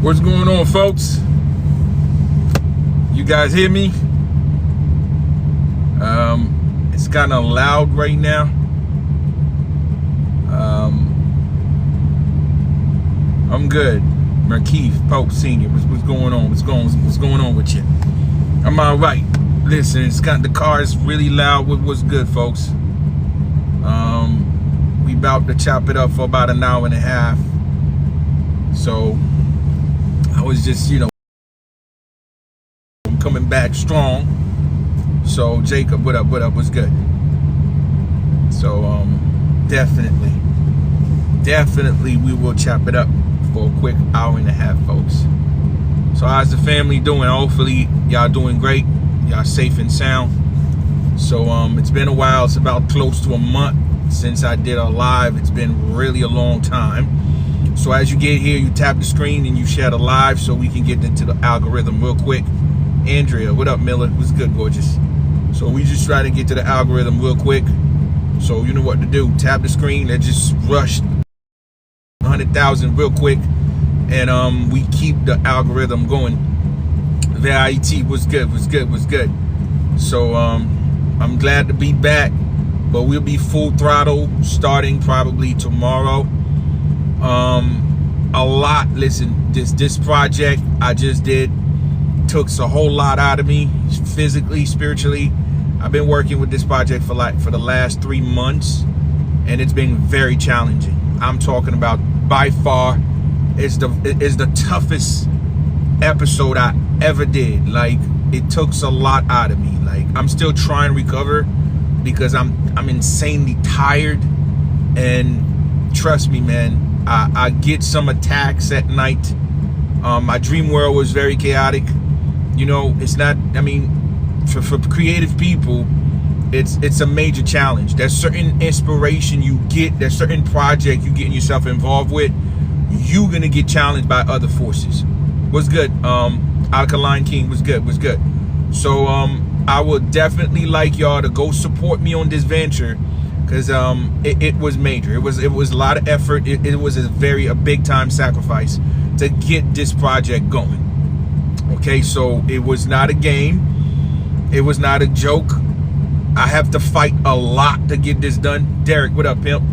What's going on, folks? You guys hear me? It's kind of loud right now. I'm good. Markeith Pope Senior. What's going on? What's going on with you? I'm all right. Listen, the car is really loud. What's good, folks? We about to chop it up for about an hour and a half. So I was just, I'm coming back strong. So Jacob, what up? What's good? So definitely we will chop it up for a quick hour and a half, folks. So how's the family doing? Hopefully y'all doing great. Y'all safe and sound. So it's been a while. It's about close to a month since I did a live. It's been really a long time. So as you get here, you tap the screen and you share the live so we can get into the algorithm real quick. Andrea, what up, Miller? What's good, gorgeous? So we just try to get to the algorithm real quick. So you know what to do. Tap the screen. Let's just rush 100,000 real quick. And we keep the algorithm going. VIT, what's good? So I'm glad to be back. But we'll be full throttle starting probably tomorrow. A lot. Listen, this project I just did took a whole lot out of me, physically, spiritually. I've been working with this project for the last 3 months, and it's been very challenging. I'm talking about, by far, it's the toughest episode I ever did. Like, it took a lot out of me. Like, I'm still trying to recover because I'm insanely tired, and trust me, man, I get some attacks at night. My dream world was very chaotic. It's not, for creative people, it's a major challenge. There's certain inspiration you get, there's certain project you getting yourself involved with, you're gonna get challenged by other forces. What's good? Alkaline King, what's good? So I would definitely like y'all to go support me on this venture, because it was major. It was a lot of effort. It was a big time sacrifice to get this project going. Okay, so it was not a game. It was not a joke. I have to fight a lot to get this done. Derek, what up, pimp?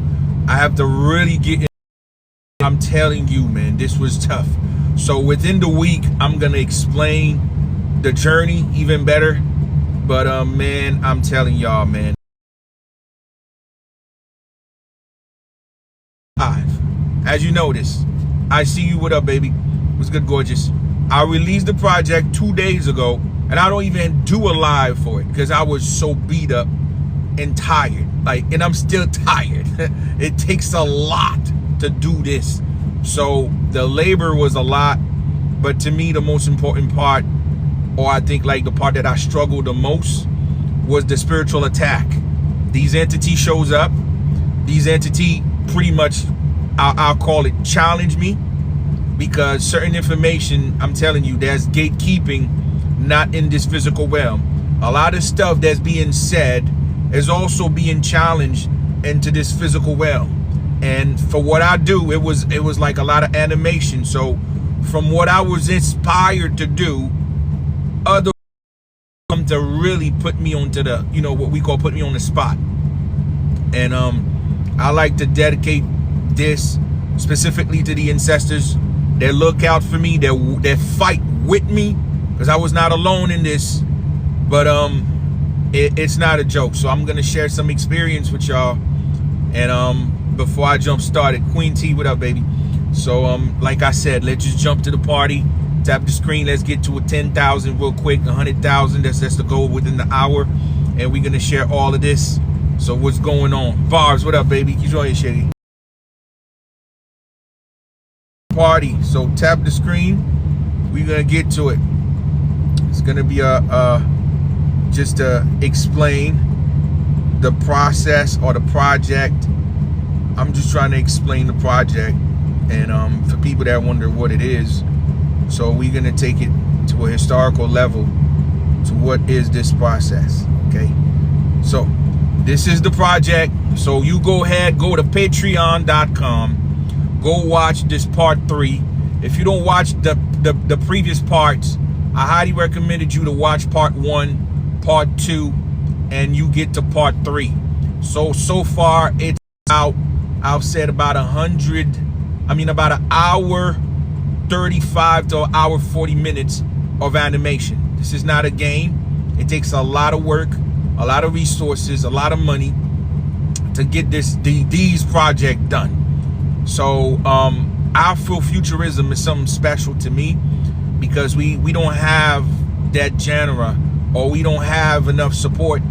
I have to really get in. I'm telling you, man, this was tough. So within the week, I'm gonna explain the journey even better. But man, I'm telling y'all, man. As you notice, I see you. What up, baby? What's good, gorgeous? I released the project 2 days ago, and I don't even do a live for it because I was so beat up and tired. And I'm still tired. It takes a lot to do this. So the labor was a lot, but to me, the most important part, or I think like the part that I struggled the most, was the spiritual attack. These entities shows up. These entities pretty much, I'll call it, challenge me, because certain information, I'm telling you, there's gatekeeping not in this physical realm. A lot of stuff that's being said is also being challenged into this physical realm. And for what I do, it was like a lot of animation. So from what I was inspired to do, other come to really put me onto the, what we call put me on the spot. And I like to dedicate this specifically to the ancestors that look out for me, that fight with me, because I was not alone in this. But it's not a joke. So I'm gonna share some experience with y'all. And before I jump started, Queen T, what up, baby? So like I said, let's just jump to the party. Tap the screen. Let's get to a 10,000 real quick. 100,000. That's the goal within the hour, and we're gonna share all of this. So what's going on? Barbs, what up, baby? You join your shitty party. So tap the screen. We're gonna get to it. It's gonna be just to explain the process or the project. I'm just trying to explain the project, and for people that wonder what it is. So we're gonna take it to a historical level to what is this process. Okay, so this is the project. So you go ahead, go to patreon.com, go watch this part 3. If you don't watch the previous parts, I highly recommended you to watch part 1, part 2, and you get to part 3. So far it's out, I've said about about an hour 35 to an hour 40 minutes of animation. This is not a game. It takes a lot of work, a lot of resources, a lot of money to get these project done. So Afrofuturism is something special to me, because we don't have that genre, or we don't have enough support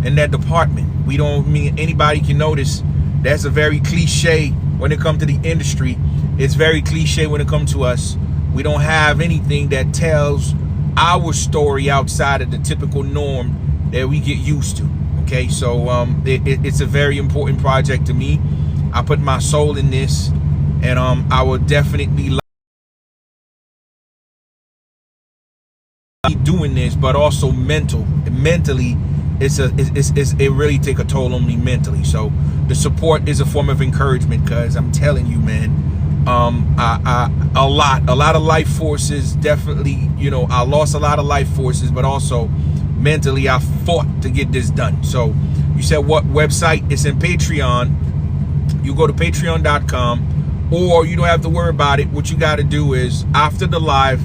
in that department. We don't, anybody can notice that's a very cliche when it comes to the industry. It's very cliche when it comes to us. We don't have anything that tells our story outside of the typical norm that we get used to. Okay, so it's a very important project to me. I put my soul in this, and I will definitely like doing this, but also mentally, it really take a toll on me mentally. So the support is a form of encouragement, because I'm telling you, man, a lot of life forces, definitely, I lost a lot of life forces, but also mentally I fought to get this done. So you said what website? It's in Patreon. You go to patreon.com, or you don't have to worry about it. What you got to do is, after the live,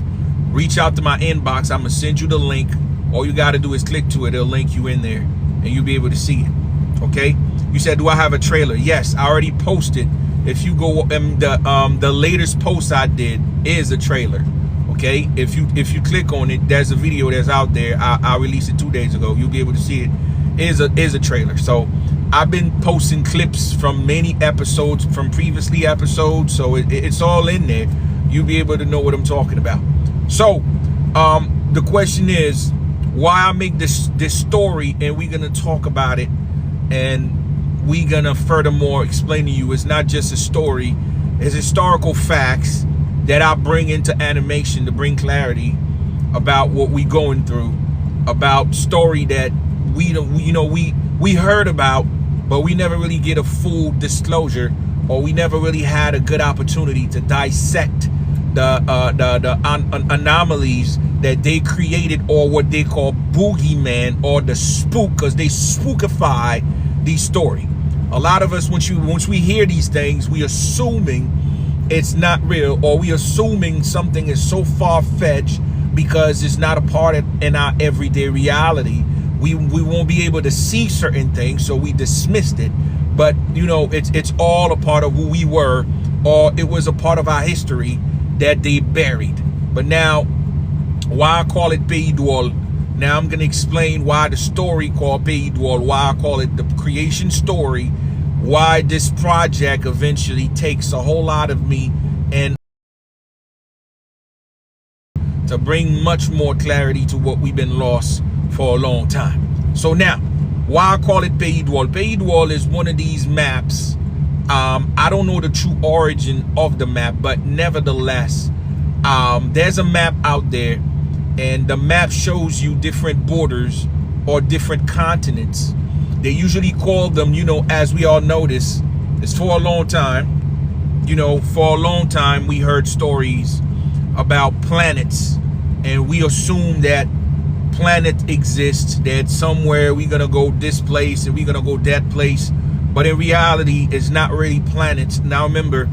reach out to my inbox. I'm gonna send you the link. All you got to do is click to it. It'll link you in there, and you'll be able to see it. Okay, you said, do I have a trailer? Yes, I already posted. If you go, the latest post I did is a trailer. Okay, if you click on it, there's a video that's out there. I released it 2 days ago. You'll be able to see it. Is a trailer. So I've been posting clips from many episodes, from previously episodes, so it's all in there. You'll be able to know what I'm talking about. So the question is, why I make this story, and we're gonna talk about it, and we're gonna furthermore explain to you, it's not just a story, it's historical facts that I bring into animation to bring clarity about what we going through, about story that we heard about, but we never really get a full disclosure, or we never really had a good opportunity to dissect the anomalies that they created, or what they call boogeyman, or the spook, because they spookify the story. A lot of us, once we hear these things, we assuming it's not real, or we assuming something is so far-fetched because it's not a part of in our everyday reality. We won't be able to see certain things, so we dismissed it. But it's all a part of who we were, or it was a part of our history that they buried. But now, why I call it PÉYI DWÓL, now I'm going to explain why the story called PÉYI DWÓL, why I call it the creation story, why this project eventually takes a whole lot of me, and to bring much more clarity to what we've been lost for a long time. So now, why I call it PÉYI DWÓL. PÉYI DWÓL is one of these maps. I don't know the true origin of the map, but nevertheless, there's a map out there, and the map shows you different borders or different continents. They usually call them, as we all notice, it's for a long time, for a long time we heard stories about planets, and we assume that planet exists, that somewhere we're gonna go this place and we're gonna go that place. But in reality, it's not really planets. Now remember,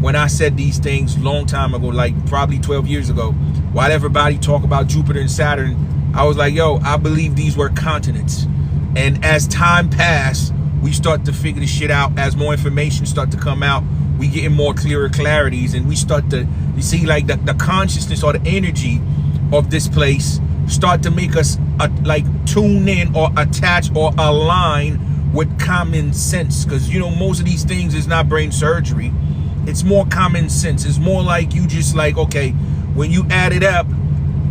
when I said these things a long time ago, like probably 12 years ago, while everybody talk about Jupiter and Saturn, I was like, yo, I believe these were continents. And as time passed, we start to figure this shit out. As more information start to come out, we getting more clearer clarities, and we start to see like the consciousness or the energy of this place start to make us like tune in or attach or align with common sense. Because most of these things is not brain surgery, it's more common sense. It's more like you just like, okay, when you add it up,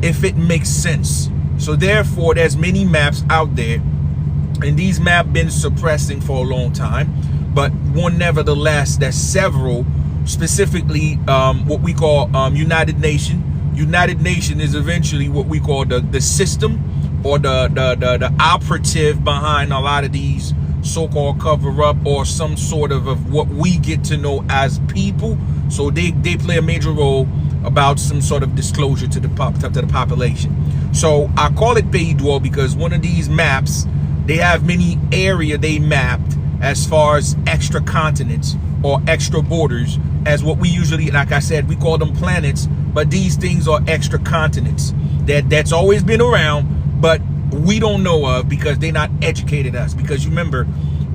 if it makes sense. So therefore, there's many maps out there, and these maps been suppressing for a long time, but one nevertheless, there's several, specifically what we call United Nation. United Nation is eventually what we call the system, or the operative behind a lot of these so-called cover-up, or some sort of what we get to know as people. So they play a major role. about some sort of disclosure to the population. So I call it PÉYI DWÓL because one of these maps, they have many area they mapped as far as extra continents or extra borders, as what we usually, like I said, we call them planets, but these things are extra continents that's always been around, but we don't know of because they not educated us. Because you remember,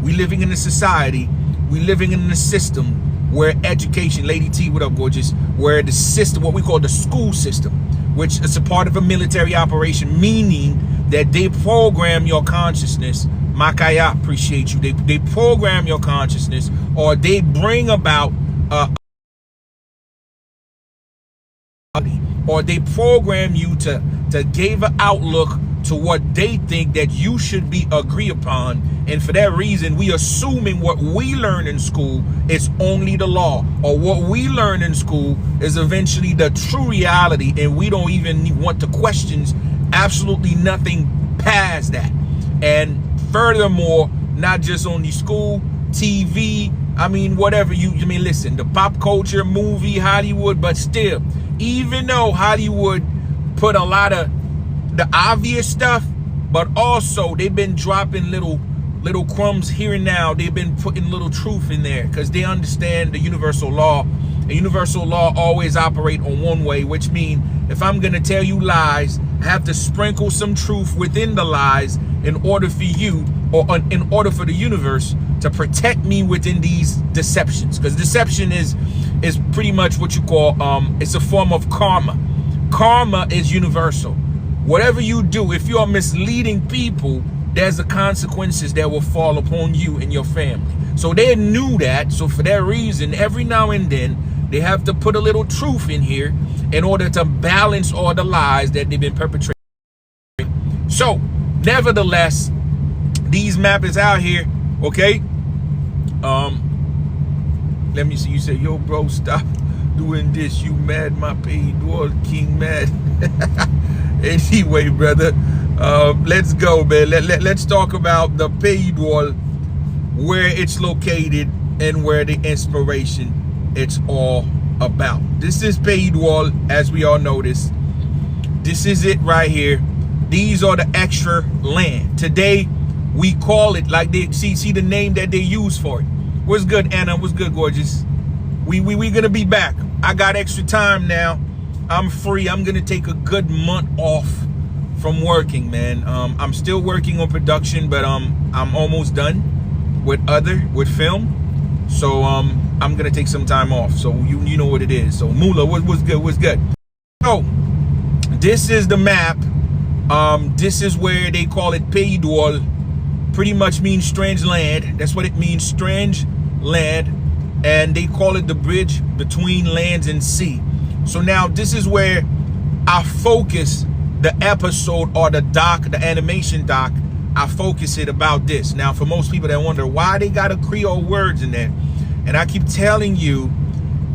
we living in a society, we living in a system where education, Lady T, what up, gorgeous, where the system, what we call the school system, which is a part of a military operation, meaning that they program your consciousness. Makaya, appreciate you. They program your consciousness, or they bring about or they program you to give an outlook to what they think that you should be agree upon. And for that reason, we assuming what we learn in school is only the law, or what we learn in school is eventually the true reality, and we don't even want to question absolutely nothing past that. And furthermore, not just on the school, TV, I mean, whatever I mean, listen, the pop culture, movie, Hollywood, but still, even though Hollywood put a lot of the obvious stuff, but also they've been dropping little crumbs here and now. They've been putting little truth in there because they understand the universal law. And universal law always operate on one way, which means if I'm going to tell you lies, I have to sprinkle some truth within the lies in order for you, or in order for the universe to protect me within these deceptions. Because deception is pretty much what you call, it's a form of karma. Karma is universal. Whatever you do, if you are misleading people, there's the consequences that will fall upon you and your family. So they knew that. So for that reason, every now and then, they have to put a little truth in here in order to balance all the lies that they've been perpetrating. So, nevertheless, these map is out here, okay? Let me see. You say, yo, bro, stop doing this. You mad, my PÉYI DWÓL king mad. Anyway, brother, let's go, man. Let's talk about the PÉYI DWÓL, where it's located and where the inspiration it's all about. This is PÉYI DWÓL, as we all notice. This is it right here. These are the extra land. Today, we call it like they see the name that they use for it. What's good, Anna? What's good, gorgeous? We gonna be back. I got extra time now. I'm free. I'm gonna take a good month off from working, man. I'm still working on production, but I'm almost done with film. So I'm gonna take some time off. So you know what it is. So Mula, what's good? What's good? So this is the map. This is where they call it PÉYI DWÓL. Pretty much means strange land. That's what it means, strange land. And they call it the bridge between lands and sea. So now this is where I focus the episode, or the animation doc, I focus it about this. Now, for most people that wonder why they got a Creole words in there, and I keep telling you,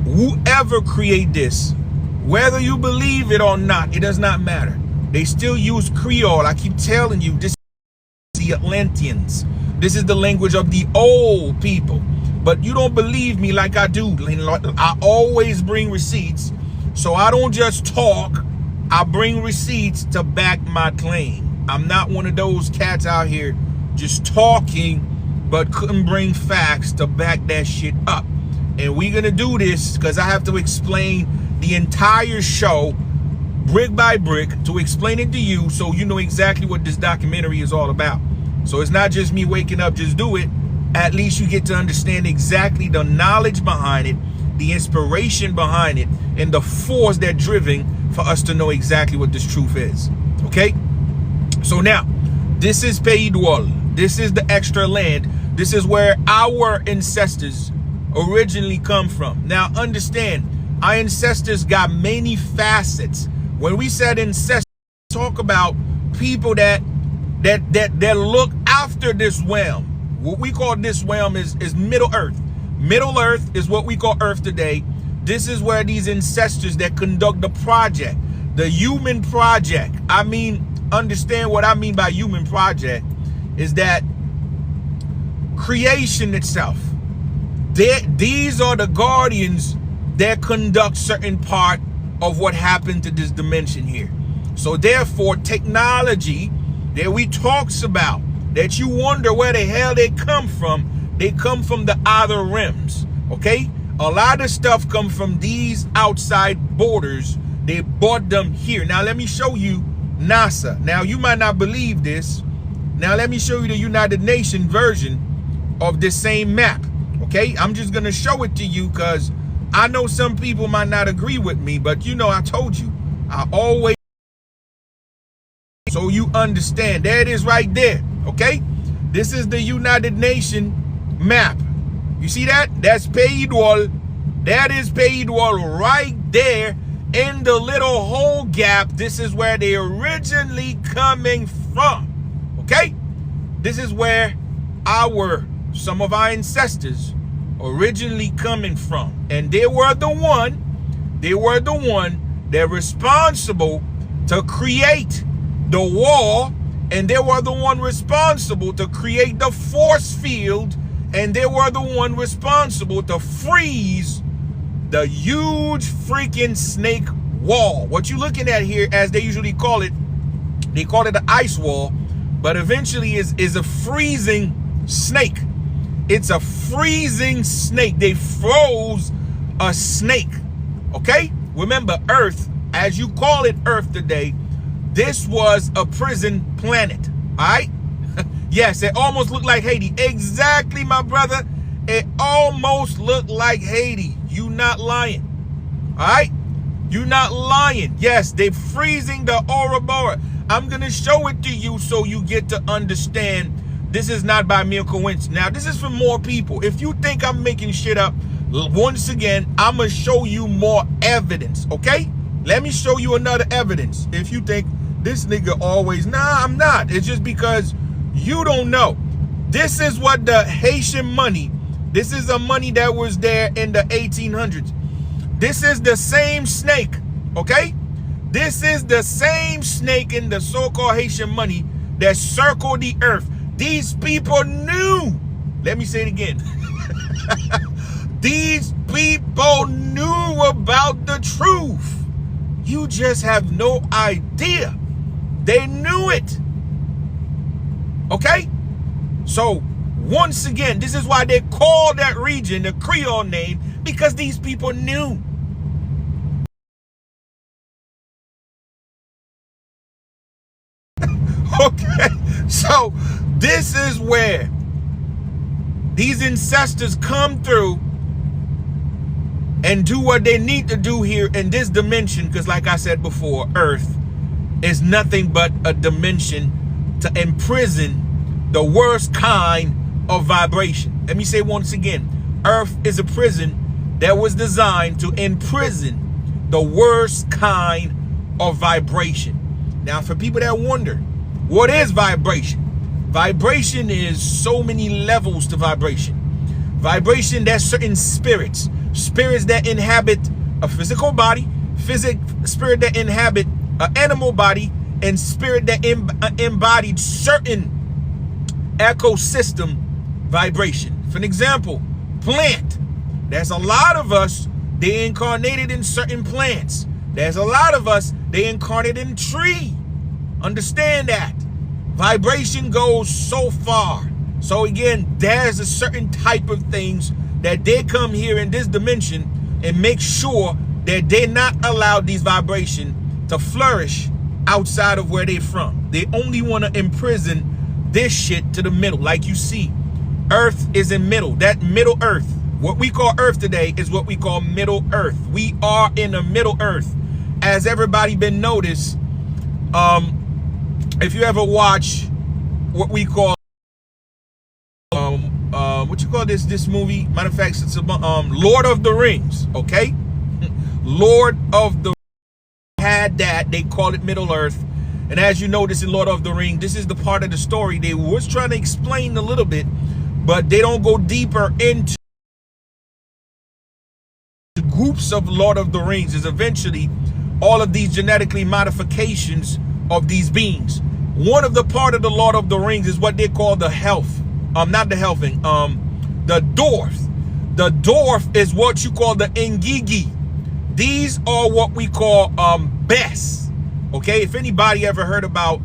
whoever create this, whether you believe it or not, it does not matter. They still use Creole. I keep telling you, this is the Atlanteans. This is the language of the old people. But you don't believe me like I do. I always bring receipts. So I don't just talk. I bring receipts to back my claim. I'm not one of those cats out here just talking, but couldn't bring facts to back that shit up. And we're gonna do this because I have to explain the entire show brick by brick to explain it to you, so you know exactly what this documentary is all about. So it's not just me waking up, just do it. At least you get to understand exactly the knowledge behind it, the inspiration behind it, and the force that's driven for us to know exactly what this truth is. Okay? So now, this is PÉYI DWÓL. This is the extra land. This is where our ancestors originally come from. Now understand, our ancestors got many facets. When we said ancestors, talk about people that look after this realm. What we call this realm is Middle Earth. Middle Earth is what we call Earth today. This is where these ancestors that conduct the project, the human project. I mean, understand what I mean by human project is that creation itself. These are the guardians that conduct certain part of what happened to this dimension here. So therefore, technology that we talks about, that you wonder where the hell they come from the outer rims, okay? A lot of stuff come from these outside borders. They bought them here. Now let me show you NASA. Now you might not believe this. Now let me show you the United Nations version of this same map, okay? I'm just gonna show it to you because I know some people might not agree with me, but you know, I told you, I always, so you understand. There it is right there, okay? This is the United Nations map. You see that? That's PÉYI DWÓL. That is PÉYI DWÓL right there in the little hole gap. This is where they originally coming from, okay? This is where some of our ancestors originally coming from, and they were the one that responsible to create the wall, and they were the one responsible to create the force field, and they were the one responsible to freeze the huge freaking snake wall. What you're looking at here, as they usually call it, they call it the ice wall, but eventually is a freezing snake. It's a freezing snake. They froze a snake, okay? Remember, Earth, as you call it Earth today, this was a prison planet, all right? Yes, it almost looked like Haiti. Exactly, my brother. It almost looked like Haiti. You not lying, all right? You not lying. Yes, they're freezing the Ouroboros. I'm going to show it to you so you get to understand this is not by mere coincidence. Now, this is for more people. If you think I'm making shit up, once again, I'm going to show you more evidence, okay? Let me show you another evidence. If you think this nigga always, nah, I'm not. It's just because you don't know. This is what the Haitian money, this is the money that was there in the 1800s. This is the same snake, okay? This is the same snake in the so-called Haitian money that circled the earth. These people knew. Let me say it again. These people knew about the truth. You just have no idea. They knew it. Okay? So, once again, this is why they call that region the Creole name, because these people knew. Okay? So, this is where these ancestors come through and do what they need to do here in this dimension, because like I said before, Earth is nothing but a dimension to imprison the worst kind of vibration. Let me say once again, Earth is a prison that was designed to imprison the worst kind of vibration. Now, for people that wonder, what is vibration? Vibration is so many levels to vibration. Vibration, there's certain spirits that inhabit a physical body, spirit that inhabit an animal body, and spirit that embodied certain ecosystem vibration. For an example, plant. There's a lot of us, they incarnated in certain plants. There's a lot of us, they incarnated in tree. Understand that. Vibration goes so far. So again, there's a certain type of things that they come here in this dimension and make sure that they're not allowed these vibrations to flourish outside of where they're from. They only want to imprison this shit to the middle. Like you see, Earth is in middle. That middle Earth, what we call Earth today, is what we call Middle Earth. We are in the Middle Earth. As everybody been noticed, if you ever watch what we call what you call this movie, matter of fact, it's Lord of the Rings, okay? Lord of the had that, they call it Middle Earth. And as you notice in Lord of the Rings, this is the part of the story they was trying to explain a little bit, but they don't go deeper into the groups of Lord of the Rings. Is eventually all of these genetically modifications of these beings. One of the part of the Lord of the Rings is what they call the health. Not the helping, the dwarf. The dwarf is what you call the Ngigi. These are what we call best. Okay, if anybody ever heard about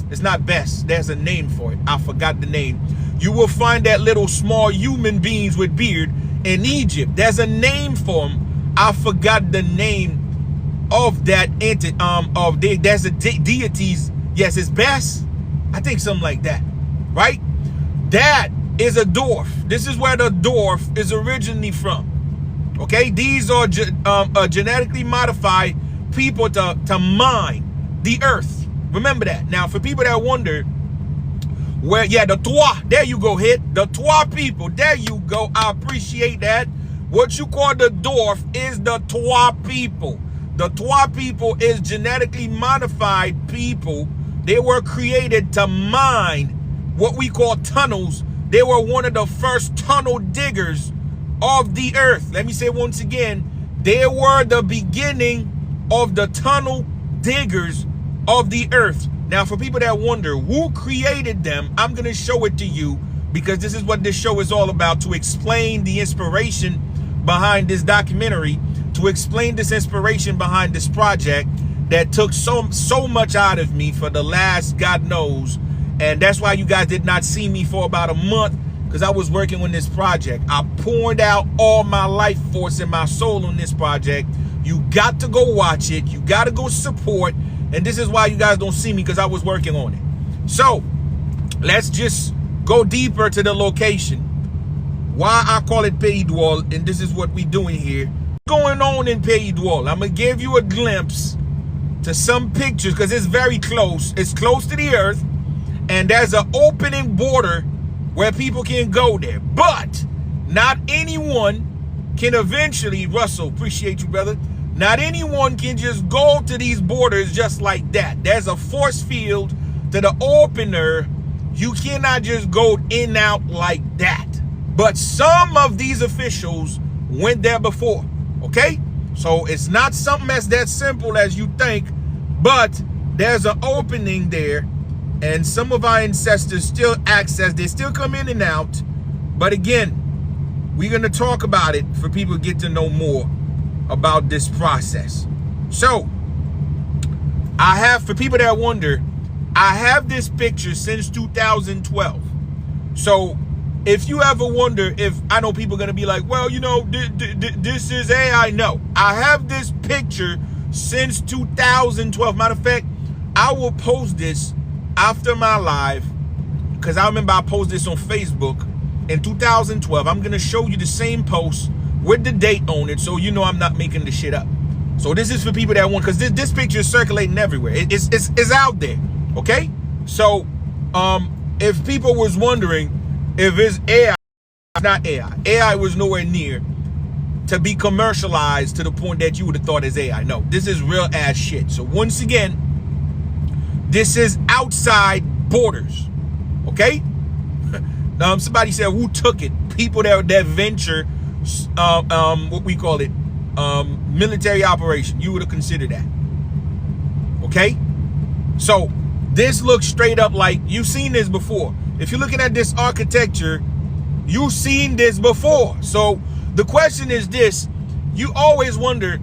it's not best, there's a name for it. I forgot the name. You will find that little small human beings with beard in Egypt. There's a name for them. I forgot the name of that entity. There's a deities. Yes, it's best. I think something like that, right? That is a dwarf. This is where the dwarf is originally from. Okay, these are genetically modified people to mine the earth. Remember that. Now, for people that wonder where, yeah, the Twa, there you go, hit the Twa people. There you go. I appreciate that. What you call the dwarf is the Twa people. The Twa people is genetically modified people. They were created to mine what we call tunnels. They were one of the first tunnel diggers of the earth. Let me say once again, they were the beginning of the tunnel diggers of the earth. Now, for people that wonder who created them, I'm going to show it to you, because this is what this show is all about, to explain the inspiration behind this documentary, to explain this inspiration behind this project that took so much out of me for the last God knows. And that's why you guys did not see me for about a month, because I was working on this project. I poured out all my life force and my soul on this project. You got to go watch it. You got to go support. And this is why you guys don't see me, because I was working on it. So let's just go deeper to the location. Why I call it PÉYI DWÓL, and this is what we're doing here. What's going on in PÉYI DWÓL? I'm going to give you a glimpse to some pictures, because it's very close. It's close to the earth. And there's an opening border where people can go there. But not anyone can eventually, Russell, appreciate you, brother. Not anyone can just go to these borders just like that. There's a force field to the opener. You cannot just go in and out like that. But some of these officials went there before, okay? So it's not something that's that simple as you think, but there's an opening there. And some of our ancestors still access, they still come in and out. But again, we're going to talk about it for people to get to know more about this process. So, I have, for people that wonder, I have this picture since 2012. So, if you ever wonder if, I know people are going to be like, well, you know, this is AI. No, I have this picture since 2012. Matter of fact, I will post this after my live, because I remember I posted this on Facebook in 2012. I'm going to show you the same post with the date on it, so you know I'm not making the shit up. So this is for people that want, because this picture is circulating everywhere. It's out there, okay? So if people was wondering if it's AI, it's not AI. AI was nowhere near to be commercialized to the point that you would have thought it's AI. No, this is real ass shit. So once again, this is outside borders, okay? Somebody said, who took it? People that venture, what we call it, military operation. You would have considered that, okay? So this looks straight up like you've seen this before. If you're looking at this architecture, you've seen this before. So the question is this: you always wonder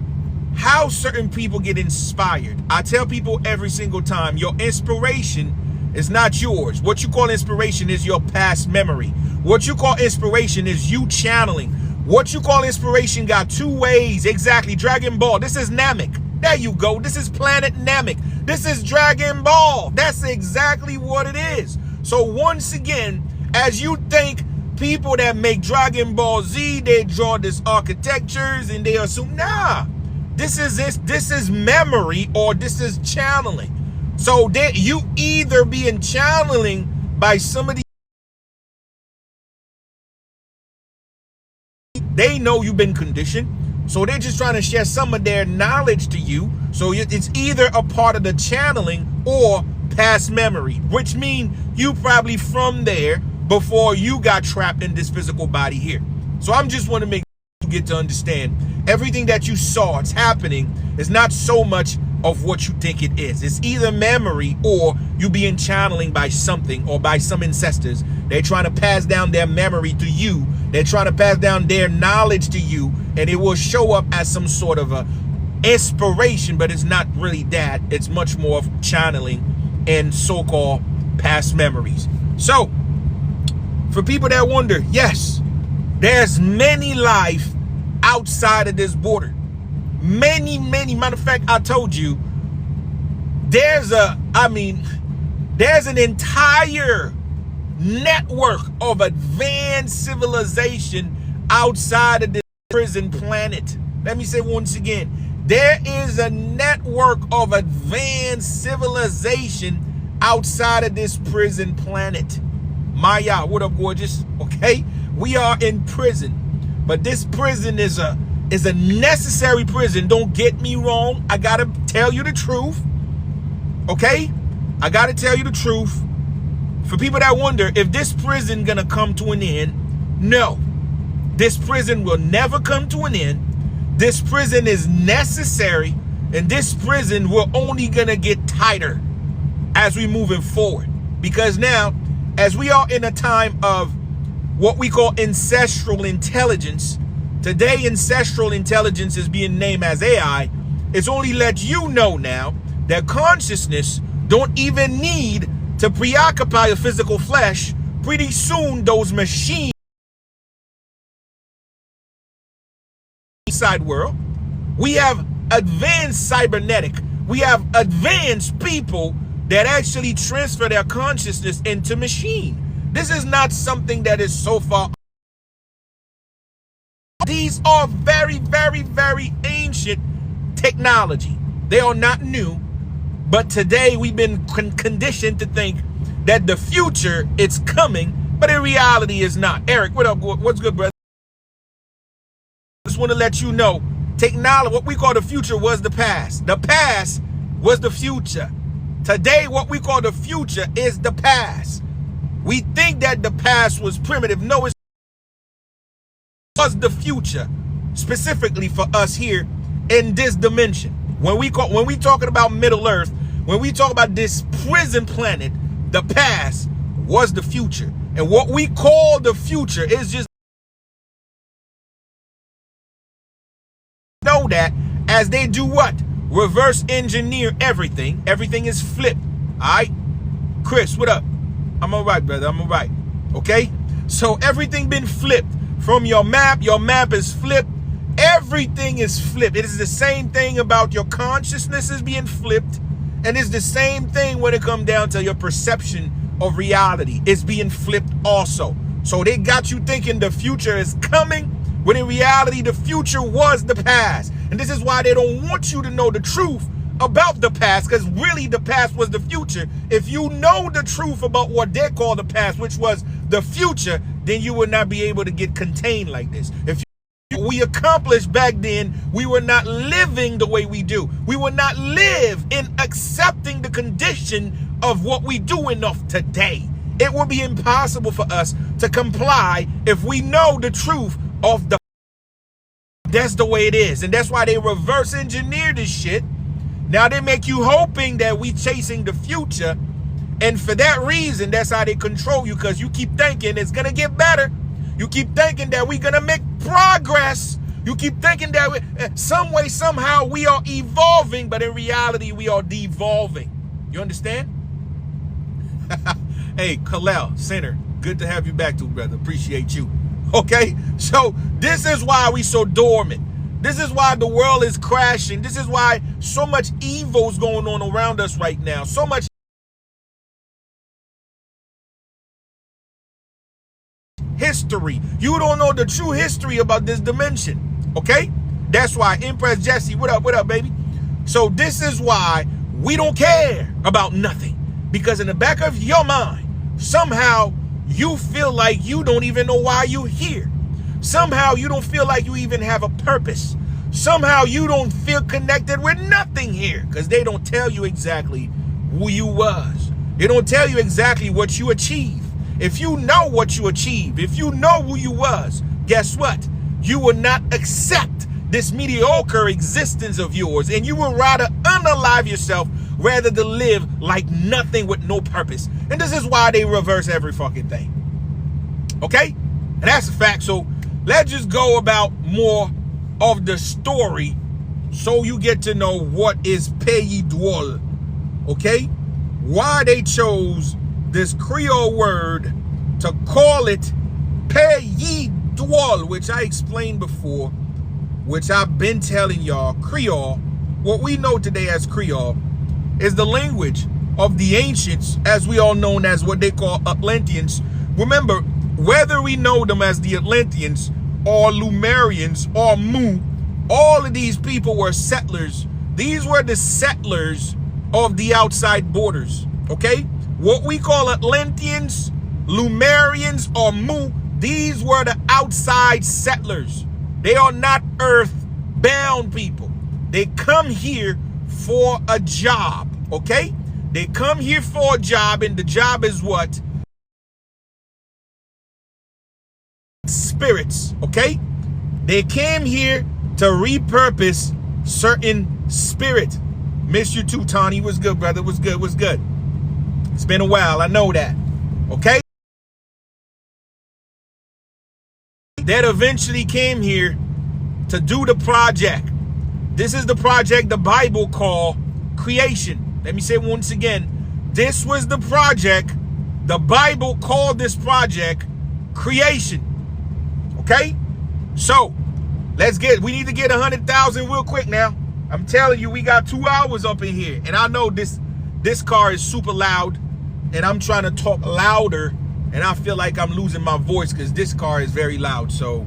how certain people get inspired. I tell people every single time, your inspiration is not yours. What you call inspiration is your past memory. What you call inspiration is you channeling. What you call inspiration got two ways. Exactly. Dragon Ball. This is Namek. There you go. This is Planet Namek. This is Dragon Ball. That's exactly what it is. So once again, as you think people that make Dragon Ball Z, they draw this architectures and they assume, nah, this is memory or this is channeling. So you either being channeling by somebody, they know you've been conditioned, so they're just trying to share some of their knowledge to you. So it's either a part of the channeling or past memory, which means you probably from there before you got trapped in this physical body here. So I'm just want to make you get to understand everything that you saw, it's happening, is not so much of what you think it is. It's either memory or you being channeling by something or by some ancestors. They're trying to pass down their memory to you. They're trying to pass down their knowledge to you, and it will show up as some sort of a inspiration, but it's not really that. It's much more of channeling and so-called past memories. So for people that wonder, yes, there's many life outside of this border. Many, matter of fact, I told you, there's an entire network of advanced civilization outside of this prison planet. Let me say once again, there is a network of advanced civilization outside of this prison planet. Maya, what up, gorgeous? Okay, we are in prison, but this prison is a necessary prison. Don't get me wrong. I gotta tell you the truth. Okay, I gotta tell you the truth. For people that wonder if this prison gonna come to an end, no, this prison will never come to an end. This prison is necessary, and this prison will only gonna get tighter as we moving forward. Because now, as we are in a time of what we call ancestral intelligence, today ancestral intelligence is being named as AI. It's only let you know now that consciousness don't even need to preoccupy a physical flesh. Pretty soon those machines inside world, we have advanced cybernetic, we have advanced people that actually transfer their consciousness into machine. This is not something that is so far. These are very, very, very ancient technology. They are not new, but today we've been conditioned to think that the future is coming, but in reality is not. Eric, what up? What's good, brother? Just want to let you know, technology, what we call the future, was the past. The past was the future. Today, what we call the future is the past. We think that the past was primitive. No, it was the future, specifically for us here in this dimension. When we talking about Middle Earth, when we talk about this prison planet, the past was the future. And what we call the future is just know that as they do what? Reverse engineer everything. Everything is flipped. All right, Chris, what up? I'm all right, brother. I'm all right. Okay, so everything been flipped from your map. Your map is flipped. Everything is flipped. It is the same thing about your consciousness is being flipped, and it's the same thing when it comes down to your perception of reality. It's being flipped also. So they got you thinking the future is coming, when in reality the future was the past. And this is why they don't want you to know the truth about the past, because really the past was the future. If you know the truth about what they call the past, which was the future, then you would not be able to get contained like this. If we accomplished back then, we were not living the way we do. We would not live in accepting the condition of what we do enough today. It would be impossible for us to comply if we know the truth of the. That's the way it is. And that's why they reverse engineer this shit. Now they make you hoping that we chasing the future. And for that reason, that's how they control you, because you keep thinking it's going to get better. You keep thinking that we're going to make progress. You keep thinking that some way, somehow we are evolving, but in reality, we are devolving. You understand? Hey, Kalel, Center, good to have you back too, brother. Appreciate you. Okay, so this is why we so dormant. This is why the world is crashing. This is why so much evil is going on around us right now. So much history. You don't know the true history about this dimension. Okay, that's why. Empress Jesse, what up, baby? So this is why we don't care about nothing, because in the back of your mind, somehow you feel like you don't even know why you're here. Somehow you don't feel like you even have a purpose. Somehow you don't feel connected with nothing here, because they don't tell you exactly who you was. They don't tell you exactly what you achieved. If you know what you achieved, if you know who you was, guess what? You will not accept this mediocre existence of yours, and you will rather unalive yourself rather than live like nothing with no purpose. And this is why they reverse every fucking thing. Okay? And that's a fact. So let's just go about more of the story so you get to know what is PÉYI DWÓL. Okay? Why they chose this Creole word to call it PÉYI DWÓL, which I explained before, which I've been telling y'all. Creole, what we know today as Creole, is the language of the ancients, as we all known as what they call Atlanteans. Remember, whether we know them as the Atlanteans or Lumerians or Mu, all of these people were settlers. These were the settlers of the outside borders, okay? What we call Atlanteans, Lumerians, or Mu, these were the outside settlers. They are not earth-bound people. They come here for a job, okay? They come here for a job, and the job is what? Spirits, okay? They came here to repurpose certain spirit. Miss you too, Tawny. What's good, brother? What's good? What's good? It's been a while. I know that, okay? That eventually came here to do the project. This is the project the Bible called creation. Let me say it once again. This was the project the Bible called this project creation. Okay? So, we need to get 100,000 real quick now. I'm telling you, we got 2 hours up in here. And I know this car is super loud. And I'm trying to talk louder. And I feel like I'm losing my voice because this car is very loud. So,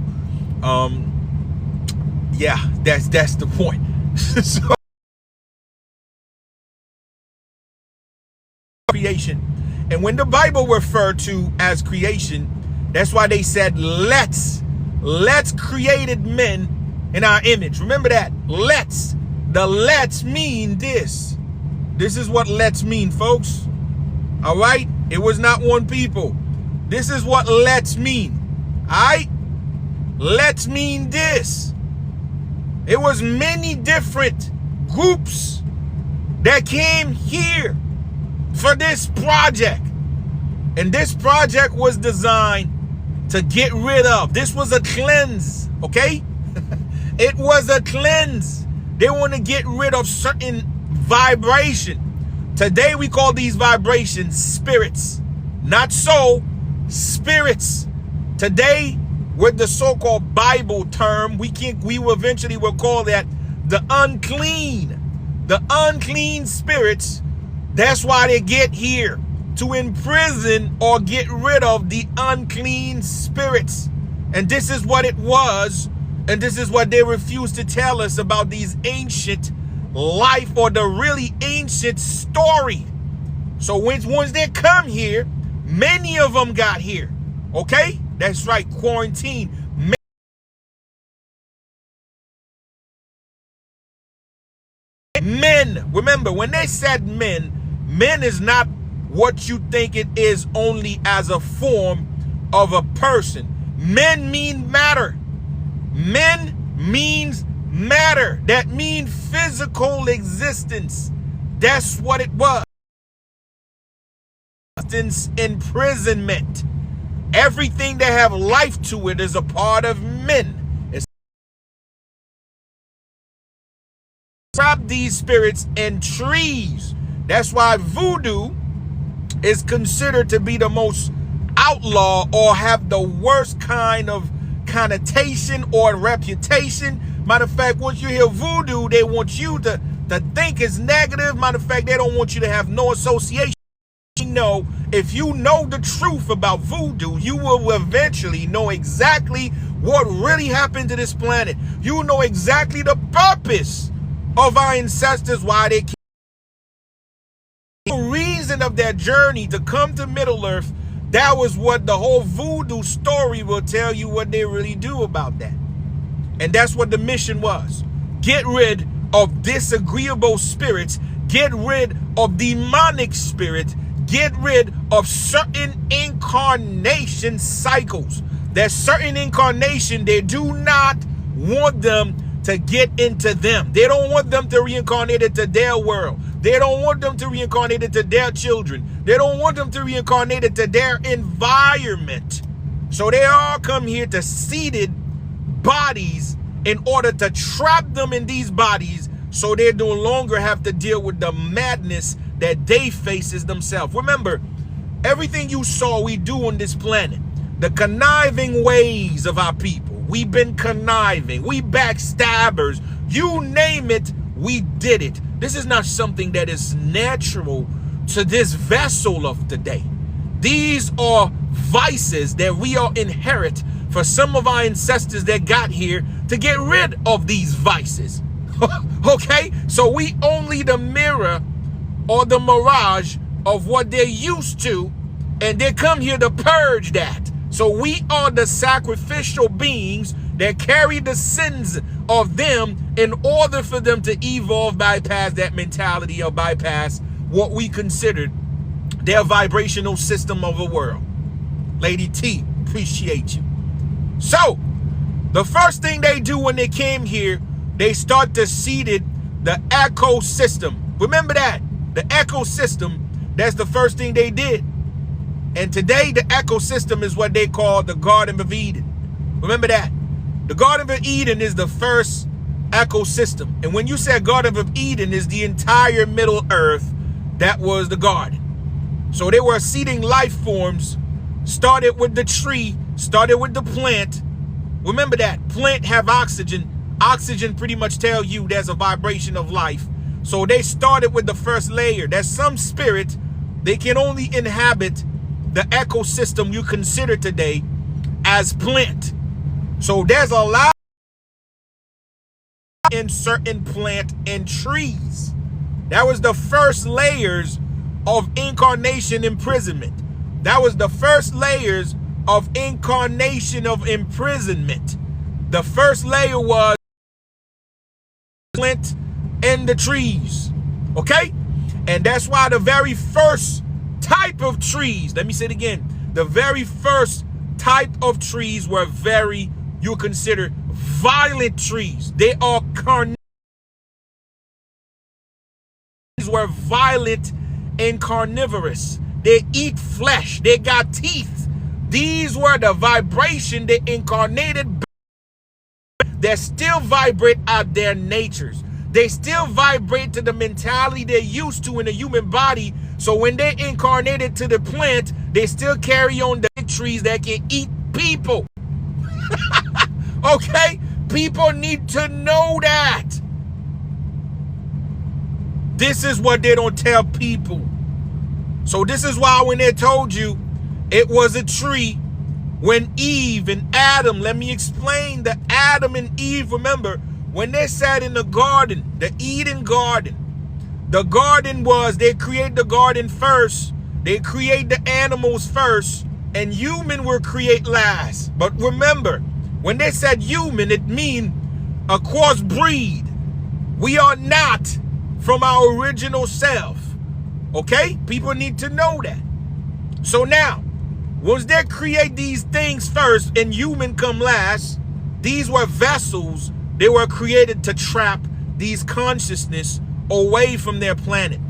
yeah, that's the point. So, creation. And when the Bible referred to as creation, that's why they said, let's created men in our image. Remember that. Let's. The let's mean this. This is what let's mean, folks. All right? It was not one people. This is what let's mean. All right? Let's mean this. It was many different groups that came here for this project. And this project was designed to get rid of. This was a cleanse, okay? It was a cleanse. They want to get rid of certain vibration. Today we call these vibrations spirits. Not so, spirits. Today, with the so-called Bible term, we eventually will call that the unclean. The unclean spirits. That's why they get here, to imprison or get rid of the unclean spirits. And this is what it was, and this is what they refuse to tell us about these ancient life or the really ancient story. So once they come here, many of them got here, okay? That's right, quarantine. Men, remember, when they said men is not what you think it is only as a form of a person. Men mean matter. Men means matter. That means physical existence. That's what it was. Imprisonment. Everything that have life to it is a part of men. It's trap these spirits in trees. That's why voodoo is considered to be the most outlaw or have the worst kind of connotation or reputation. Matter of fact, once you hear voodoo, they want you to think it's negative. Matter of fact, they don't want you to have no association. You know, if you know the truth about voodoo, you will eventually know exactly what really happened to this planet. You know exactly the purpose of our ancestors, why they came. The reason of their journey to come to Middle Earth, that was what the whole voodoo story will tell you what they really do about that. And that's what the mission was. Get rid of disagreeable spirits. Get rid of demonic spirits. Get rid of certain incarnation cycles. There's certain incarnation, they do not want them to get into them. They don't want them to reincarnate into their world. They don't want them to reincarnate into their children. They don't want them to reincarnate into their environment. So they all come here to seated bodies in order to trap them in these bodies so they no longer have to deal with the madness that they faces themselves. Remember, everything you saw we do on this planet, the conniving ways of our people, we've been conniving, we backstabbers, you name it, we did it. This is not something that is natural to this vessel of today. These are vices that we all inherit for some of our ancestors that got here to get rid of these vices. Okay? So we only the mirror or the mirage of what they're used to, and they come here to purge that. So we are the sacrificial beings that carry the sins of them in order for them to evolve, bypass that mentality, or bypass what we considered their vibrational system of a world. Lady T, appreciate you. So, the first thing they do when they came here, they start to seed the ecosystem. Remember that, the ecosystem, that's the first thing they did. And today, the ecosystem is what they call the Garden of Eden. Remember that. The Garden of Eden is the first ecosystem. And when you say Garden of Eden is the entire Middle Earth, that was the garden. So they were seeding life forms, started with the tree, started with the plant. Remember that, plant have oxygen. Oxygen pretty much tell you there's a vibration of life. So they started with the first layer. There's some spirit, they can only inhabit the ecosystem you consider today as plant. So there's a lot in certain plant and trees. That was the first layers of incarnation imprisonment. That was the first layers of incarnation of imprisonment. The first layer was plant and the trees. Okay? And that's why the very first type of trees, let me say it again, the very first type of trees were very, you consider violent trees. They are carnivorous. Were violent and carnivorous. They eat flesh. They got teeth. These were the vibration they incarnated that still vibrate out their natures. They still vibrate to the mentality they're used to in the human body. So when they incarnated to the plant, they still carry on the trees that can eat people. Okay? People need to know that. This is what they don't tell people. So this is why when they told you it was a tree, when Eve and Adam, let me explain the Adam and Eve, remember, when they sat in the garden, the Eden garden, the garden was, they create the garden first, they create the animals first, and human will create last. But remember, when they said human, it means a crossbreed. We are not from our original self. Okay? People need to know that. So now, once they create these things first and human come last, these were vessels. They were created to trap these consciousness away from their planet.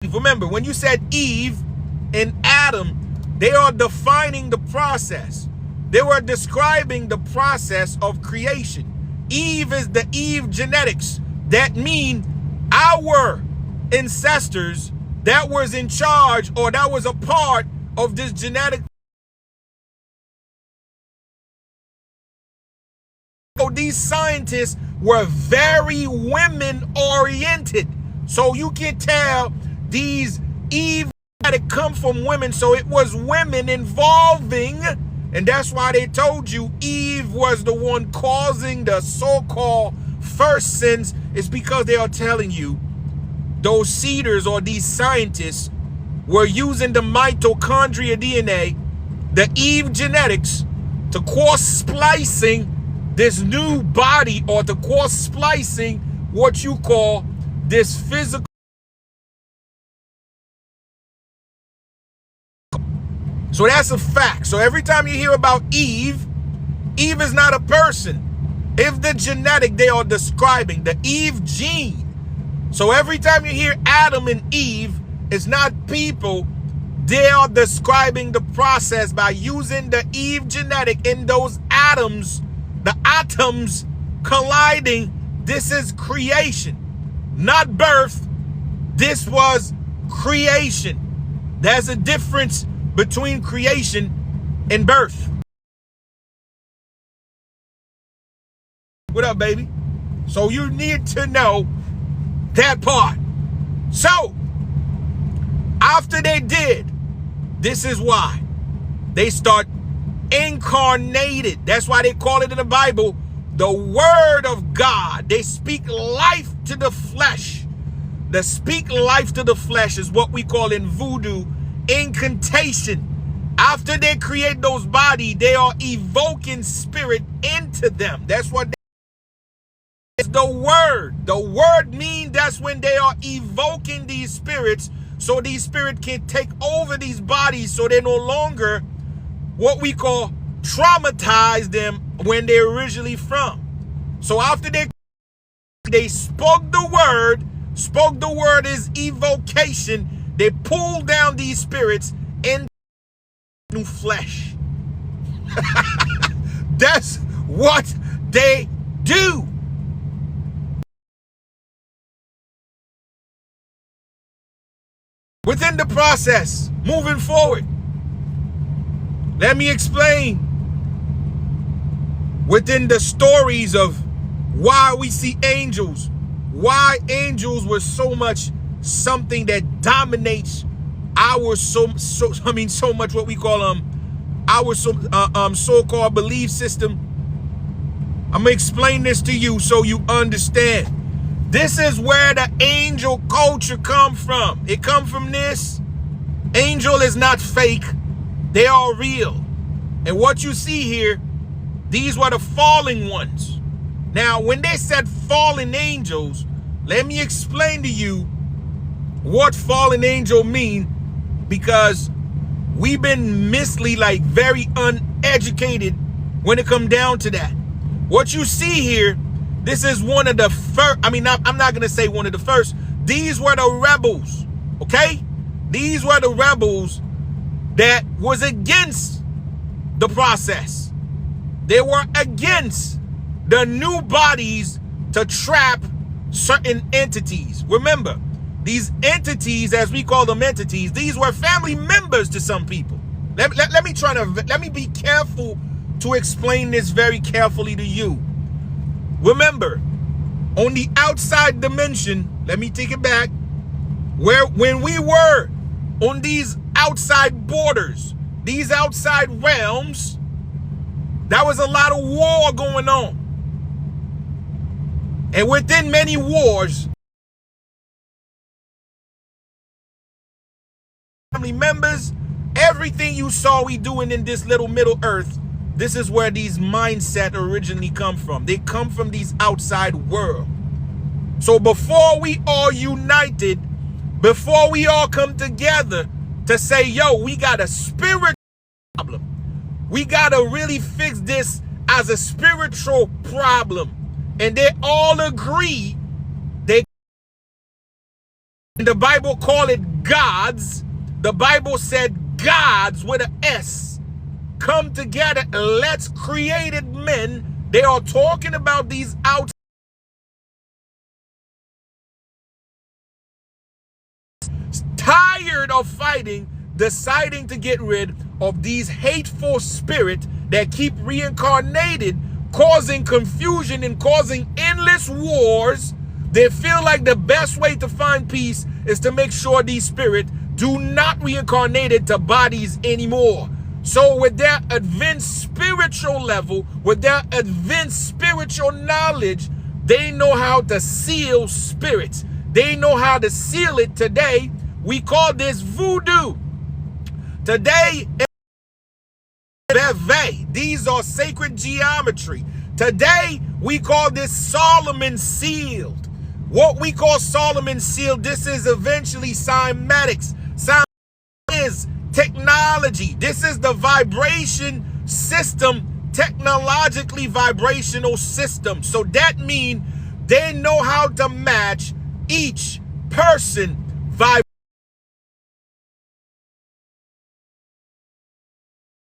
Remember, when you said Eve and Adam, they are defining the process. They were describing the process of creation. Eve is the Eve genetics. That mean our ancestors that was in charge, or that was a part of this genetic. So these scientists were very women oriented. So you can tell these Eve that come from women. So it was women involving, and that's why they told you Eve was the one causing the so-called first sins. It's because they are telling you those seeders or these scientists were using the mitochondria DNA, the Eve genetics, to cross splicing this new body, or to cross splicing what you call this physical. So that's a fact. So every time you hear about Eve, Eve is not a person. If the genetic they are describing, the Eve gene. So every time you hear Adam and Eve, it's not people. They are describing the process by using the Eve genetic in those atoms, the atoms colliding. This is creation, not birth. This was creation. There's a difference between creation and birth. What up, baby? So you need to know that part. So after they did, this is why they start incarnated. That's why they call it in the Bible the word of God. They speak life to the flesh. The speak life to the flesh is what we call in voodoo incantation. After they create those bodies, they are evoking spirit into them. That's what it's the word. The word means that's when they are evoking these spirits, so these spirits can take over these bodies, so they're no longer what we call traumatize them when they're originally from. So after they spoke the word is evocation. They pull down these spirits in new flesh. That's what they do. Within the process, moving forward, let me explain within the stories of why we see angels, why angels were so much something that dominates our so much what we call our so-called belief system. I'm gonna explain this to you so you understand. This is where the angel culture come from. It come from this. Angel is not fake. They are real. And what you see here, these were the fallen ones. Now, when they said fallen angels, let me explain to you what fallen angel mean, because we've been like very uneducated when it come down to that. What you see here, this is one of the first, I'm not going to say one of the first. These were the rebels, okay? These were the rebels that was against the process. They were against the new bodies to trap certain entities. Remember, these entities, as we call them entities, these were family members to some people. Let me be careful to explain this very carefully to you. Remember, on the outside dimension, let me take it back, when we were on these outside borders, these outside realms, there was a lot of war going on. And within many wars, family members, everything you saw we doing in this little middle earth, this is where these mindset originally come from. They come from these outside world. So before we all united, before we all come together to say, yo, we got a spiritual problem. We got to really fix this as a spiritual problem. And they all agree. The Bible call it gods. The Bible said gods with an S. Come together and let's create it, men. They are talking about these outside. Tired of fighting, deciding to get rid of these hateful spirits that keep reincarnated, causing confusion and causing endless wars. They feel like the best way to find peace is to make sure these spirits do not reincarnate to bodies anymore. So with their advanced spiritual level, with their advanced spiritual knowledge, they know how to seal spirits. They know how to seal it. Today, we call this voodoo. Today, these are sacred geometry. Today, we call this Solomon sealed. What we call Solomon sealed, this is eventually cymatics. Is technology. This is the vibration system technologically vibrational system. So that means they know how to match each person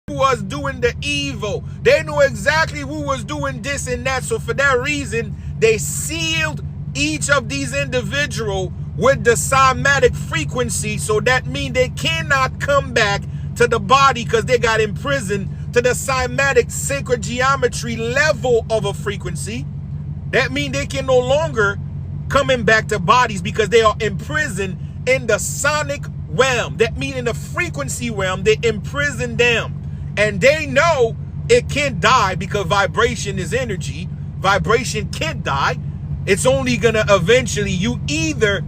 who was doing the evil. They knew exactly who was doing this and that. So for that reason, they sealed each of these individuals with the somatic frequency. So that means they cannot come back to the body because they got imprisoned to the somatic sacred geometry level of a frequency. That means they can no longer coming back to bodies because they are imprisoned in the sonic realm. That means in the frequency realm, they imprison them. And they know it can't die because vibration is energy. Vibration can't die. It's only going to eventually, you either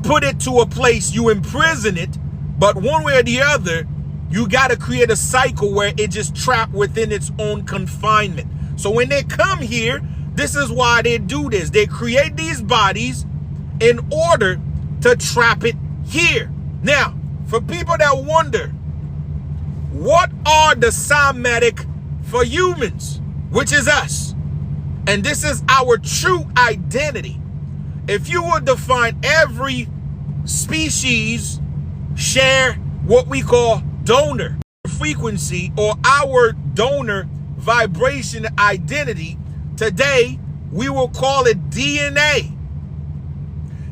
put it to a place, you imprison it, but one way or the other, you got to create a cycle where it just trapped within its own confinement. So when they come here, this is why they do this. They create these bodies in order to trap it here. Now, for people that wonder, what are the somatic for humans, which is us? And this is our true identity. If you would define every species share what we call donor frequency or our donor vibration identity, today we will call it DNA.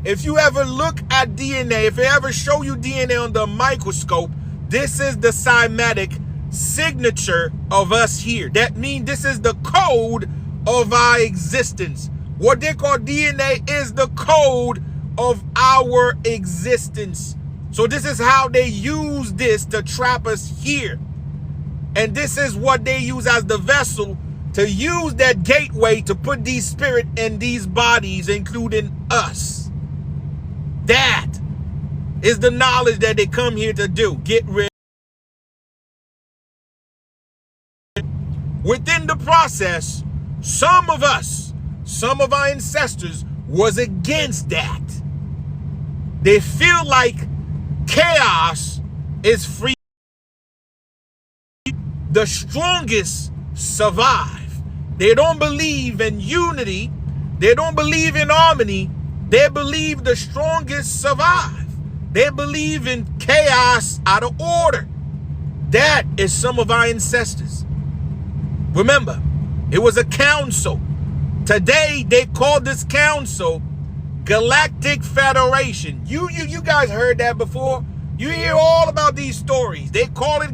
If you ever look at DNA, if they ever show you DNA under a microscope, this is the somatic signature of us here. That means this is the code of our existence. What they call DNA is the code of our existence. So this is how they use this to trap us here. And this is what they use as the vessel to use that gateway to put these spirits in these bodies, including us. That is the knowledge that they come here to do. Get rid. Within the process, some of us, some of our ancestors was against that. They feel like chaos is free. The strongest survive. They don't believe in unity. They don't believe in harmony. They believe the strongest survive. They believe in chaos out of order. That is some of our ancestors. Remember, it was a council. Today, they call this council Galactic Federation. You guys heard that before. You hear all about these stories. They call it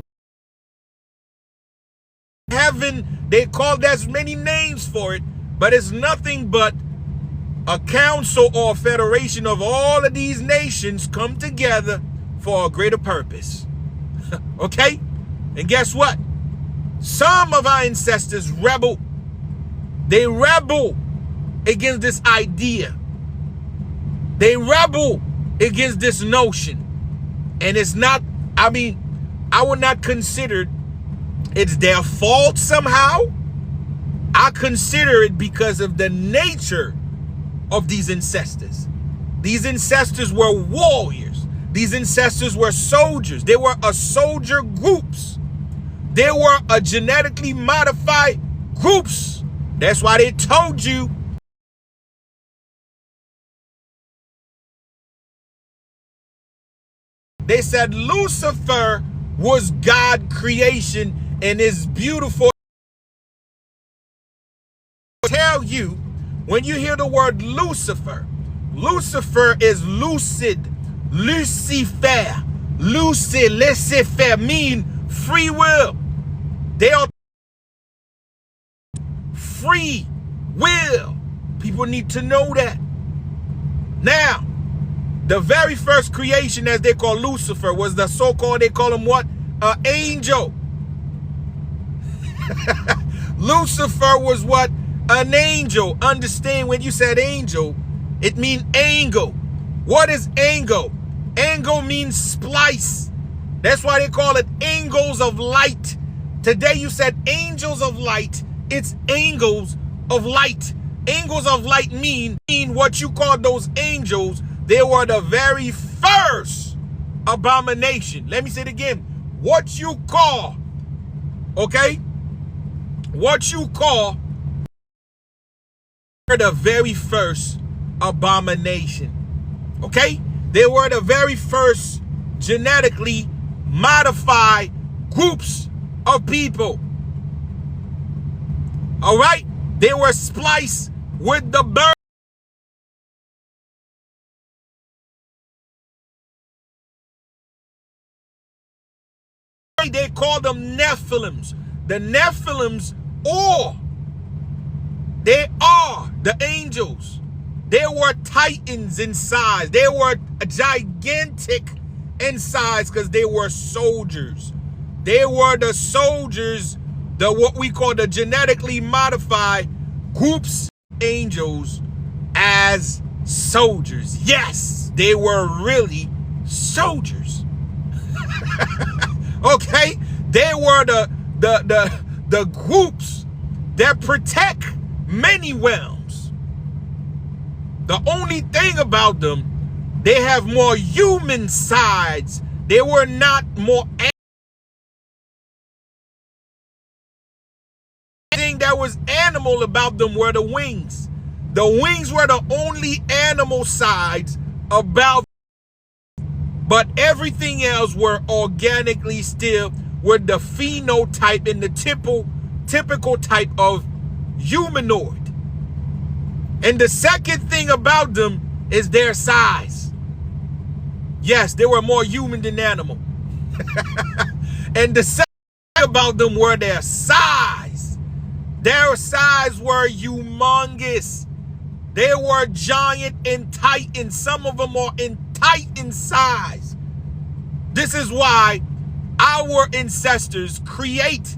heaven. They call, there's many names for it, but it's nothing but a council or a federation of all of these nations come together for a greater purpose. Okay? And guess what? Some of our ancestors rebel. They rebel against this idea. They rebel against this notion. And it's not, I mean, I would not consider it's their fault somehow. I consider it because of the nature of these ancestors. These ancestors were warriors. These ancestors were soldiers. They were a soldier groups. They were a genetically modified groups. That's why they told you they said Lucifer was God creation and is beautiful. Tell you, when you hear the word Lucifer, Lucifer is lucid, Lucifer, lucid, laissez-faire, mean free will. They are free will. People need to know that. Now, the very first creation, as they call Lucifer, was the so-called, they call him what? An angel. Lucifer was what? An angel. Understand, when you said angel, it means angle. What is angle? Angle means splice. That's why they call it angles of light. Today you said angels of light. It's angles of light. Angles of light mean what you call those angels. They were the very first abomination. Let me say it again. What you call, okay, what you call the very first abomination. Okay? They were the very first genetically modified groups of people. All right? They were spliced with the bird. They call them Nephilims. The Nephilims, or they are the angels. They were titans in size. They were gigantic in size because they were soldiers. They were the soldiers, what we call the genetically modified groups of angels as soldiers. Yes, they were really soldiers. Okay? They were the groups that protect many realms. The only thing about them, they have more human sides. They were not more. Thing that was animal about them were the wings. The wings were the only animal sides about them. But everything else were organically still with the phenotype and the typical type of humanoid. And the second thing about them is their size. Yes, they were more human than animal. And the second thing about them were their size. Their size were humongous. They were giant and titan. Some of them are in titan size. This is why our ancestors create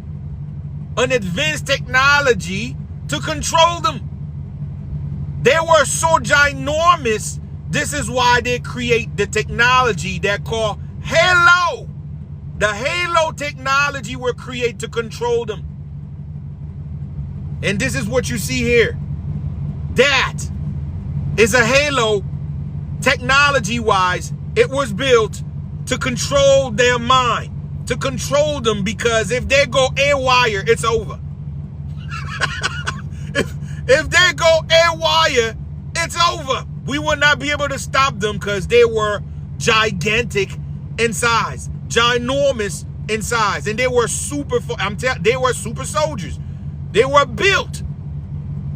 an advanced technology to control them. They were so ginormous. This is why they create the technology they call Halo. The Halo technology will create to control them. And this is what you see here. That is a Halo technology-wise. It was built to control their mind, to control them, because if they go haywire, it's over. If they go haywire, it's over. We will not be able to stop them because they were gigantic in size, ginormous in size, and they were they were super soldiers. They were built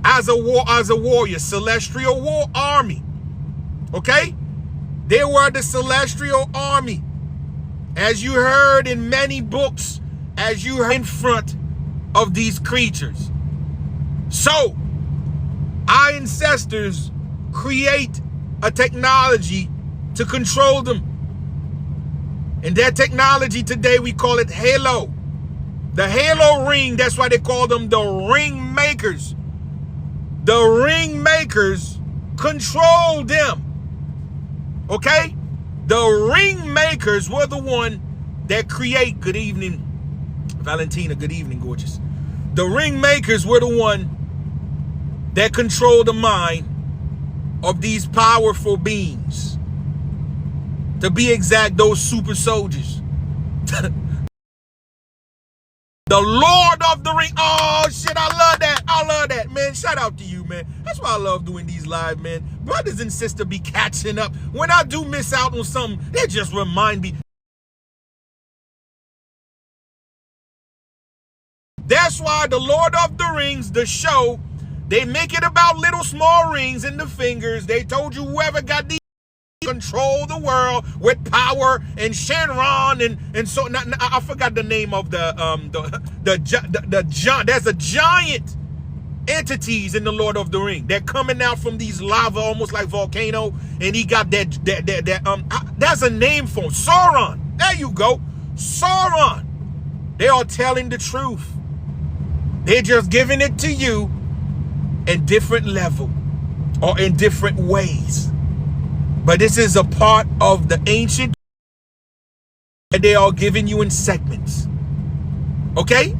as a warrior, celestial war army. Okay? They were the celestial army. As you heard in many books, as you heard in front of these creatures. So, our ancestors create a technology to control them. And that technology today, we call it Halo. The Halo ring, that's why they call them the ring makers. The ring makers control them. Okay? The ring makers were the one that create. Good evening, Valentina. Good evening, gorgeous. The ring makers were the one that control the mind of these powerful beings. To be exact, those super soldiers. The Lord of the Ring. Oh, shit, I love that. I love that, man. Shout out to you, man. That's why I love doing these live, man. Brothers and sisters be catching up. When I do miss out on something, they just remind me. That's why the Lord of the Rings, the show, they make it about little small rings in the fingers. They told you whoever got these control the world with power, and Shenron and so I forgot the name of there's a giant entities in the Lord of the Ring. They're coming out from these lava, almost like volcano, and he got that's a name for him. Sauron. There you go. Sauron. They are telling the truth. They're just giving it to you in different level or in different ways. But this is a part of the ancient that they are giving you in segments. Okay?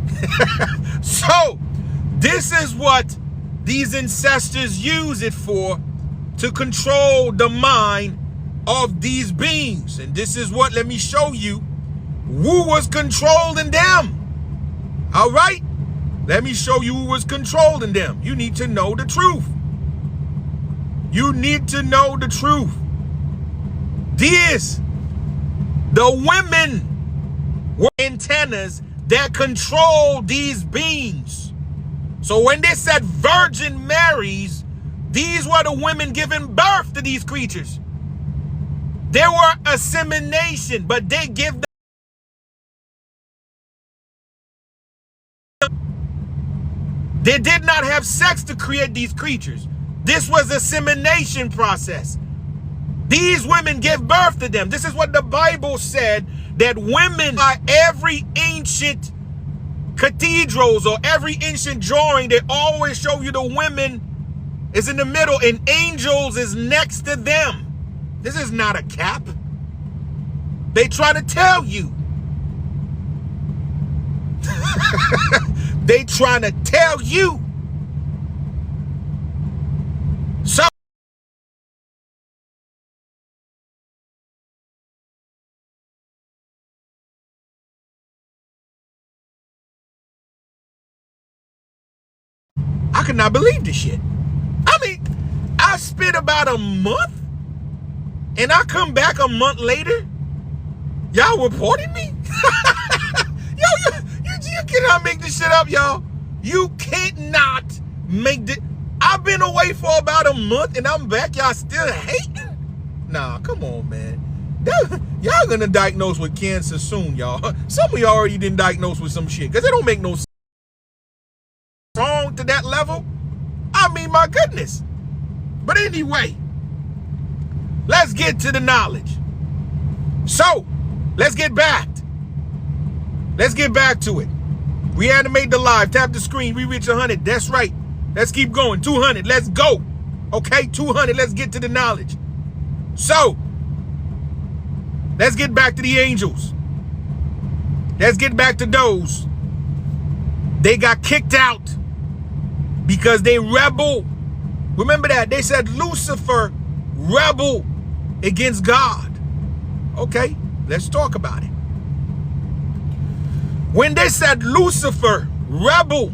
So, this is what these ancestors use it for, to control the mind of these beings. And this is what, let me show you, who was controlling them. All right? Let me show you who was controlling them. You need to know the truth. You need to know the truth. These, the women were antennas that control these beings. So when they said Virgin Marys, these were the women giving birth to these creatures. They were assimilation, but they give them. They did not have sex to create these creatures. This was a assimilation process. These women give birth to them. This is what the Bible said, that women, by every ancient cathedrals or every ancient drawing, they always show you the women is in the middle and angels is next to them. This is not a cap. They try to tell you. They trying to tell you. So I could not believe this shit. I mean, I spent about a month and I come back a month later. Y'all reporting me? You cannot make this shit up, y'all. You cannot make this. I've been away for about a month and I'm back. Y'all still hating? Nah, come on, man. Y'all gonna diagnose with cancer soon, y'all. Some of y'all already didn't diagnose with some shit because it don't make no song to that level. I mean, my goodness. But anyway, let's get to the knowledge. So, let's get back. Let's get back to it. Reanimate the live. Tap the screen. We reach 100. That's right. Let's keep going. 200. Let's go. Okay, 200. Let's get to the knowledge. So, let's get back to the angels. Let's get back to those. They got kicked out because they rebel. Remember that. They said Lucifer rebel against God. Okay, let's talk about it. When they said Lucifer rebel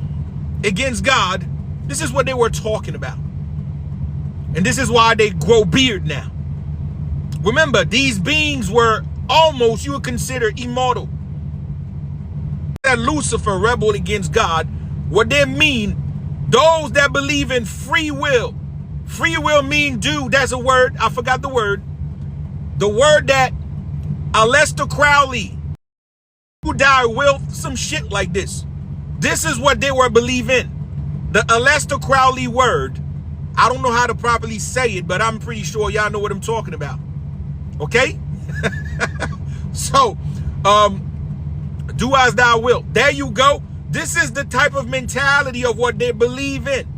against God, this is what they were talking about. And this is why they grow beard now. Remember, these beings were almost, you would consider, immortal. That Lucifer rebel against God, what they mean, those that believe in free will. Free will mean do, that's a word, I forgot the word. The word that Aleister Crowley, who died, will, some shit like this. This is what they were believing. The Aleister Crowley word, I don't know how to properly say it, but I'm pretty sure y'all know what I'm talking about. Okay? So, do as thou wilt. There you go. This is the type of mentality of what they believe in.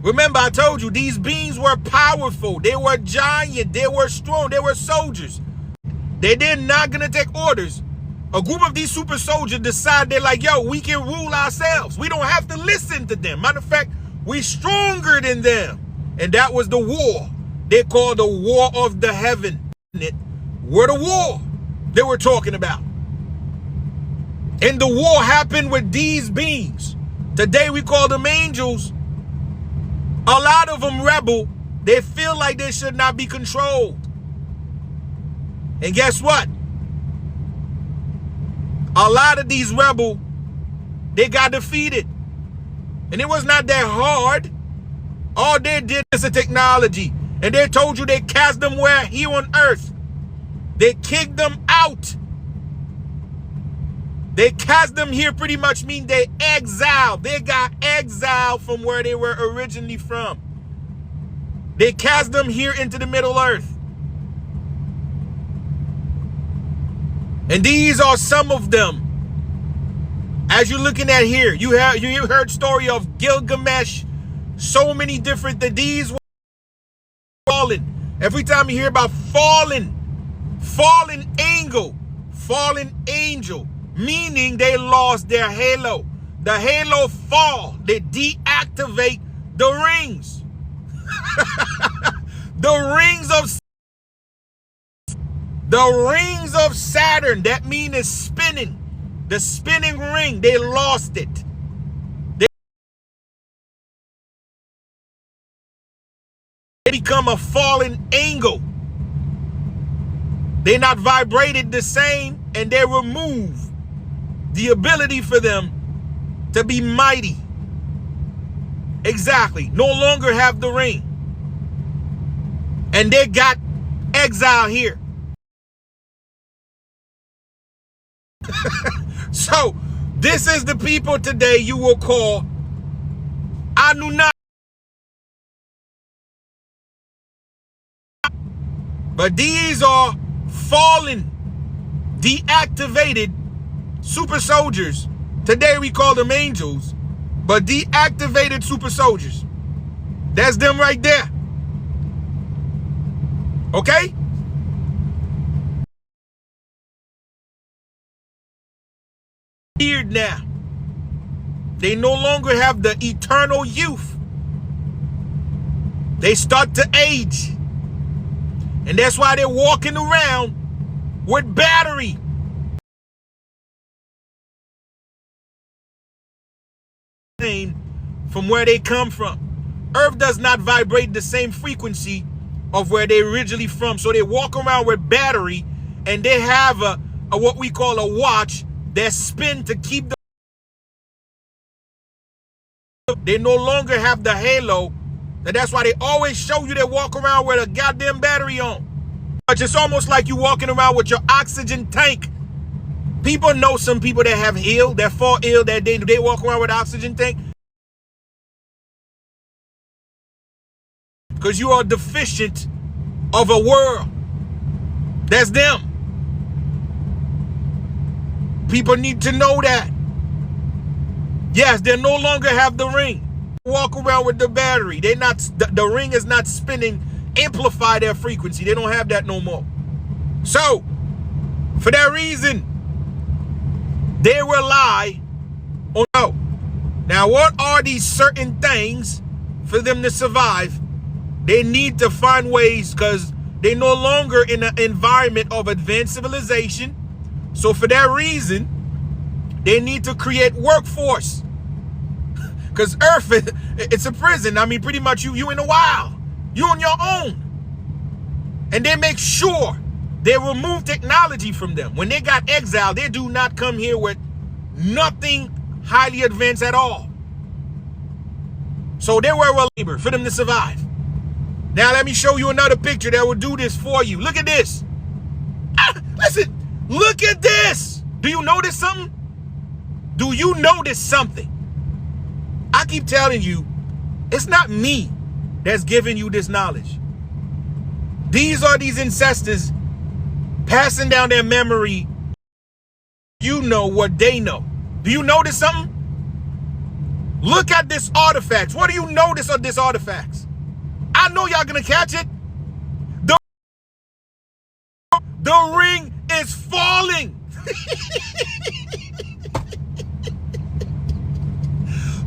Remember, I told you, these beings were powerful. They were giant. They were strong. They were soldiers. They're not going to take orders. A group of these super soldiers decide, they're like, yo, we can rule ourselves. We don't have to listen to them. Matter of fact, we're stronger than them. And that was the war. They called the War of the Heaven. Were the war they were talking about. And the war happened with these beings. Today we call them angels. A lot of them rebel. They feel like they should not be controlled. And guess what? A lot of these rebels, they got defeated. And it was not that hard. All they did is a technology. And they told you they cast them where? Here on earth. They kicked them out. They cast them here pretty much mean they exiled. They got exiled from where they were originally from. They cast them here into the Middle Earth. And these are some of them. As you're looking at here, you heard story of Gilgamesh. So many different that these were fallen. Every time you hear about fallen angel, meaning they lost their halo. The halo fall. They deactivate the rings. The rings of Saturn, that mean is spinning. The spinning ring, they lost it. They become a fallen angle. They're not vibrated the same, and they remove the ability for them to be mighty. Exactly. No longer have the ring. And they got exile here. So, this is the people today you will call Anunnaki. But these are fallen, deactivated super soldiers. Today we call them angels, but deactivated super soldiers. That's them right there. Okay? Here now. They no longer have the eternal youth. They start to age. And that's why they're walking around with battery. From where they come from. Earth does not vibrate the same frequency of where they originally from. So they walk around with battery, and they have a what we call a watch that spin to keep the. They no longer have the halo. And that's why they always show you they walk around with a goddamn battery on. But it's almost like you walking around with your oxygen tank. People know some people that have ill, that fall ill, that they walk around with an oxygen tank. Because you are deficient of a world. That's them. People need to know that. Yes, they no longer have the ring. Walk around with the battery. They not the ring is not spinning, amplify their frequency. They don't have that no more. So, for that reason, they rely on no. Now, what are these certain things for them to survive? They need to find ways because they're no longer in an environment of advanced civilization. So for that reason, they need to create workforce. Because Earth, it's a prison. I mean, pretty much you in the wild. You on your own. And they make sure they remove technology from them. When they got exiled, they do not come here with nothing highly advanced at all. So they were a labor for them to survive. Now let me show you another picture that will do this for you. Look at this. Listen, look at this. Do you notice something? Do you notice something? I keep telling you, it's not me that's giving you this knowledge. These are these ancestors passing down their memory. You know what they know. Do you notice something? Look at this artifacts. What do you notice of this artifacts? I know y'all gonna catch it. The ring is falling.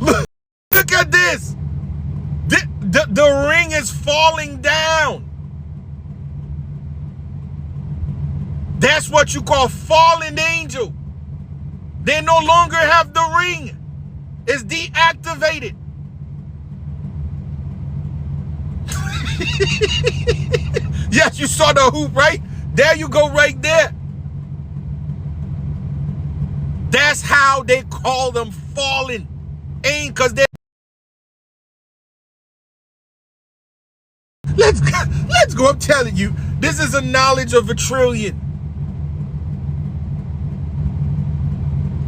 Look at this. The ring is falling down. That's what you call fallen angel. They no longer have the ring. It's deactivated. Yes, you saw the hoop, right? There you go, right there. That's how they call them fallen. Ain't because they're. Let's go. I'm telling you, this is a knowledge of a trillion.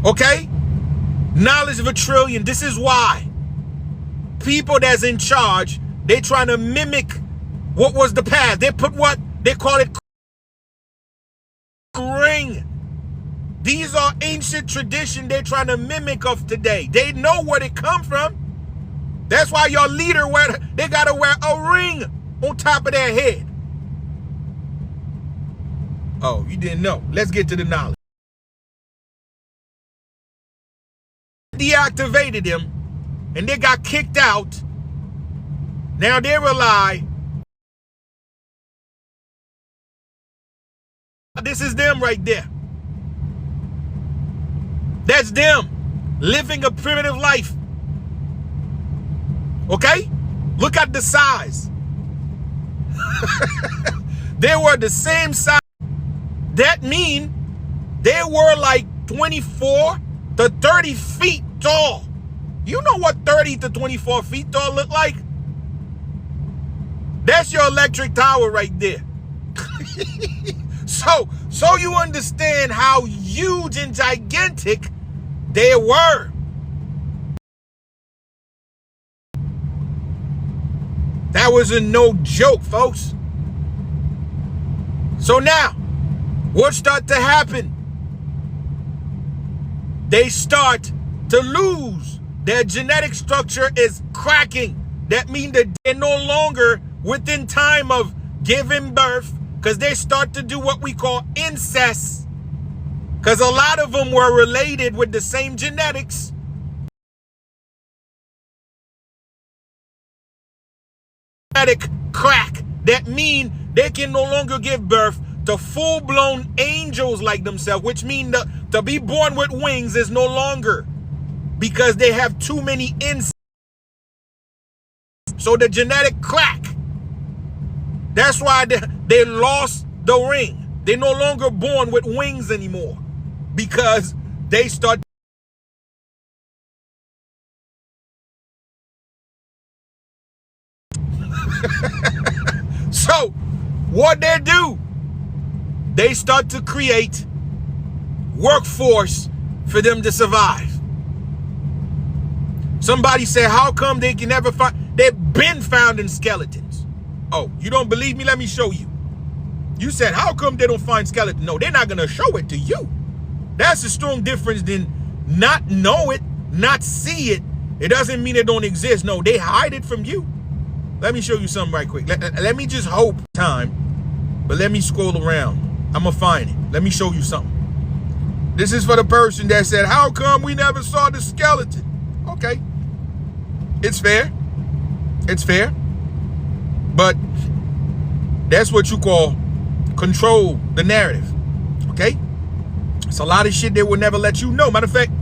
Okay? Knowledge of a trillion. This is why people that's in charge, they trying to mimic what was the past. They put what they call it ring. These are ancient tradition they're trying to mimic of today. They know where they come from. That's why your leader they gotta wear a ring on top of their head. Oh, you didn't know. Let's get to the knowledge. Deactivated them and they got kicked out. Now they rely. This is them right there. That's them living a primitive life. Okay? Look at the size. They were the same size. That mean they were like 24 to 30 feet tall. You know what 30 to 24 feet tall look like? That's your electric tower right there. So you understand how huge and gigantic they were. That was a no joke, folks. So now, what start to happen? They start to lose. Their genetic structure is cracking. That means that they're no longer within time of giving birth, because they start to do what we call incest. Because a lot of them were related with the same genetics. Genetic crack. That means they can no longer give birth to full-blown angels like themselves, which means to be born with wings is no longer, because they have too many incest. So the genetic crack. That's why they lost the ring. They're no longer born with wings anymore, because they start. So what they do, they start to create workforce for them to survive. Somebody said, how come they can never find? They've been found in skeletons. Oh, you don't believe me? Let me show you. You said, how come they don't find skeletons? No, they're not going to show it to you. That's a strong difference than not know it, not see it. It doesn't mean it don't exist. No, they hide it from you. Let me show you something right quick. Let me just hope time, but let me scroll around. I'm going to find it. Let me show you something. This is for the person that said, how come we never saw the skeleton? Okay. It's fair. It's fair. But that's what you call control the narrative. Okay? It's a lot of shit they will never let you know. Matter of fact,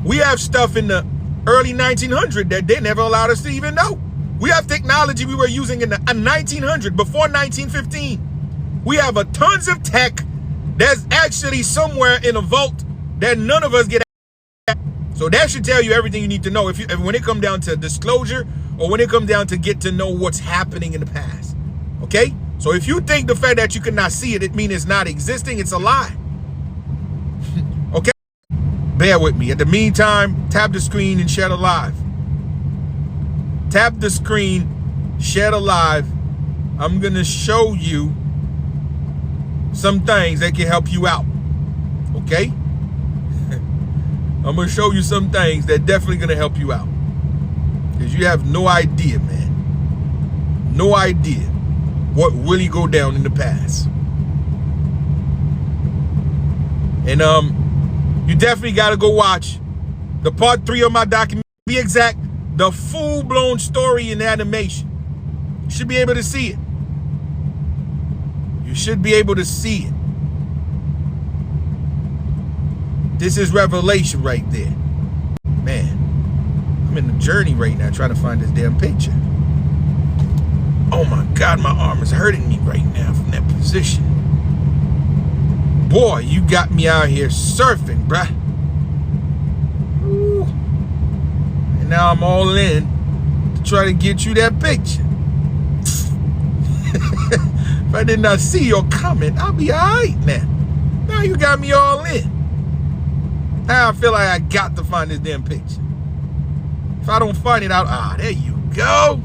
we have stuff in the early 1900s that they never allowed us to even know. We have technology we were using in the 1900, before 1915. We have a tons of tech that's actually somewhere in a vault that none of us get at. So that should tell you everything you need to know if when it comes down to disclosure, or when it comes down to get to know what's happening in the past. Okay? So if you think the fact that you cannot see it, it means it's not existing, it's a lie. Okay? Bear with me. At the meantime, tap the screen and share the live. Tap the screen, share the live. I'm going to show you some things that can help you out. Okay? I'm going to show you some things that definitely going to help you out. Because you have no idea, man. No idea what really go down in the past. And you definitely got to go watch the part 3 of my documentary. Be exact, the full-blown story in animation. You should be able to see it. You should be able to see it. This is revelation right there. Man, I'm in the journey right now trying to find this damn picture. Oh my God, my arm is hurting me right now from that position. Boy, you got me out here surfing, bruh. Ooh. And now I'm all in to try to get you that picture. If I did not see your comment, I'll be all right now. Now you got me all in. Now I feel like I got to find this damn picture. If I don't find it out, there you go.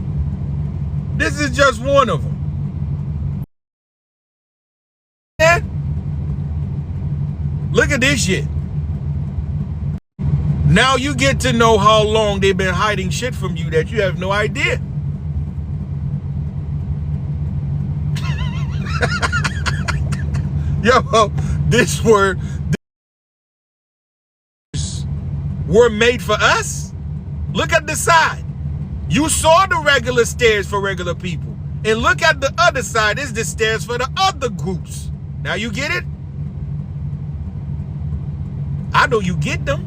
This is just one of them. Yeah. Look at this shit. Now you get to know how long they've been hiding shit from you that you have no idea. Yo, this were made for us. Look at the side. You saw the regular stairs for regular people. And look at the other side. It's the stairs for the other groups. Now you get it? I know you get them.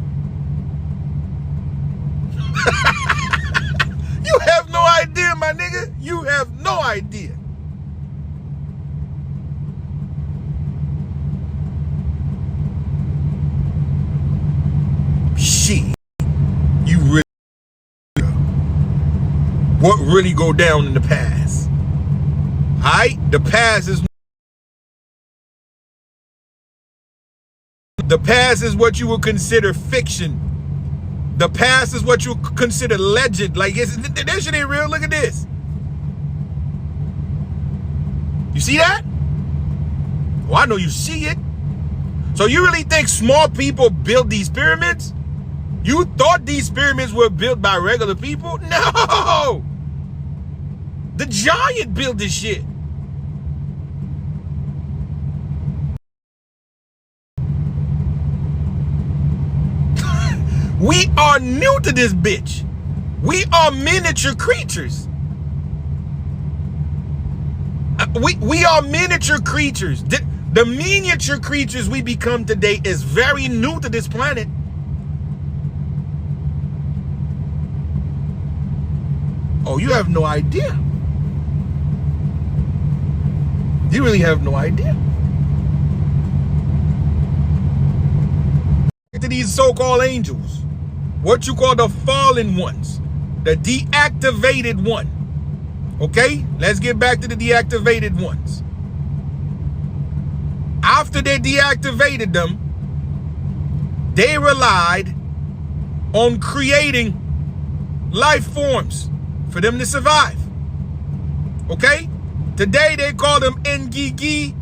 You have no idea, my nigga. You have no idea. Shit. You really. What really go down in the past? Alright? The past is. The past is what you would consider fiction. The past is what you consider legend. Like, that shit ain't real. Look at this. You see that? Well, I know you see it. So you really think small people built these pyramids? You thought these pyramids were built by regular people? No! The giant built this shit. We are new to this bitch. We are miniature creatures. We are miniature creatures. The miniature creatures we become today is very new to this planet. Oh, you have no idea. You really have no idea. To these so-called angels, what you call the fallen ones, the deactivated one. Okay, let's get back to the deactivated ones. After they deactivated them, they relied on creating life forms for them to survive. Okay, today they call them Ngigi,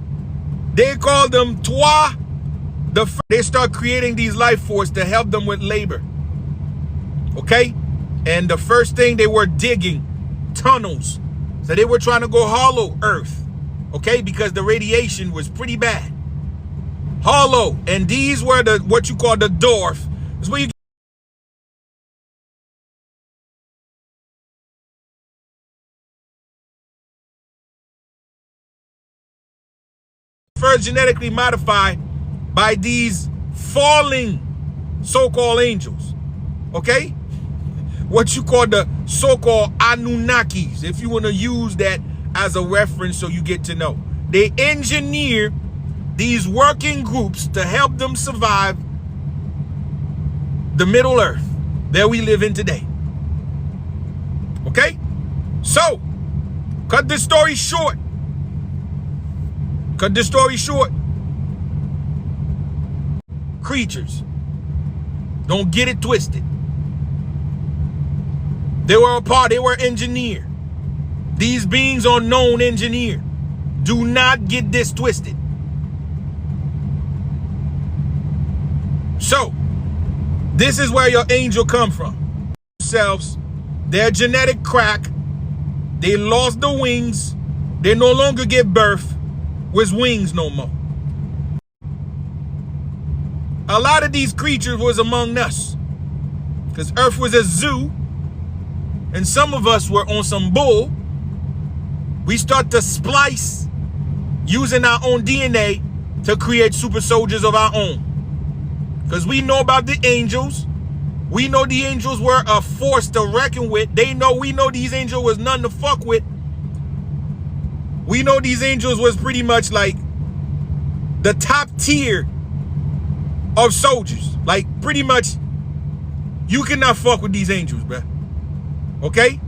they call them Twa. They start creating these life forms to help them with labor. Okay? And the first thing, they were digging tunnels. So they were trying to go hollow earth. Okay? Because the radiation was pretty bad. Hollow. And these were the what you call the dwarf. That's where you first genetically modified by these falling so-called angels. Okay? What you call the so-called Anunnakis, if you want to use that as a reference so you get to know. They engineer these working groups to help them survive the Middle Earth that we live in today. Okay? So, cut this story short. Cut this story short. Creatures. Don't get it twisted. They were a part, they were engineered. These beings are known engineered. Do not get this twisted. So, this is where your angel come from. Themselves, their genetic crack, they lost the wings, they no longer give birth with wings no more. A lot of these creatures was among us because Earth was a zoo and some of us were on some bull. We start to splice using our own DNA to create super soldiers of our own. Because we know about the angels. We know the angels were a force to reckon with. We know these angels was none to fuck with. We know these angels was pretty much like the top tier of soldiers. Like, pretty much, you cannot fuck with these angels, bruh. Okay?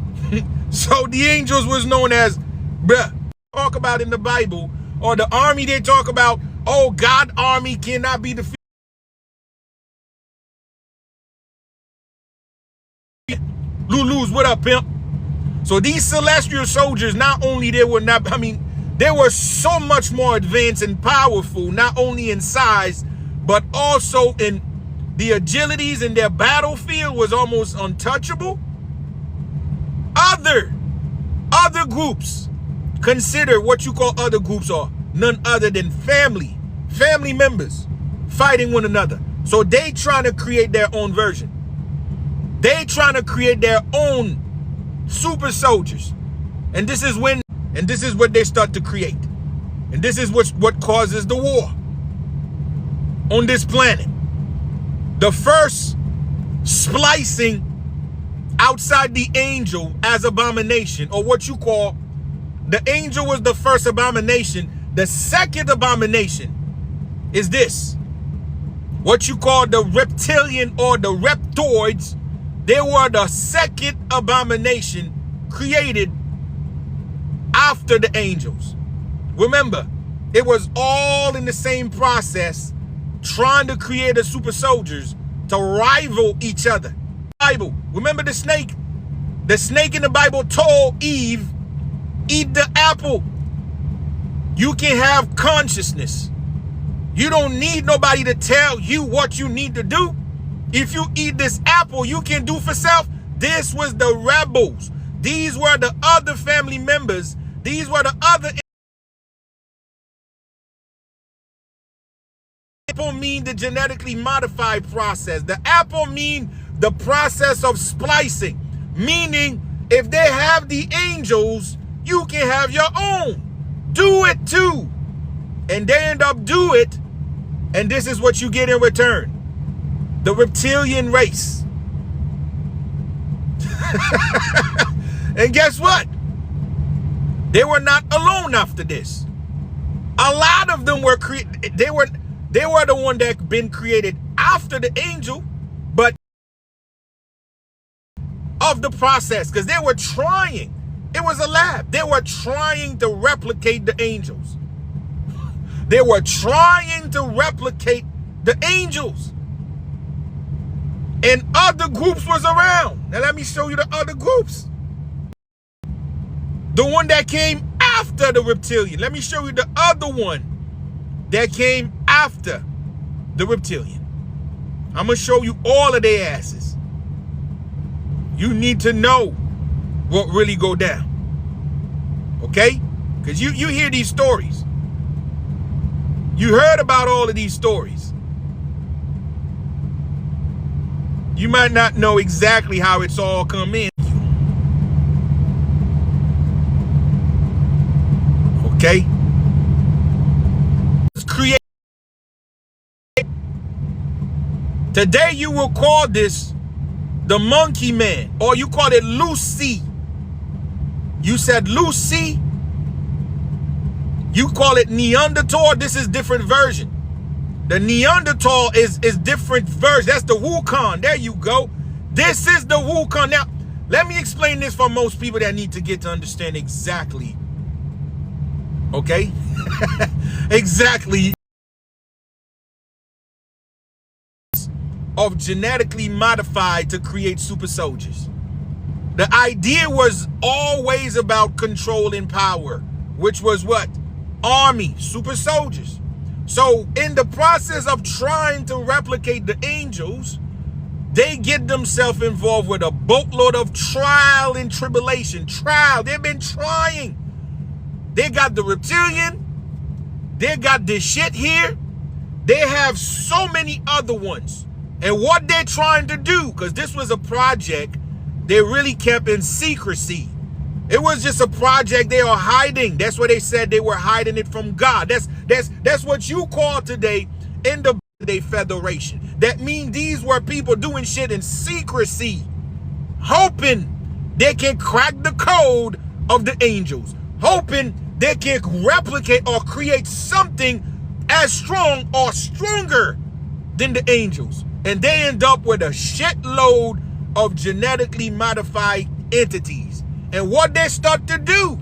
So the angels was known as, bruh, talk about in the Bible, or the army they talk about, oh, God army cannot be defeated. Lulu's, what up, pimp? So these celestial soldiers, not only they were not, they were so much more advanced and powerful, not only in size, but also in the agilities in their battlefield was almost untouchable. Other groups, consider what you call other groups are none other than family members fighting one another. So they trying to create their own version. They trying to create their own super soldiers. And this is what they start to create. And this is what causes the war on this planet. The first splicing outside the angel as abomination, or what you call, the angel was the first abomination. The second abomination is this. What you call the reptilian or the reptoids. They were the second abomination created after the angels. Remember, it was all in the same process, trying to create a super soldiers to rival each other. Bible, remember the snake? The snake in the Bible told Eve, eat the apple. You can have consciousness. You don't need nobody to tell you what you need to do. If you eat this apple, you can do for self. This was the rebels. These were the other family members. These were the other. Apple mean the genetically modified process. The apple mean the process of splicing. Meaning, if they have the angels, you can have your own. Do it too. And they end up do it. And this is what you get in return. The reptilian race. And guess what? They were not alone after this. A lot of them were created. They were the one that been created after the angel, but of the process, because they were trying. It was a lab. They were trying to replicate the angels. They were trying to replicate the angels. And other groups was around. Now let me show you the other groups. The one that came after the reptilian. Let me show you the other one that came after the reptilian. I'm going to show you all of their asses. You need to know what really go down. Okay? Because you hear these stories. You heard about all of these stories. You might not know exactly how it's all come in. Okay? Let's create. Today you will call this the monkey man, or you call it Lucy. You said Lucy. You call it Neanderthal. This is different version. The Neanderthal is different version. That's the Wukong. There you go. This is the Wukong. Now, let me explain this for most people that need to get to understand exactly. Okay? Exactly. Of genetically modified to create super soldiers. The idea was always about control and power, which was what? Army, super soldiers. So in the process of trying to replicate the angels, they get themselves involved with a boatload of trial and tribulation. Trial, they've been trying. They got the reptilian, they got this shit here. They have so many other ones. And what they're trying to do, because this was a project they really kept in secrecy. It was just a project they are hiding. That's what they said, they were hiding it from God. That's what you call today in the day Federation. That means these were people doing shit in secrecy, hoping they can crack the code of the angels, hoping they can replicate or create something as strong or stronger than the angels. And they end up with a shitload of genetically modified entities. And what they start to do,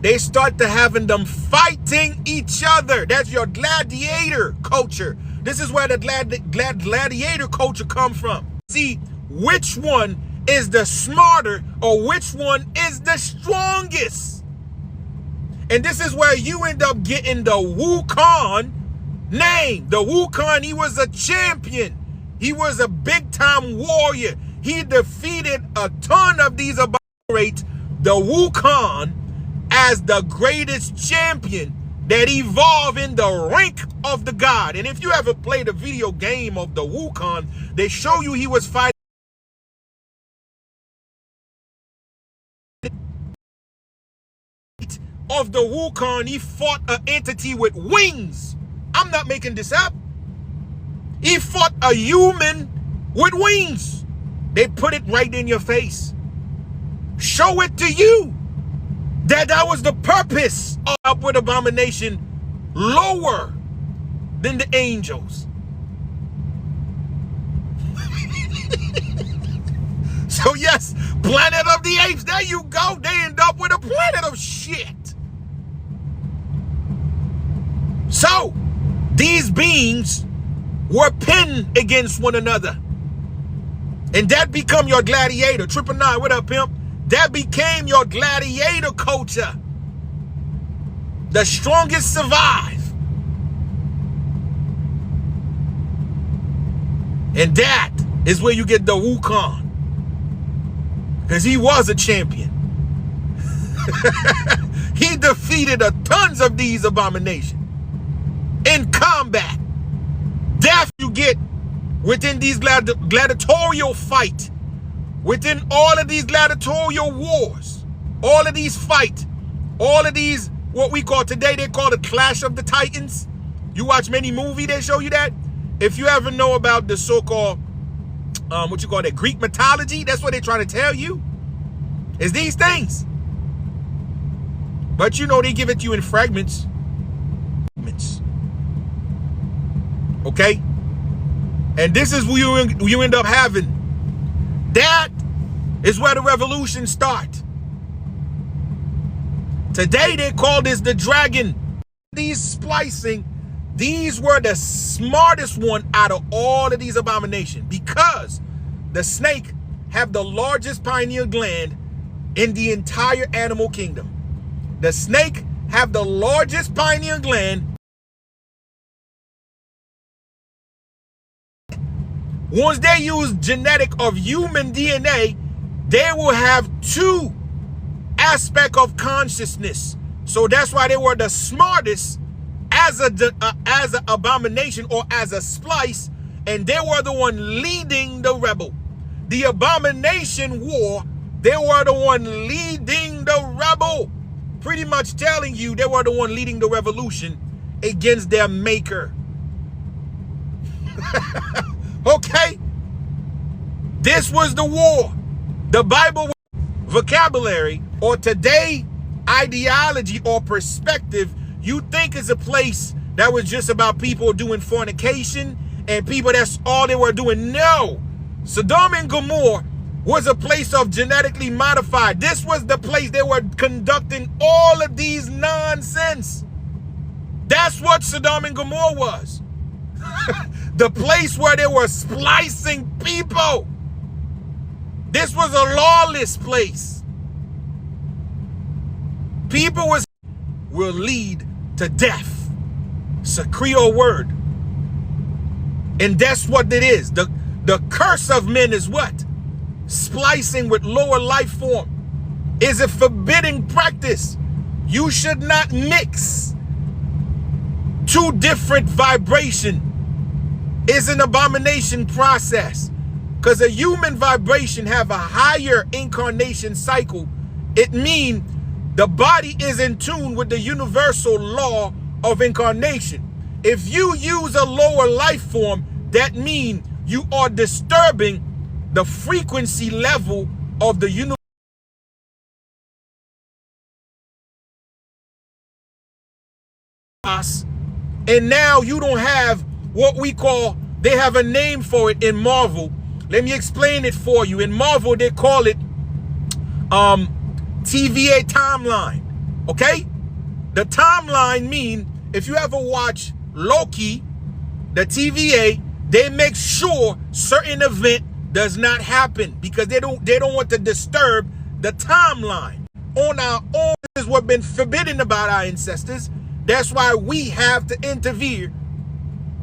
they start to having them fighting each other. That's your gladiator culture. This is where the gladiator culture comes from. See which one is the smarter or which one is the strongest. And this is where you end up getting the Wukong name. The Wukong, he was a champion. He was a big time warrior. He defeated a ton of these abominations. The Wukong as the greatest champion that evolved in the rank of the god. And if you ever played a video game of the Wukong, they show you he was fighting of the Wukong. He fought an entity with wings. I'm not making this up. He fought a human with wings. They put it right in your face. Show it to you that was the purpose of upward abomination, lower than the angels. So yes, Planet of the Apes, there you go. They end up with a planet of shit. So these beings were pinned against one another. And that become your gladiator. 999, what up, pimp? That became your gladiator culture. The strongest survive. And that is where you get the Wukong. Because he was a champion. He defeated tons of these abominations in combat. Death you get within these gladiatorial fight. Within all of these gladiatorial wars. All of these fight. All of these, what we call today, they call the Clash of the Titans. You watch many movies, they show you that. If you ever know about the so-called what you call that, Greek mythology, that's what they're trying to tell you, is these things. But you know, they give it to you in fragments. Okay? And this is what you end up having. That is where the revolution starts. Today they call this the dragon. These splicing, these were the smartest one out of all of these abominations, because the snake have the largest pineal gland in the entire animal kingdom. The snake have the largest pineal gland. Once they use genetic of human DNA, they will have two aspects of consciousness. So that's why they were the smartest as an abomination or as a splice, and they were the one leading the rebel. The abomination war, they were the one leading the rebel. Pretty much telling you they were the one leading the revolution against their maker. Okay? This was the war. The Bible vocabulary, or today ideology or perspective, you think is a place that was just about people doing fornication and people that's all they were doing. No. Sodom and Gomorrah was a place of genetically modified. This was the place they were conducting all of these nonsense. That's what Sodom and Gomorrah was. The place where they were splicing people. This was a lawless place. People will lead to death. It's a Creole word. And that's what it is. The curse of men is what? Splicing with lower life form is a forbidden practice. You should not mix two different vibration. It's an abomination process. Because a human vibration have a higher incarnation cycle. It means the body is in tune with the universal law of incarnation. If you use a lower life form, that means you are disturbing the frequency level of the universe. And now you don't have what we call, they have a name for it in Marvel. Let me explain it for you. In Marvel, they call it TVA timeline. Okay? The timeline mean, if you ever watch Loki, the TVA, they make sure certain event does not happen because they don't want to disturb the timeline. On our own, this is what's been forbidden about our ancestors. That's why we have to interfere.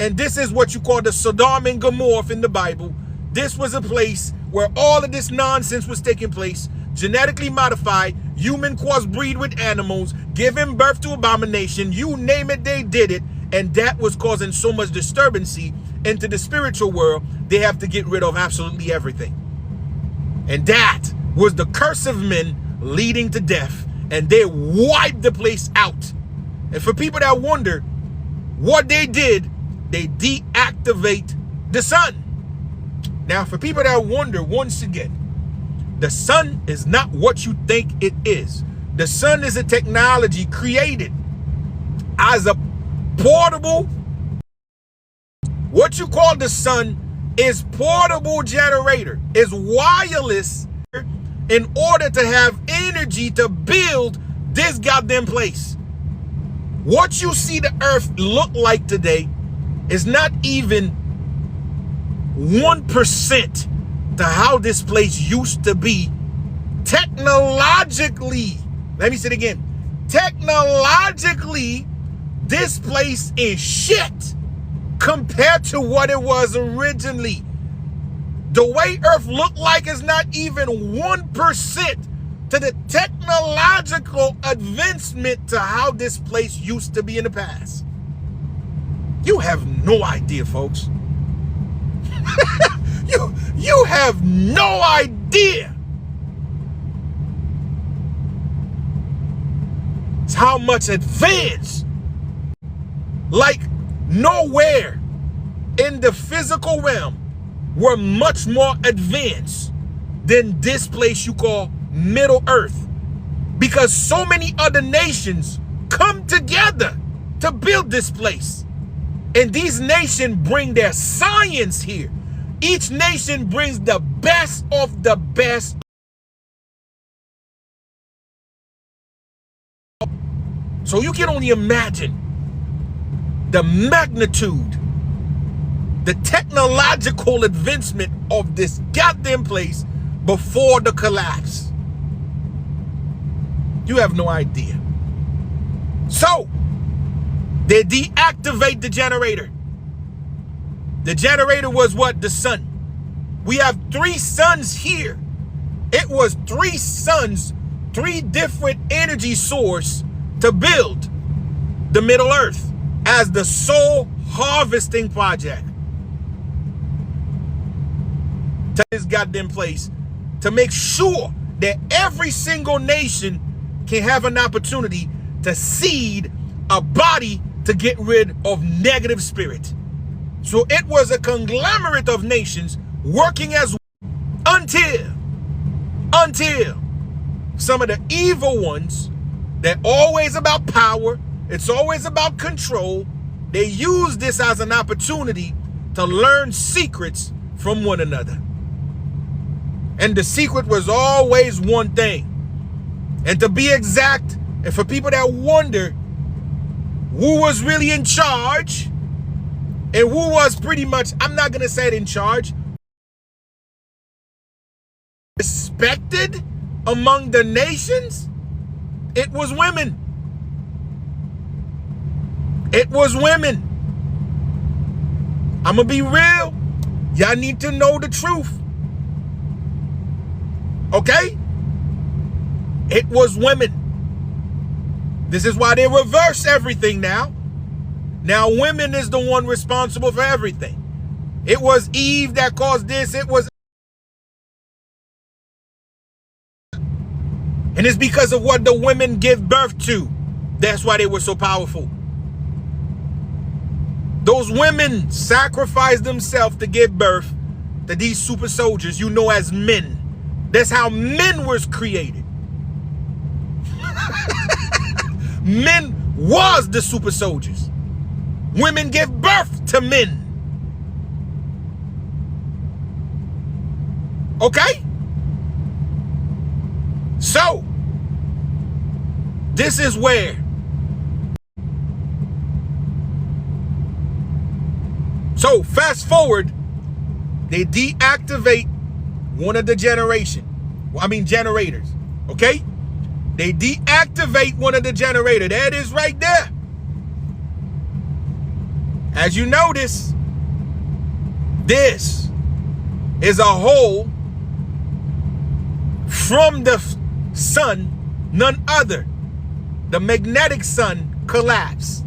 And this is what you call the Sodom and Gomorrah in the Bible. This was a place where all of this nonsense was taking place, genetically modified, human crossbreed with animals, giving birth to abomination, you name it, they did it. And that was causing so much disturbancy into the spiritual world, they have to get rid of absolutely everything. And that was the curse of men leading to death. And they wiped the place out. And for people that wonder what they did, they deactivate the sun. Now, for people that wonder, once again, the sun is not what you think it is. The sun is a technology created as a portable, what you call the sun is portable generator, is wireless in order to have energy to build this goddamn place. What you see the earth look like today is not even 1% to how this place used to be technologically. Let me say it again. Technologically, this place is shit compared to what it was originally. The way Earth looked like is not even 1% to the technological advancement to how this place used to be in the past. You have no idea, folks. You have no idea how much advanced, like nowhere in the physical realm were much more advanced than this place you call Middle Earth, because so many other nations come together to build this place, and these nations bring their science here. Each nation brings the best of the best. So you can only imagine the magnitude, the technological advancement of this goddamn place before the collapse. You have no idea. So they deactivate the generator. The generator was what? The sun. We have 3 suns here. It was 3 suns, 3 different energy source to build the Middle Earth as the soul harvesting project. To this goddamn place to make sure that every single nation can have an opportunity to seed a body to get rid of negative spirit. So it was a conglomerate of nations working as until some of the evil ones, they're always about power, it's always about control, they use this as an opportunity to learn secrets from one another. And the secret was always one thing. And to be exact, and for people that wonder who was really in charge and who was pretty much, I'm not going to say it in charge, respected among the nations, it was women. It was women. I'm going to be real. Y'all need to know the truth. Okay? It was women. This is why they reverse everything now. Now women is the one responsible for everything. It was Eve that caused this. It was... And it's because of what the women give birth to. That's why they were so powerful. Those women sacrificed themselves to give birth to these super soldiers you know as men. That's how men was created. Men was the super soldiers. Women give birth to men. Okay? So, this is where so fast forward, they deactivate one of the generators, okay? They deactivate one of the generators. There it is right there. As you notice, this is a hole from the sun, none other. The magnetic sun collapsed.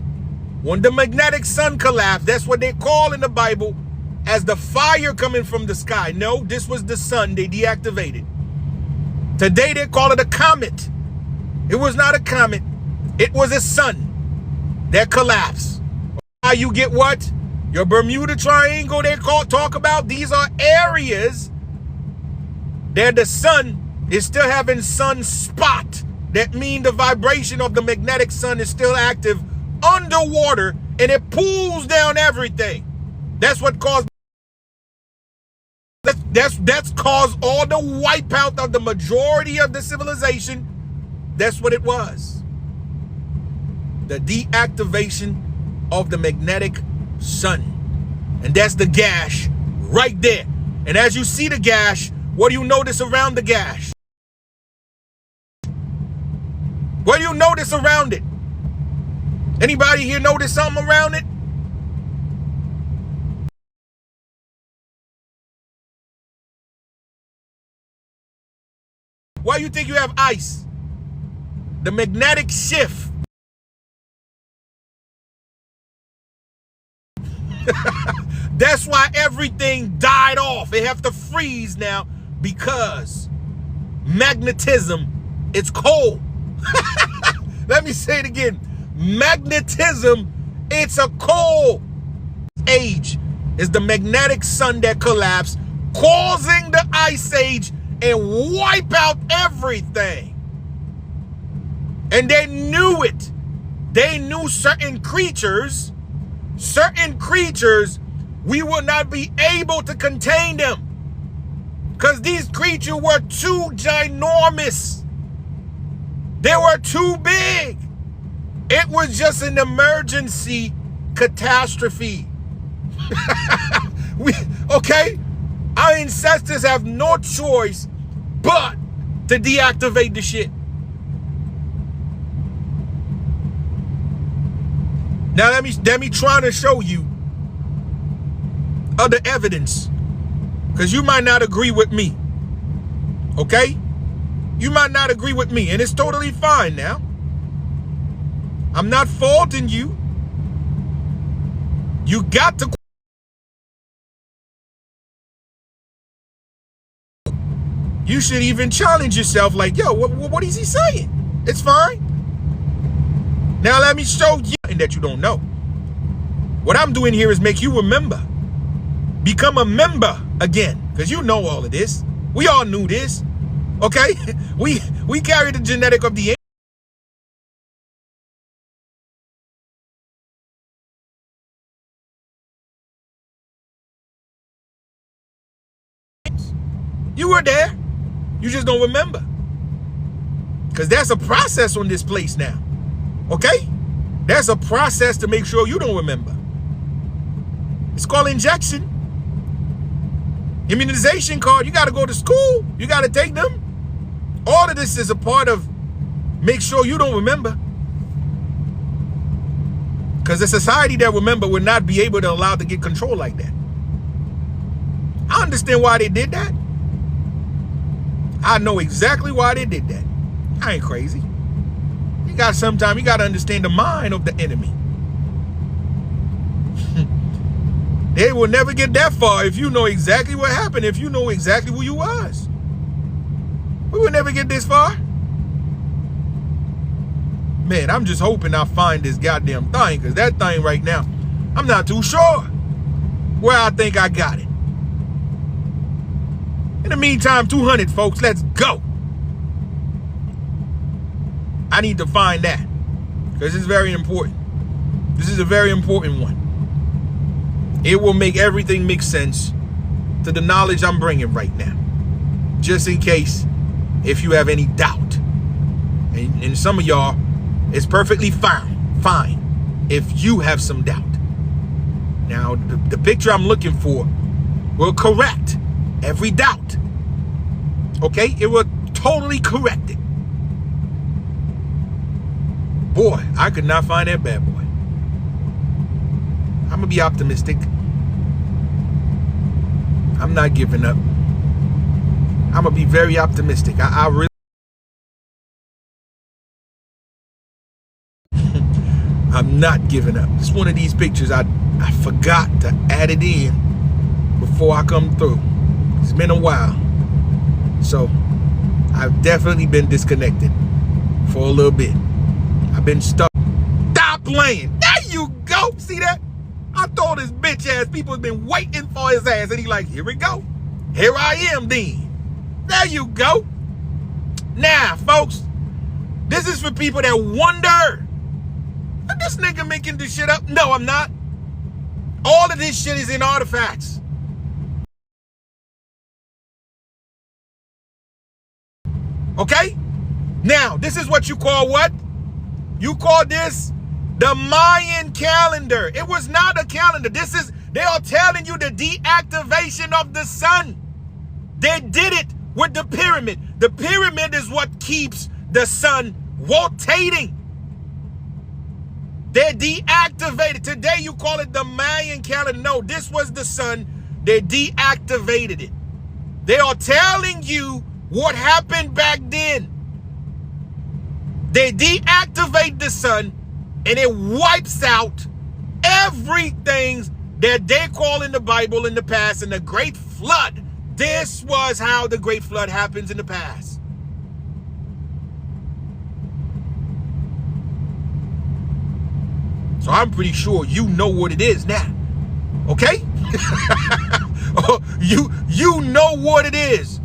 When the magnetic sun collapsed, that's what they call in the Bible as the fire coming from the sky. No, this was the sun they deactivated. Today they call it a comet. It was not a comet. It was a sun that collapsed. Now you get what? Your Bermuda Triangle, they talk about, these are areas that the sun is still having sunspot. That means the vibration of the magnetic sun is still active underwater, and it pulls down everything. That's what caused that's caused all the wipeout of the majority of the civilization. That's what it was. The deactivation of the magnetic sun. And that's the gash right there. And as you see the gash, what do you notice around the gash? What do you notice around it? Anybody here notice something around it? Why do you think you have ice? The magnetic shift. That's why everything died off. They have to freeze now because magnetism, it's cold. Let me say it again. Magnetism, it's a cold age. It's the magnetic sun that collapsed, causing the ice age and wipe out everything. And they knew it. They knew certain creatures, we would not be able to contain them because these creatures were too ginormous. They were too big. It was just an emergency catastrophe. Okay? Our ancestors have no choice but to deactivate the shit. Now let me try to show you other evidence, because you might not agree with me. Okay? You might not agree with me, and it's totally fine now. I'm not faulting you. You got to. You should even challenge yourself like, yo, what is he saying? It's fine. Now let me show you that you don't know. What I'm doing here is make you remember. Become a member again, because you know all of this. We all knew this. Okay? We carry the genetic of the You were there. You just don't remember. Because there's a process on this place now. Okay? There's a process to make sure you don't remember. It's called injection. Immunization card. You got to go to school. You got to take them. All of this is a part of make sure you don't remember. Because a society that remember would not be able to allow to get control like that. I understand why they did that. I know exactly why they did that. I ain't crazy. Sometimes you got to understand the mind of the enemy. They will never get that far if you know exactly what happened, if you know exactly who you was. We will never get this far. Man, I'm just hoping I find this goddamn thing, because that thing right now, I'm not too sure where I think I got it. In the meantime, 200, folks, let's go. I need to find that, because it's very important. This is a very important one. It will make everything make sense to the knowledge I'm bringing right now. Just in case, if you have any doubt. And some of y'all, it's perfectly fine if you have some doubt. Now, the picture I'm looking for will correct every doubt. Okay? It will totally correct it. Boy, I could not find that bad boy. I'm going to be optimistic. I'm not giving up. I'm going to be very optimistic. I really... I'm not giving up. It's one of these pictures I forgot to add it in before I come through. It's been a while. So, I've definitely been disconnected for a little bit. I've been stuck. Stop playing. There you go. See that? I told his bitch ass people have been waiting for his ass, and he like, here we go. Here I am then. There you go. Now, folks, this is for people that wonder, is this nigga making this shit up? No, I'm not. All of this shit is in artifacts. Okay? Now, this is what you call what? You call this the Mayan calendar. It was not a calendar. They are telling you the deactivation of the sun. They did it with the pyramid. The pyramid is what keeps the sun rotating. They deactivated. Today you call it the Mayan calendar. No, this was the sun. They deactivated it. They are telling you what happened back then. They deactivate the sun and it wipes out everything that they call in the Bible in the past in the Great Flood. This was how the Great Flood happens in the past. So I'm pretty sure you know what it is now. Okay? you know what it is.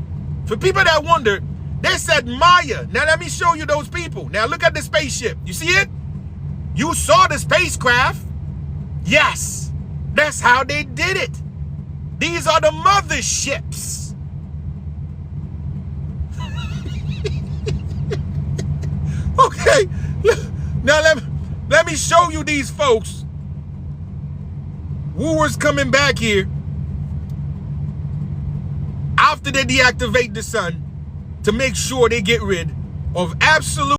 For people that wonder, they said Maya. Now let me show you those people. Now look at the spaceship. You see it? You saw the spacecraft. Yes. That's how they did it. These are the motherships. Okay. Now let me show you these folks who was coming back here after they deactivate the sun to make sure they get rid of absolute.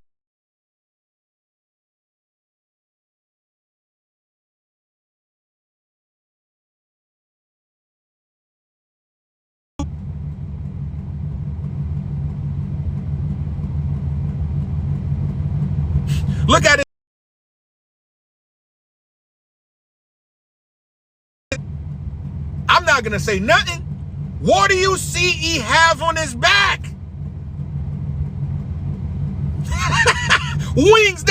Look at it. I'm not gonna say nothing. What do you see he have on his back? Wings.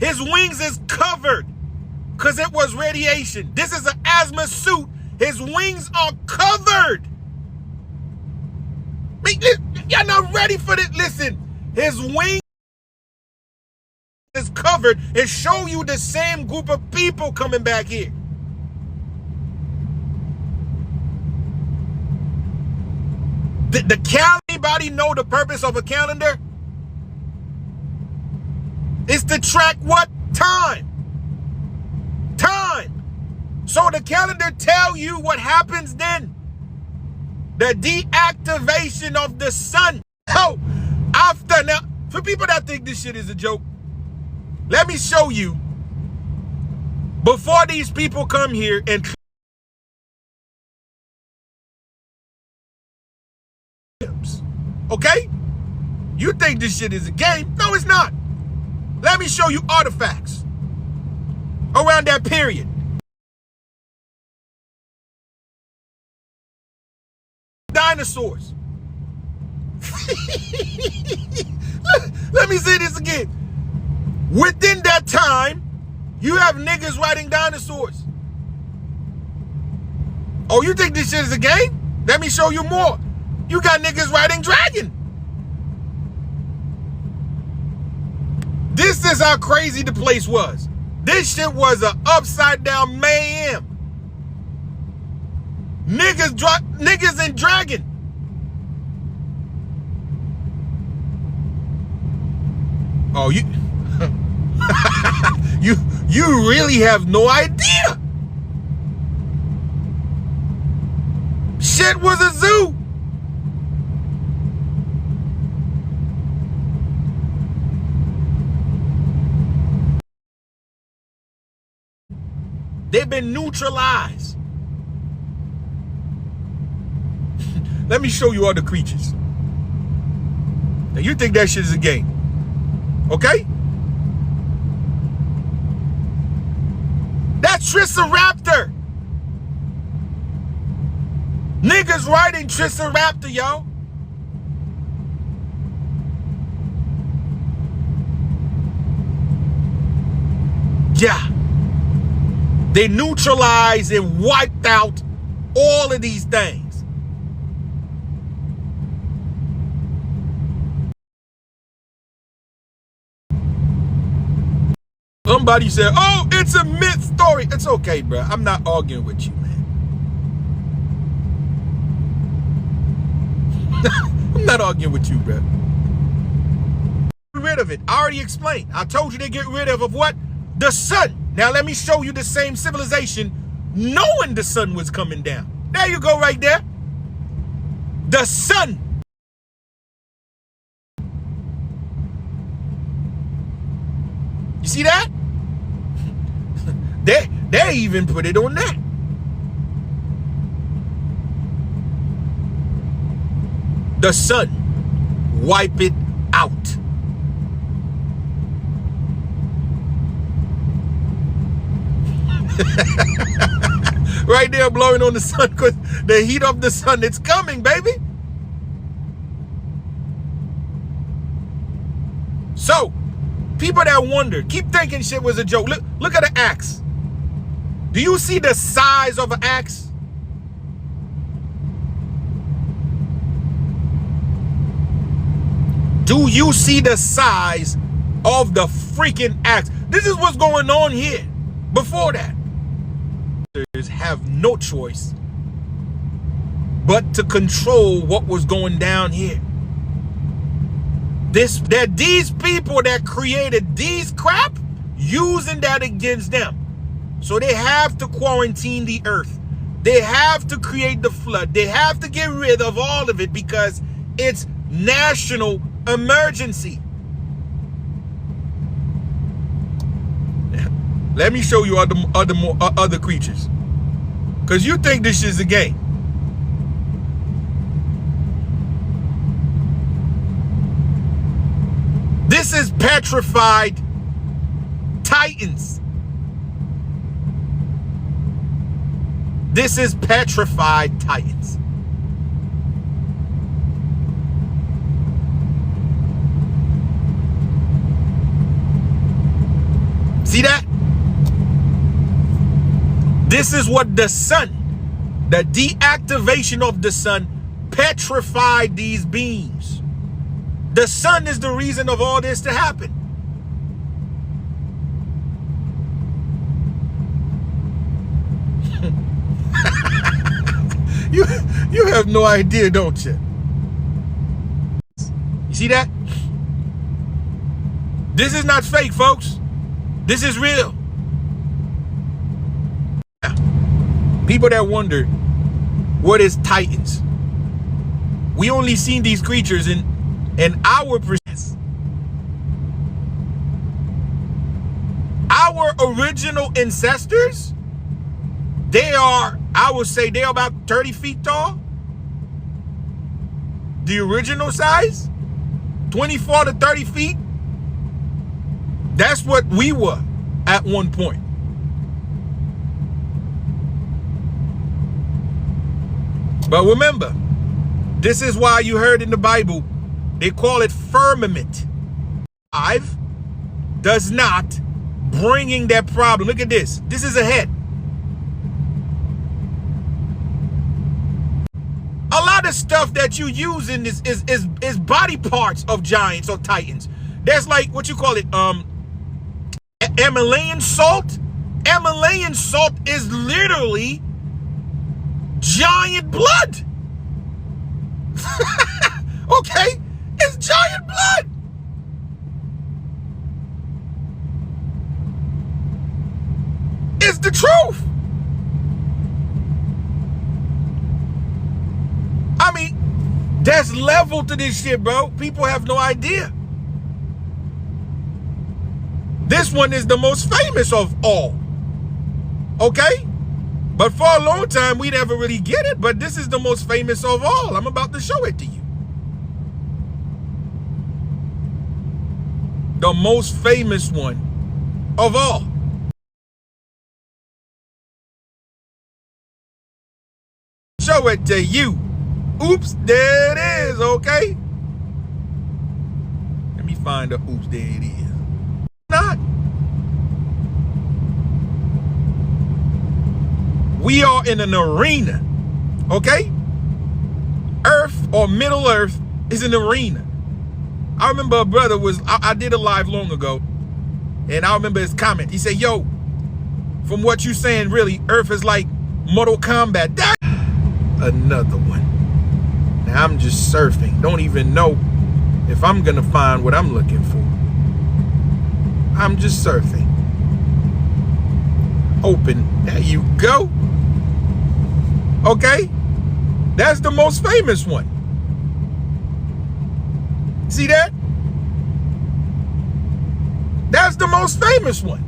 His wings is covered because it was radiation. This is an asthma suit. His wings are covered. Y'all not ready for this? Listen, his wings is covered and show you the same group of people coming back here. The calendar, anybody know the purpose of a calendar? It's to track what? Time. Time. So the calendar tell you what happens then. The deactivation of the sun. Oh, after now, for people that think this shit is a joke, let me show you before these people come here and okay? You think this shit is a game? No, it's not. Let me show you artifacts around that period. Dinosaurs. Let me say this again. Within that time, you have niggas riding dinosaurs. Oh, you think this shit is a game? Let me show you more. You got niggas riding dragon. This is how crazy the place was. This shit was an upside down mayhem. Niggas and dragon. Oh, you really have no idea. Shit was a zoo. They've been neutralized. Let me show you other creatures. Now you think that shit is a game. Okay? That's Triceraptor. Niggas riding Triceraptor, y'all. Yeah. They neutralized and wiped out all of these things. Somebody said, oh, it's a myth story. It's okay, bro. I'm not arguing with you, man. I'm not arguing with you, bro. Get rid of it. I already explained. I told you to get rid of what? The sun. Now let me show you the same civilization knowing the sun was coming down. There you go right there. The sun. You see that? They even put it on that. The sun. Wipe it out. Right there blowing on the sun because the heat of the sun, it's coming, baby. So, people that wonder, keep thinking shit was a joke. Look at the axe. Do you see the size of an axe? Do you see the size of the freaking axe? This is what's going on here. Before that, have no choice but to control what was going down here. These people that created these crap using that against them. So they have to quarantine the earth. They have to create the flood. They have to get rid of all of it because it's national emergency. Let me show you other creatures. Because you think this is a game. This is petrified titans. This is petrified titans. See that? This is what the sun, the deactivation of the sun, petrified these beings. The sun is the reason of all this to happen. You have no idea, don't you? You see that? This is not fake, folks. This is real. People that wonder, what is titans? We only seen these creatures in our presence. Our original ancestors, they are, I would say they're about 30 feet tall. The original size, 24 to 30 feet. That's what we were at one point. But remember, this is why you heard in the Bible, they call it firmament. 5 does not bringing that problem. Look at this. This is a head. A lot of stuff that you use in this is body parts of giants or titans. There's like, what you call it, Himalayan salt. Himalayan salt is literally giant blood. Okay? It's giant blood. It's the truth. I mean, there's level to this shit, bro. People have no idea. This one is the most famous of all. Okay? But for a long time, we never really get it. But this is the most famous of all. I'm about to show it to you. The most famous one of all. Show it to you. Oops, there it is, okay? Let me find the oops, there it is. Not. We are in an arena, okay? Earth, or Middle Earth, is an arena. I remember a brother I did a live long ago, and I remember his comment. He said, yo, from what you saying, really, Earth is like Mortal Kombat. That another one. Now I'm just surfing. Don't even know if I'm gonna find what I'm looking for. I'm just surfing. Open. There you go. Okay? That's the most famous one. See that? That's the most famous one.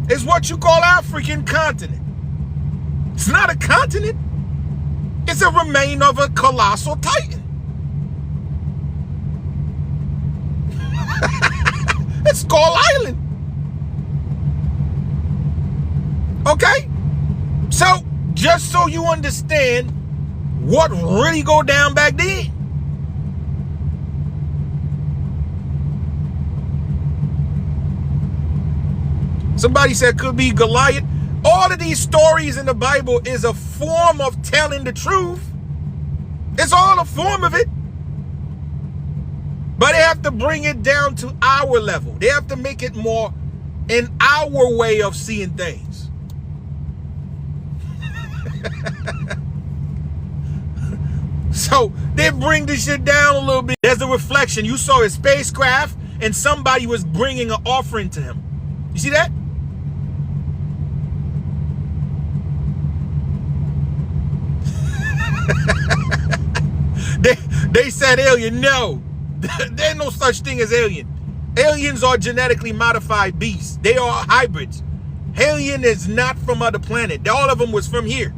It's what you call African continent. It's not a continent. It's a remain of a colossal titan. It's Skull Island. Okay? So, just so you understand what really go down back then. Somebody said could be Goliath. All of these stories in the Bible is a form of telling the truth. It's all a form of it. But they have to bring it down to our level. They have to make it more in our way of seeing things. So they bring this shit down a little bit. There's a reflection. You saw a spacecraft and somebody was bringing an offering to him. You see that? They said alien. No, there's no such thing as alien. Aliens are genetically modified beasts. They are hybrids. Alien is not from other planet. All of them was from here.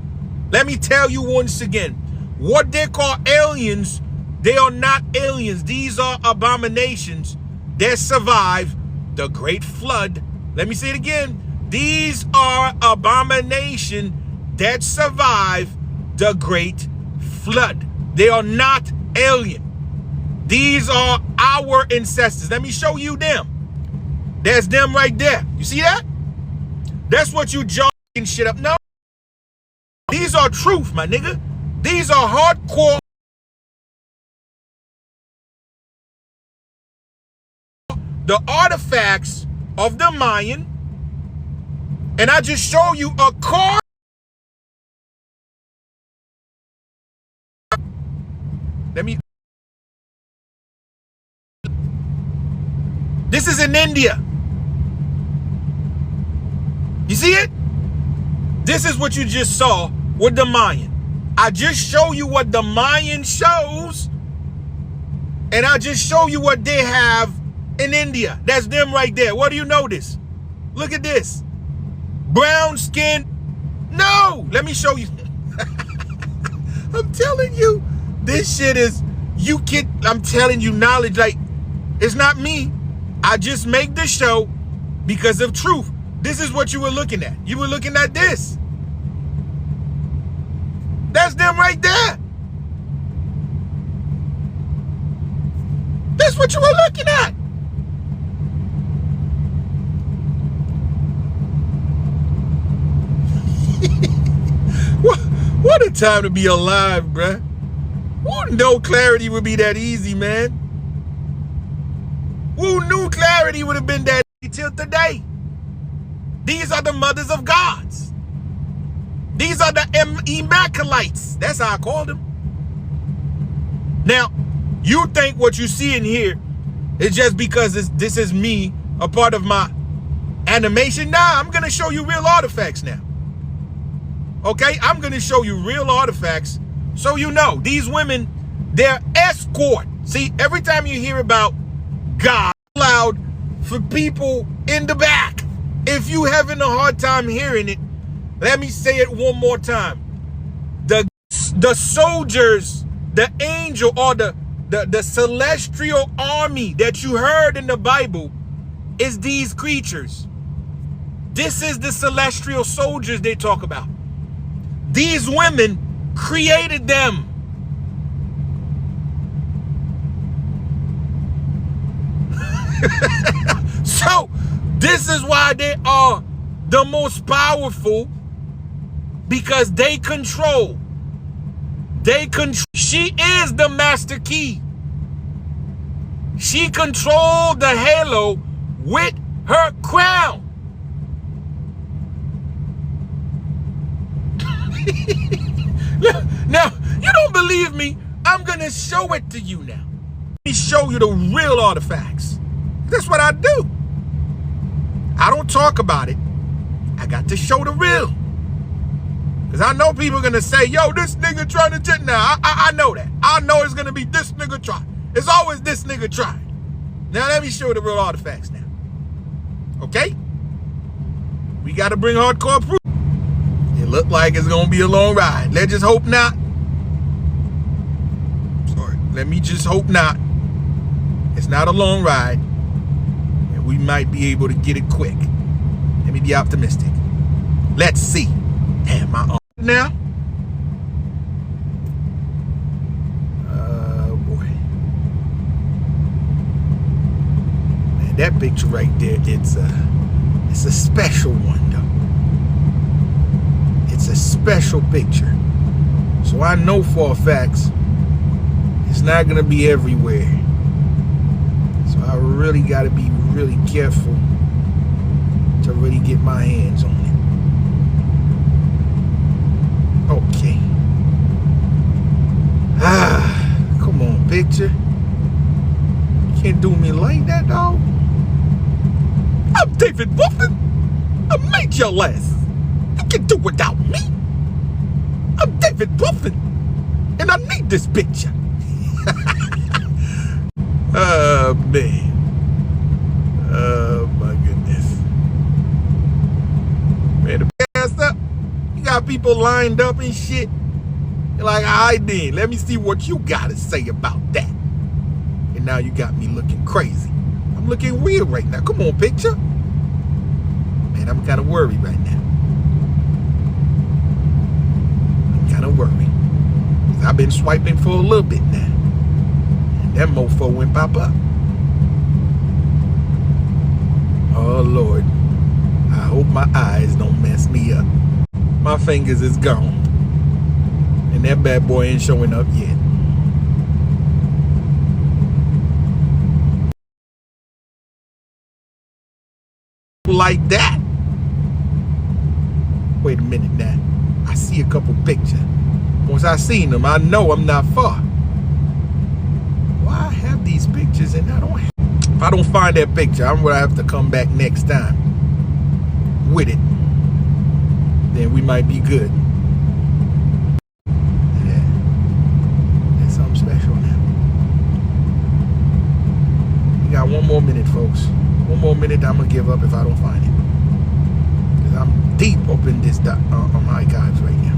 Let me tell you once again, what they call aliens, they are not aliens. These are abominations that survived the Great Flood. Let me say it again. These are abominations that survived the Great Flood. They are not alien. These are our ancestors. Let me show you them. There's them right there. You see that? That's what you jogging shit up. No. These are truth, my nigga. These are hardcore. The artifacts of the Mayan. And I just show you a card. This is in India. You see it? This is what you just saw with the Mayan. I just show you what the Mayan shows, and I just show you what they have in India. That's them right there. What do you notice? Look at this. Brown skin. No, let me show you. I'm telling you, this shit is, I'm telling you knowledge, like, it's not me. I just make the show because of truth. This is what you were looking at. You were looking at this. That's them right there. That's what you were looking at. What a time to be alive, bruh. Who knew clarity would be that easy, man? Who knew clarity would have been that easy till today? These are the mothers of gods. These are the Immaculates. That's how I call them. Now, you think what you see in here is just because this is me, a part of my animation? Nah, I'm going to show you real artifacts now. Okay? I'm going to show you real artifacts so you know. These women, they're escort. See, every time you hear about God, loud for people in the back. If you having a hard time hearing it, let me say it one more time. The soldiers, the angel, or the celestial army that you heard in the Bible is these creatures. This is the celestial soldiers they talk about. These women created them. So, this is why they are the most powerful because they control. She is the master key. She controlled the halo with her crown. Now, you don't believe me? I'm going to show it to you now. Let me show you the real artifacts. That's what I do. I don't talk about it. I got to show the real. Because I know people are going to say, yo, this nigga trying to jet now. I know that. I know it's going to be this nigga try. It's always this nigga try. Now let me show you the real artifacts now. Okay? We got to bring hardcore proof. It looked like it's going to be a long ride. Let's just hope not. Sorry. Let me just hope not. It's not a long ride. And we might be able to get it quick. Let me be optimistic. Let's see. Damn, my arm now. Boy. Man, that picture right there, it's a special one though. It's a special picture. So I know for a fact it's not gonna be everywhere. So I really gotta be really careful to really get my hands on it. Okay. Come on, picture. You can't do me like that, dog. I'm David Wolfen. I made your ass. You can do without me. I'm David Wolfen, and I need this picture. Oh, man. Oh, my goodness. Man, the ass up. You got people lined up and shit. You're like, all right then, let me see what you got to say about that. And now you got me looking crazy. I'm looking weird right now. Come on, picture. Man, I'm kind of worried right now. I'm kind of worried. I've been swiping for a little bit now. And that mofo went pop up. Oh, Lord. I hope my eyes don't mess me up. My fingers is gone. And that bad boy ain't showing up yet. Like that. Wait a minute now. I see a couple pictures. Once I seen them, I know I'm not far. Why I have these pictures and I don't have? If I don't find that picture, I'm gonna have to come back next time with it. Then we might be good. Yeah. That's something special now. We got one more minute, folks. One more minute, I'm gonna give up if I don't find it. Because I'm deep up in this archives right now.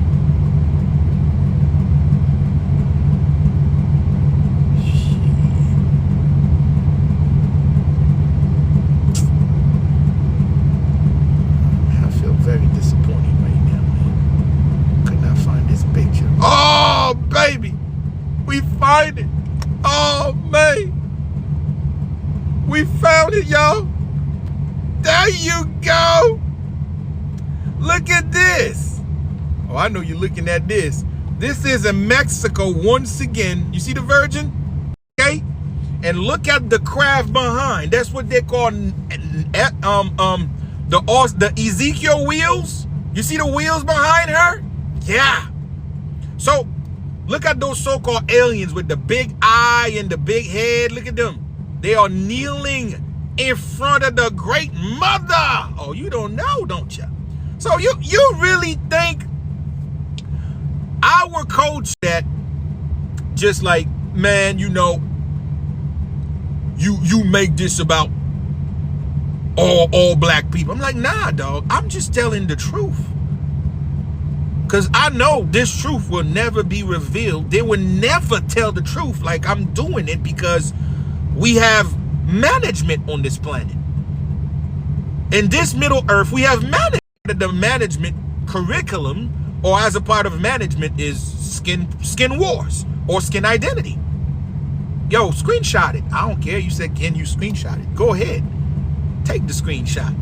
Very disappointing right now, man. Could not find this picture. Oh, baby. We find it. Oh, man. We found it, y'all. There you go. Look at this. Oh, I know you're looking at this. This is in Mexico once again. You see the Virgin? Okay. And look at the craft behind. That's what they call the Ezekiel wheels. You see the wheels behind her? Yeah. So look at those so-called aliens with the big eye and the big head. Look at them. They are kneeling in front of the great mother. Oh, you don't know, don't you? So you really think our coach that just like, man, you know, you make this about all black people. I'm like, nah, dog. I'm just telling the truth. Because I know this truth will never be revealed. They will never tell the truth like I'm doing it because we have management on this planet. In this Middle Earth, we have management. The management curriculum, or as a part of management, is skin wars or skin identity. Yo, screenshot it. I don't care. You said, can you screenshot it? Go ahead. Take the screenshot.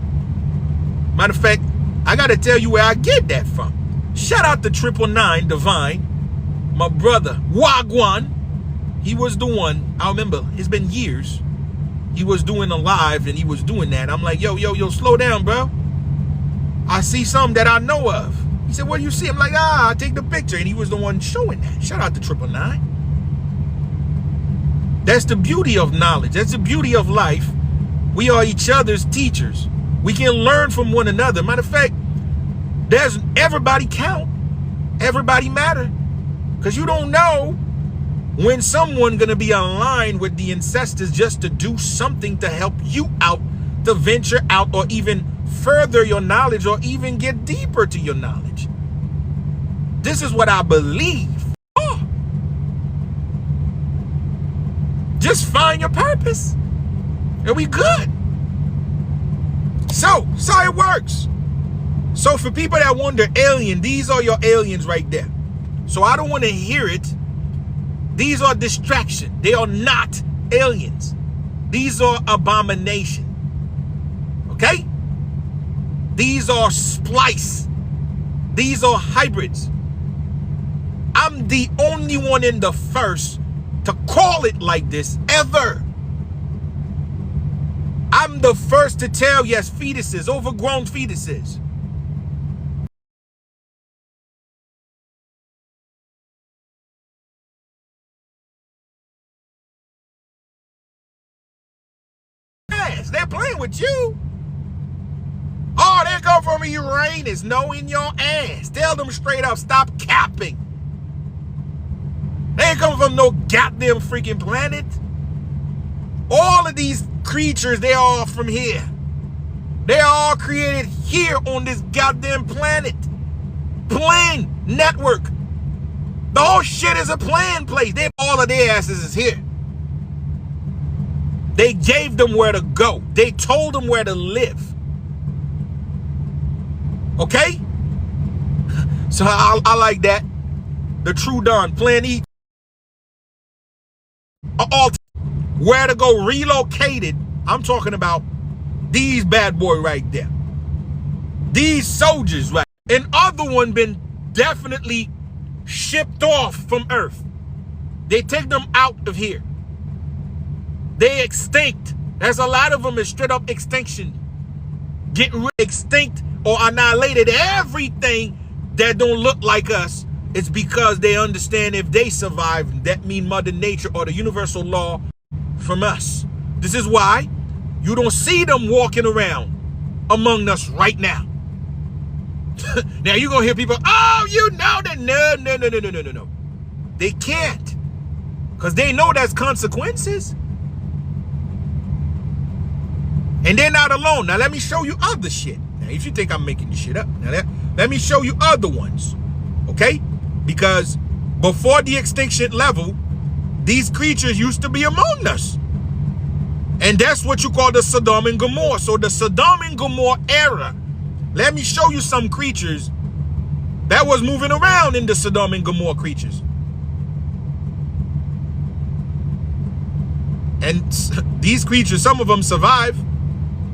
Matter of fact, I got to tell you where I get that from. Shout out to 999 Divine, my brother Wagwan. He was the one. I remember it's been years. He was doing a live and he was doing that. I'm like, yo, slow down, bro. I see something that I know of. He said, what do you see? I'm like, I take the picture. And he was the one showing that. Shout out to 999. That's the beauty of knowledge. That's the beauty of life. We are each other's teachers. We can learn from one another. Matter of fact, there's everybody count. Everybody matter. Because you don't know when someone gonna be aligned with the ancestors just to do something to help you out, to venture out, or even further your knowledge, or even get deeper to your knowledge. This is what I believe. Oh. Just find your purpose and we good. So it works. So for people that wonder, alien, these are your aliens right there. So I don't want to hear it. These are distraction. They are not aliens. These are abomination. Okay? These are splice. These are hybrids. I'm the only one in the first to call it like this ever. I'm the first to tell, yes, fetuses, overgrown fetuses. They're playing with you. Oh, they come from Uranus. No, in your ass. Tell them straight up, stop capping. They ain't coming from no goddamn freaking planet. All of these creatures, they are all from here. They are all created here on this goddamn planet. Plane network. The whole shit is a plane place. All of their asses is here. They gave them where to go. They told them where to live. Okay? So I like that. The True Dawn, Plan E. Where to go, relocated. I'm talking about these bad boy right there. These soldiers, right? And other one been definitely shipped off from Earth. They take them out of here. They extinct. There's a lot of them is straight up extinction. Getting extinct or annihilated everything that don't look like us. It's because they understand if they survive, that mean Mother Nature or the universal law from us. This is why you don't see them walking around among us right now. Now you're gonna hear people, oh, you know that. No. They can't. Because they know there's consequences. And they're not alone. Now let me show you other shit. Now if you think I'm making this shit up, now let me show you other ones. Okay? Because before the extinction level, these creatures used to be among us. And that's what you call the Sodom and Gomorrah. So the Sodom and Gomorrah era, let me show you some creatures that was moving around in the Sodom and Gomorrah creatures. And these creatures, some of them survive.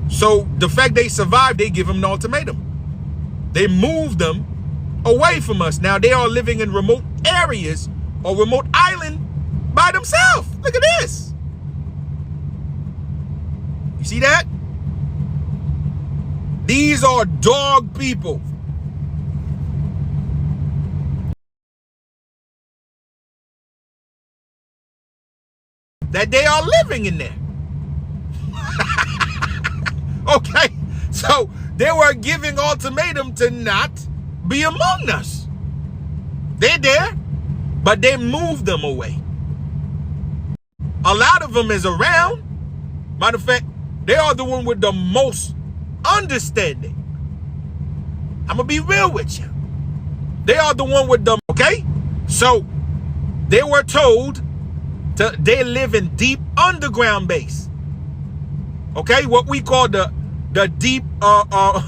So the fact they survived, they give them an ultimatum. They move them away from us. Now they are living in remote areas or remote island by themselves. Look at this. You see that? These are dog people. That they are living in there. Okay, so they were giving ultimatum to not be among us. They're there, but they moved them away. A lot of them is around. Matter of fact, they are the one with the most understanding. I'm gonna be real with you. They are the one with them, okay? So they were told they live in deep underground base. Okay, what we call the deep labs,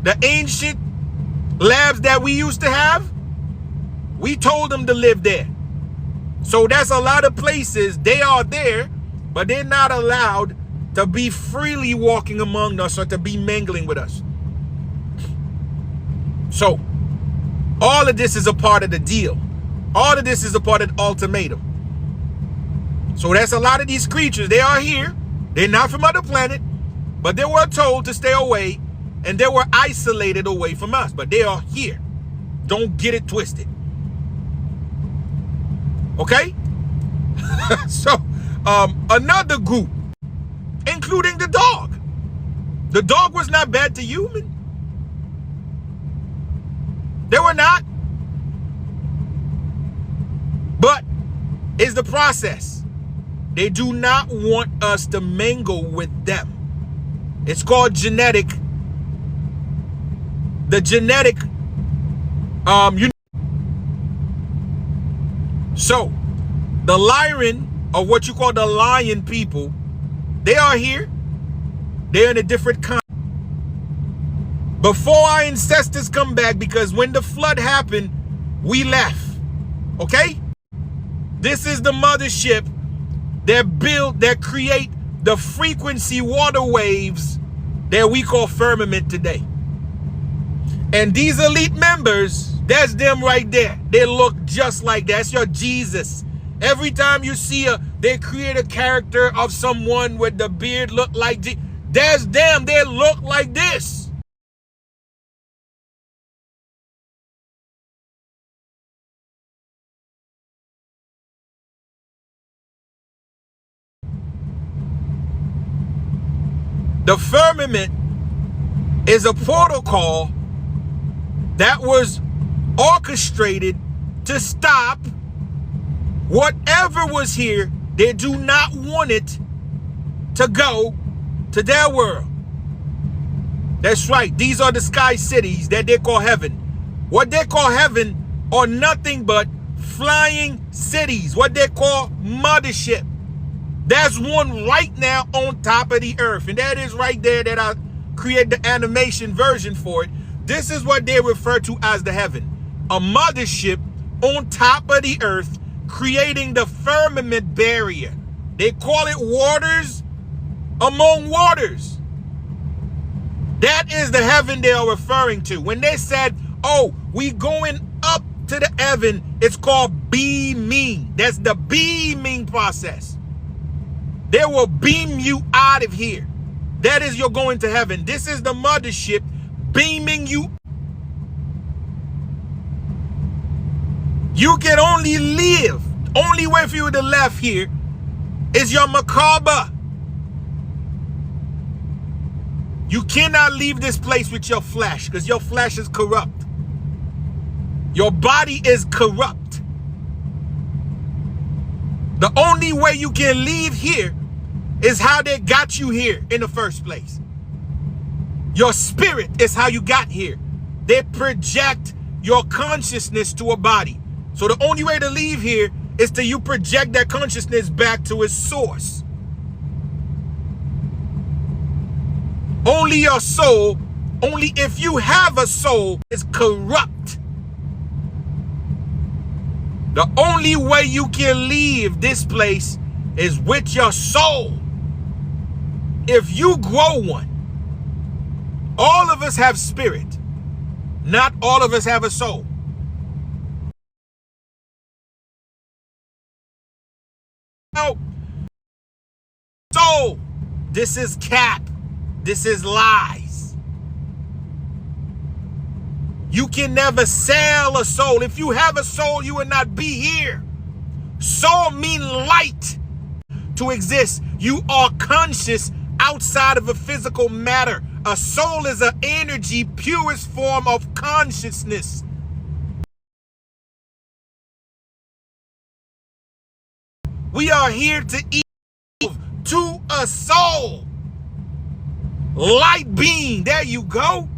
the ancient labs that we used to have. We told them to live there. So that's a lot of places. They are there, but they're not allowed to be freely walking among us or to be mingling with us. So all of this is a part of the deal. All of this is a part of the ultimatum. So that's a lot of these creatures. They are here. They're not from other planet, but they were told to stay away, and they were isolated away from us. But they are here. Don't get it twisted. Okay? So, another group, including the dog. The dog was not bad to human. They were not. But it's the process. They do not want us to mingle with them. It's called genetic. The genetic, so the lion, or what you call the lion people, they are here. They're in a different kind. Before our ancestors come back, because when the flood happened, we left. Okay? This is the mothership that create the frequency water waves that we call firmament today. And these elite members, that's them right there. They look just like that. That's your Jesus. Every time you see they create a character of someone with the beard look like Jesus. That's them. They look like this. The firmament is a protocol that was orchestrated to stop whatever was here. They do not want it to go to their world. That's right. These are the sky cities that they call heaven. What they call heaven are nothing but flying cities, what they call mothership. There's one right now on top of the earth, and that is right there that I create the animation version for it. This is what they refer to as the heaven. A mothership on top of the earth, creating the firmament barrier. They call it waters among waters. That is the heaven they are referring to. When they said, oh, we going up to the heaven, it's called beaming. That's the beaming process. They will beam you out of here. That is, you're going to heaven. This is the mothership beaming you. You can only live. Only way for you to left here is your macabre. You cannot leave this place with your flesh, because your flesh is corrupt. Your body is corrupt. The only way you can leave here is how they got you here in the first place. Your spirit is how you got here. They project your consciousness to a body. So the only way to leave here is to you project that consciousness back to its source. Only your soul, only if you have a soul, is corrupt. The only way you can leave this place is with your soul. If you grow one, all of us have spirit. Not all of us have a soul. No. Soul. This is cap. This is lies. You can never sell a soul. If you have a soul, you would not be here. Soul means light to exist. You are conscious outside of a physical matter. A soul is an energy, purest form of consciousness. We are here to evolve to a soul. Light being, there you go.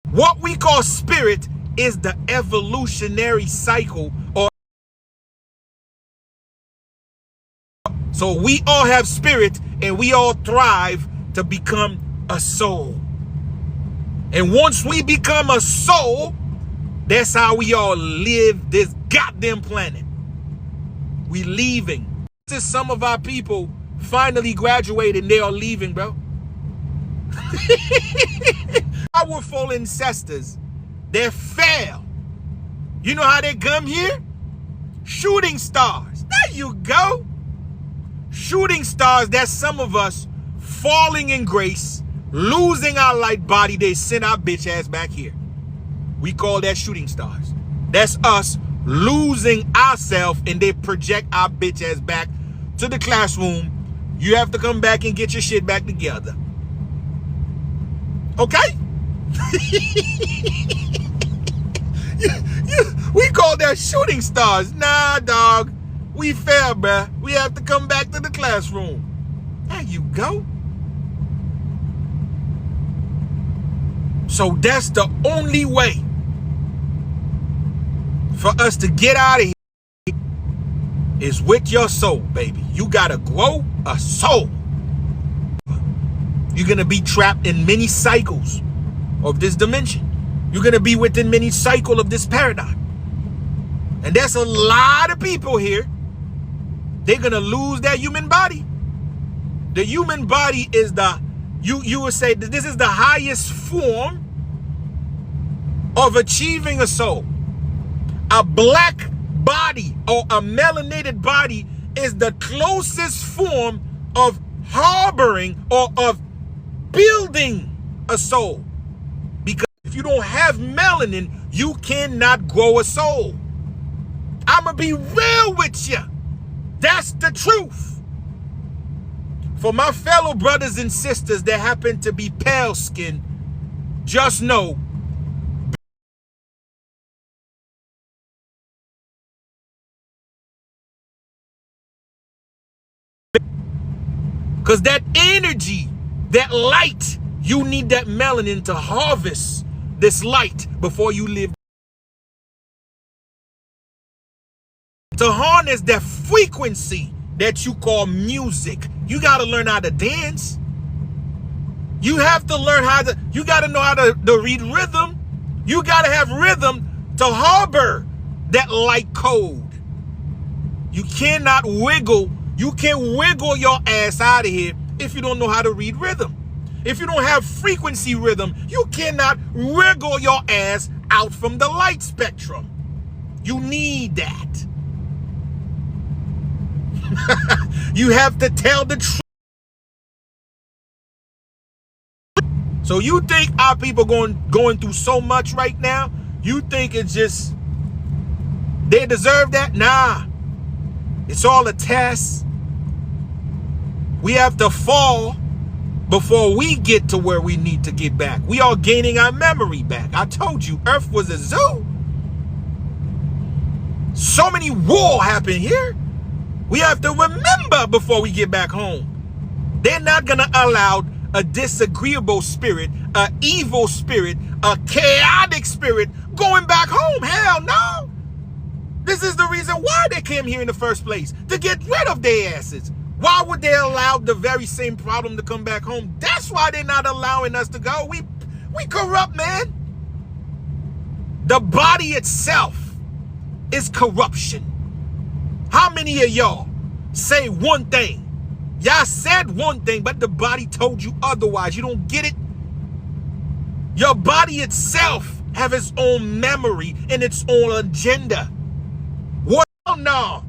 What we call spirit is the evolutionary cycle. So we all have spirit, and we all thrive to become a soul. And once we become a soul, that's how we all live this goddamn planet. We leaving. Some of our people finally graduated and they are leaving, bro. Powerful ancestors, they fail. You know how they come here? Shooting stars. There you go. Shooting stars, that's some of us falling in grace, losing our light body. They send our bitch ass back here. We call that shooting stars. That's us losing ourselves, and they project our bitch ass back to the classroom. You have to come back and get your shit back together. Okay? We call that shooting stars. Nah, dog. We fail, bruh. We have to come back to the classroom. There you go. So that's the only way for us to get out of here is with your soul, baby. You gotta grow a soul. You're gonna be trapped in many cycles of this dimension. You're gonna be within many cycles of this paradigm. And there's a lot of people here. They're gonna lose their human body. The human body is you would say that this is the highest form of achieving a soul. A black body or a melanated body is the closest form of harboring or of building a soul. Because if you don't have melanin, you cannot grow a soul. I'm gonna be real with you. That's the truth. For my fellow brothers and sisters that happen to be pale skinned, just know because that energy, that light, you need that melanin to harvest this light before you live. To harness that frequency that you call music, you got to learn how to dance. You have to learn how to, you got to know how to read rhythm. You got to have rhythm to harbor that light code. You cannot wiggle. You can't wiggle your ass out of here if you don't know how to read rhythm. If you don't have frequency rhythm, you cannot wiggle your ass out from the light spectrum. You need that. You have to tell the truth. So you think our people going through so much right now? You think it's just they deserve that? Nah. It's all a test. We have to fall before we get to where we need to get back. We are gaining our memory back. I told you, Earth was a zoo. So many war happened here. We have to remember before we get back home. They're not going to allow a disagreeable spirit, an evil spirit, a chaotic spirit going back home. Hell no. This is the reason why they came here in the first place, to get rid of their asses. Why would they allow the very same problem to come back home? That's why they're not allowing us to go. We corrupt, man. The body itself is corruption. How many of y'all say one thing? Y'all said one thing, but the body told you otherwise. You don't get it? Your body itself have its own memory and its own agenda. What? Oh, no.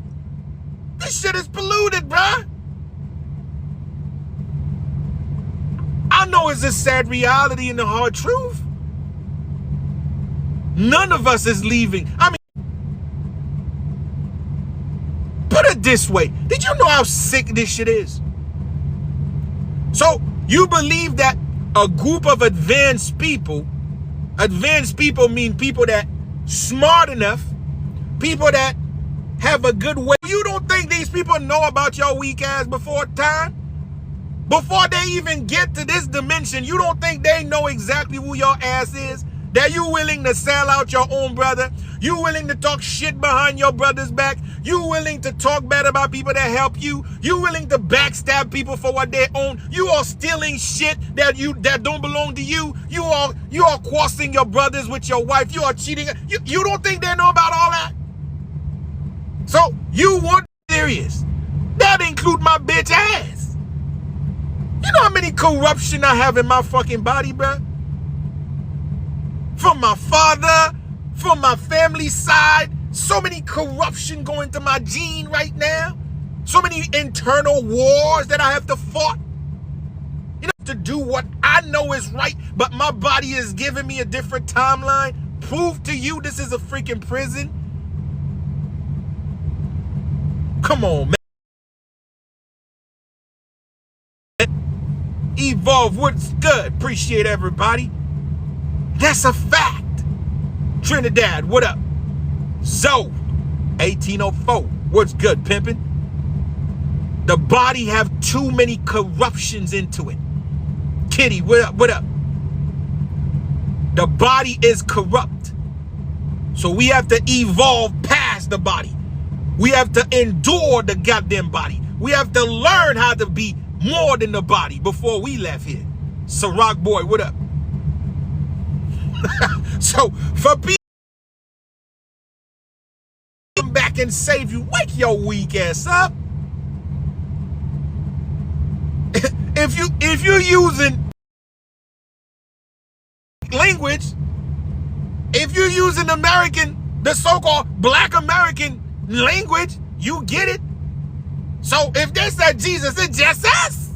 This shit is polluted, bruh. I know it's a sad reality and the hard truth. None of us is leaving. I mean, put it this way. Did you know how sick this shit is? So you believe that a group of advanced people mean people that smart enough, people that have a good way. You don't think these people know about your weak ass before time? Before they even get to this dimension, you don't think they know exactly who your ass is? That you willing to sell out your own brother? You willing to talk shit behind your brother's back? You willing to talk bad about people that help you? You willing to backstab people for what they own? You are stealing shit that don't belong to you. You are crossing your brothers with your wife. You are cheating. You don't think they know about all that? So you want serious? That include my bitch ass. You know how many corruption I have in my fucking body, bruh. From my father, from my family side. So many corruption going to my gene right now. So many internal wars that I have to fight. You know, to do what I know is right, but my body is giving me a different timeline. Prove to you this is a freaking prison. Come on, man. Evolve, what's good? Appreciate everybody. That's a fact. Trinidad, what up? Zoe, 1804, what's good, pimpin'? The body have too many corruptions into it. Kitty, what up, what up? The body is corrupt. So we have to evolve past the body. We have to endure the goddamn body. We have to learn how to be more than the body before we left here. So Rock Boy, what up? So for people to come back and save you, wake your weak ass up. If you're using language, if you're using the so-called Black American language, you get it. So if they said Jesus, it's just us.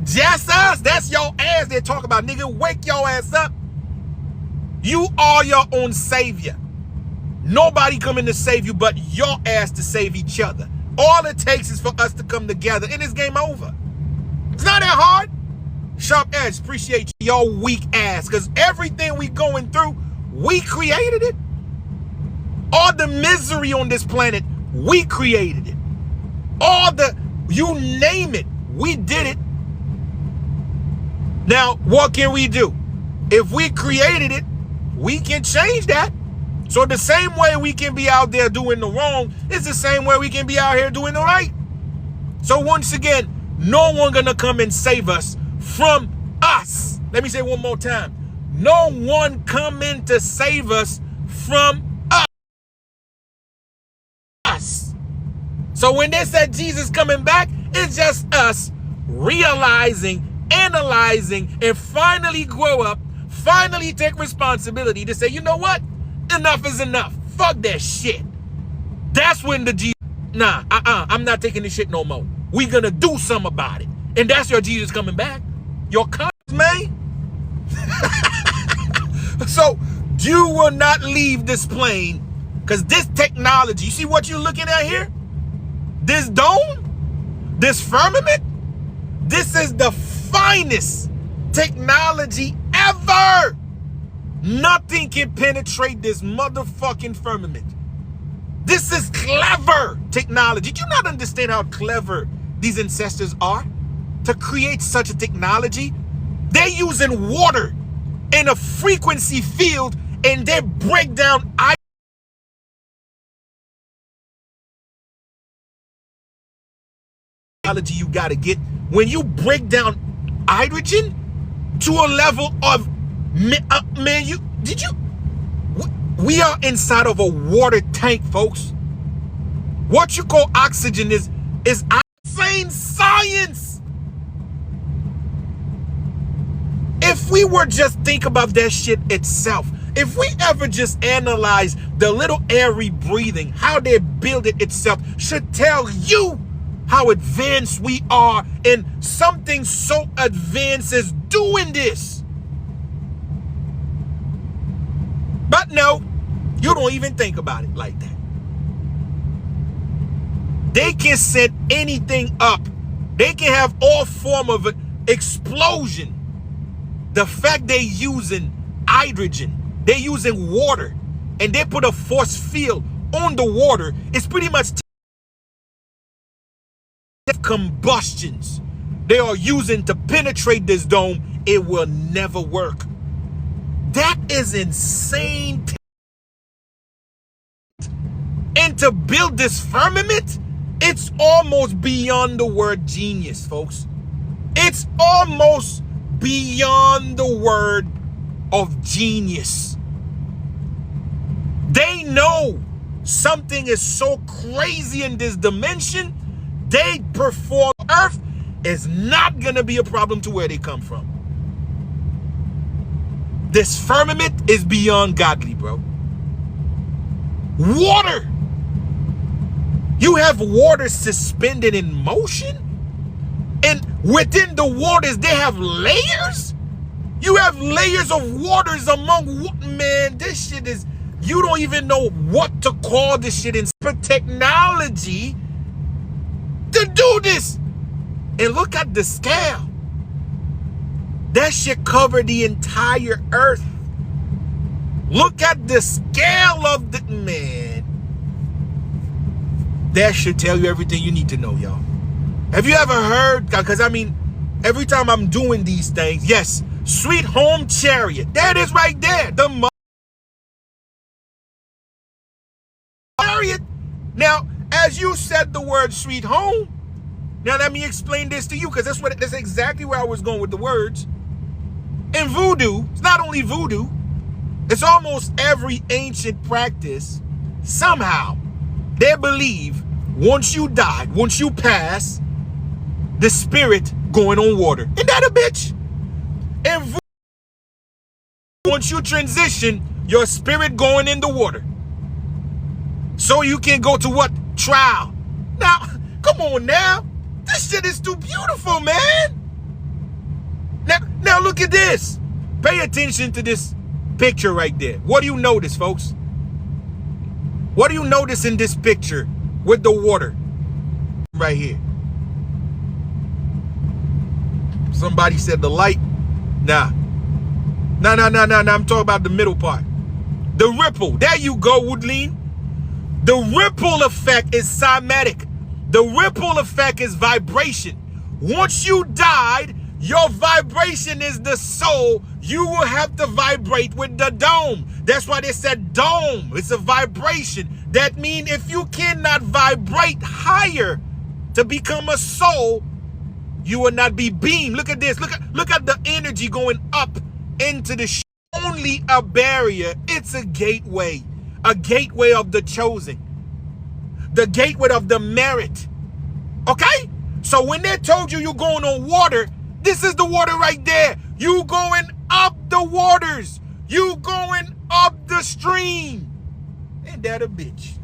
Just us. That's your ass they talk about, nigga. Wake your ass up. You are your own savior. Nobody coming to save you but your ass to save each other. All it takes is for us to come together and it's game over. It's not that hard. Sharp Edge, appreciate your weak ass, because everything we going through, we created it. All the misery on this planet, we created it. All the, you name it, we did it. Now, what can we do? If we created it, we can change that. So the same way we can be out there doing the wrong, it's the same way we can be out here doing the right. So once again, no one gonna come and save us from us. Let me say one more time. No one coming to save us from us. So when they said Jesus coming back, it's just us realizing, analyzing, and finally grow up, finally take responsibility to say, you know what? Enough is enough. Fuck that shit. That's when the Jesus, nah, I'm not taking this shit no more. We gonna do something about it. And that's your Jesus coming back. Your conscience, man. So you will not leave this plane, because this technology, you see what you're looking at here? This dome, this firmament, this is the finest technology ever. Nothing can penetrate this motherfucking firmament. This is clever technology. Do you not understand how clever these ancestors are to create such a technology? They're using water in a frequency field, and they break down technology you got to get. When you break down hydrogen to a level of man, we are inside of a water tank, folks. What you call oxygen is insane science. If we were just think about that shit itself, if we ever just analyze the little air we breathing, how they build it itself, should tell you how advanced we are, and something so advanced is doing this. But no, you don't even think about it like that. They can set anything up. They can have all form of an explosion. The fact they're using hydrogen, they're using water, and they put a force field on the water, it's pretty much combustions they are using to penetrate this dome. It will never work. That is insane. And to build this firmament, it's almost beyond the word genius, folks. It's almost beyond the word of genius. They know something is so crazy in this dimension. They perform Earth. is not gonna be a problem to where they come from. This firmament is beyond godly, bro. Water. You have water suspended in motion, and within the waters they have layers. You have layers of waters among, man, this shit is, you don't even know what to call this shit in technology to do this. And look at the scale. That shit covered the entire earth. Look at the scale of the, man. That should tell you everything you need to know, y'all. Have you ever heard, because I mean, every time I'm doing these things, yes, Sweet Home Chariot. That is right there. The chariot. Now, as you said the word sweet home, now let me explain this to you, because that's exactly where I was going with the words. In voodoo, it's not only voodoo, it's almost every ancient practice. Somehow, they believe once you die, once you pass, the spirit going on water. Ain't that a bitch? And voodoo, once you transition, your spirit going in the water. So you can go to what? Trial. Now, come on now. This shit is too beautiful, man. Now look at this. Pay attention to this picture right there. What do you notice, folks? What do you notice in this picture with the water? Right here. Somebody said the light. Nah. Nah. I'm talking about the middle part. The ripple. There you go, Woodleen. The ripple effect is cymatic. The ripple effect is vibration. Once you died, your vibration is the soul. You will have to vibrate with the dome. That's why they said dome. It's a vibration. That means if you cannot vibrate higher to become a soul, you will not be beamed. Look at this. Look at the energy going up into the only a barrier. It's a gateway. A gateway of the chosen. The gateway of the merit. Okay? So when they told you you're going on water, this is the water right there. You going up the waters. You going up the stream. Ain't that a bitch?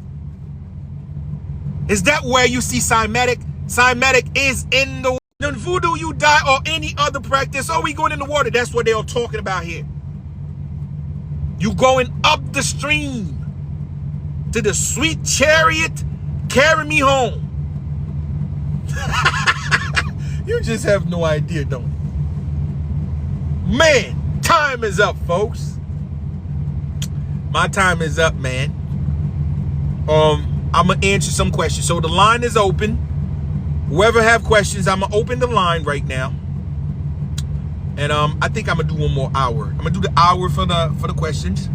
Is that where you see cymatic? Cymatic is in the in voodoo, you die, or any other practice. Oh, we going in the water. That's what they are talking about here. You going up the stream to the sweet chariot. Carry me home. You just have no idea, don't you? Man, time is up, folks. My time is up, man. I'm gonna answer some questions. So the line is open. Whoever have questions, I'm gonna open the line right now. And I think I'm gonna do one more hour. I'm gonna do the hour for the questions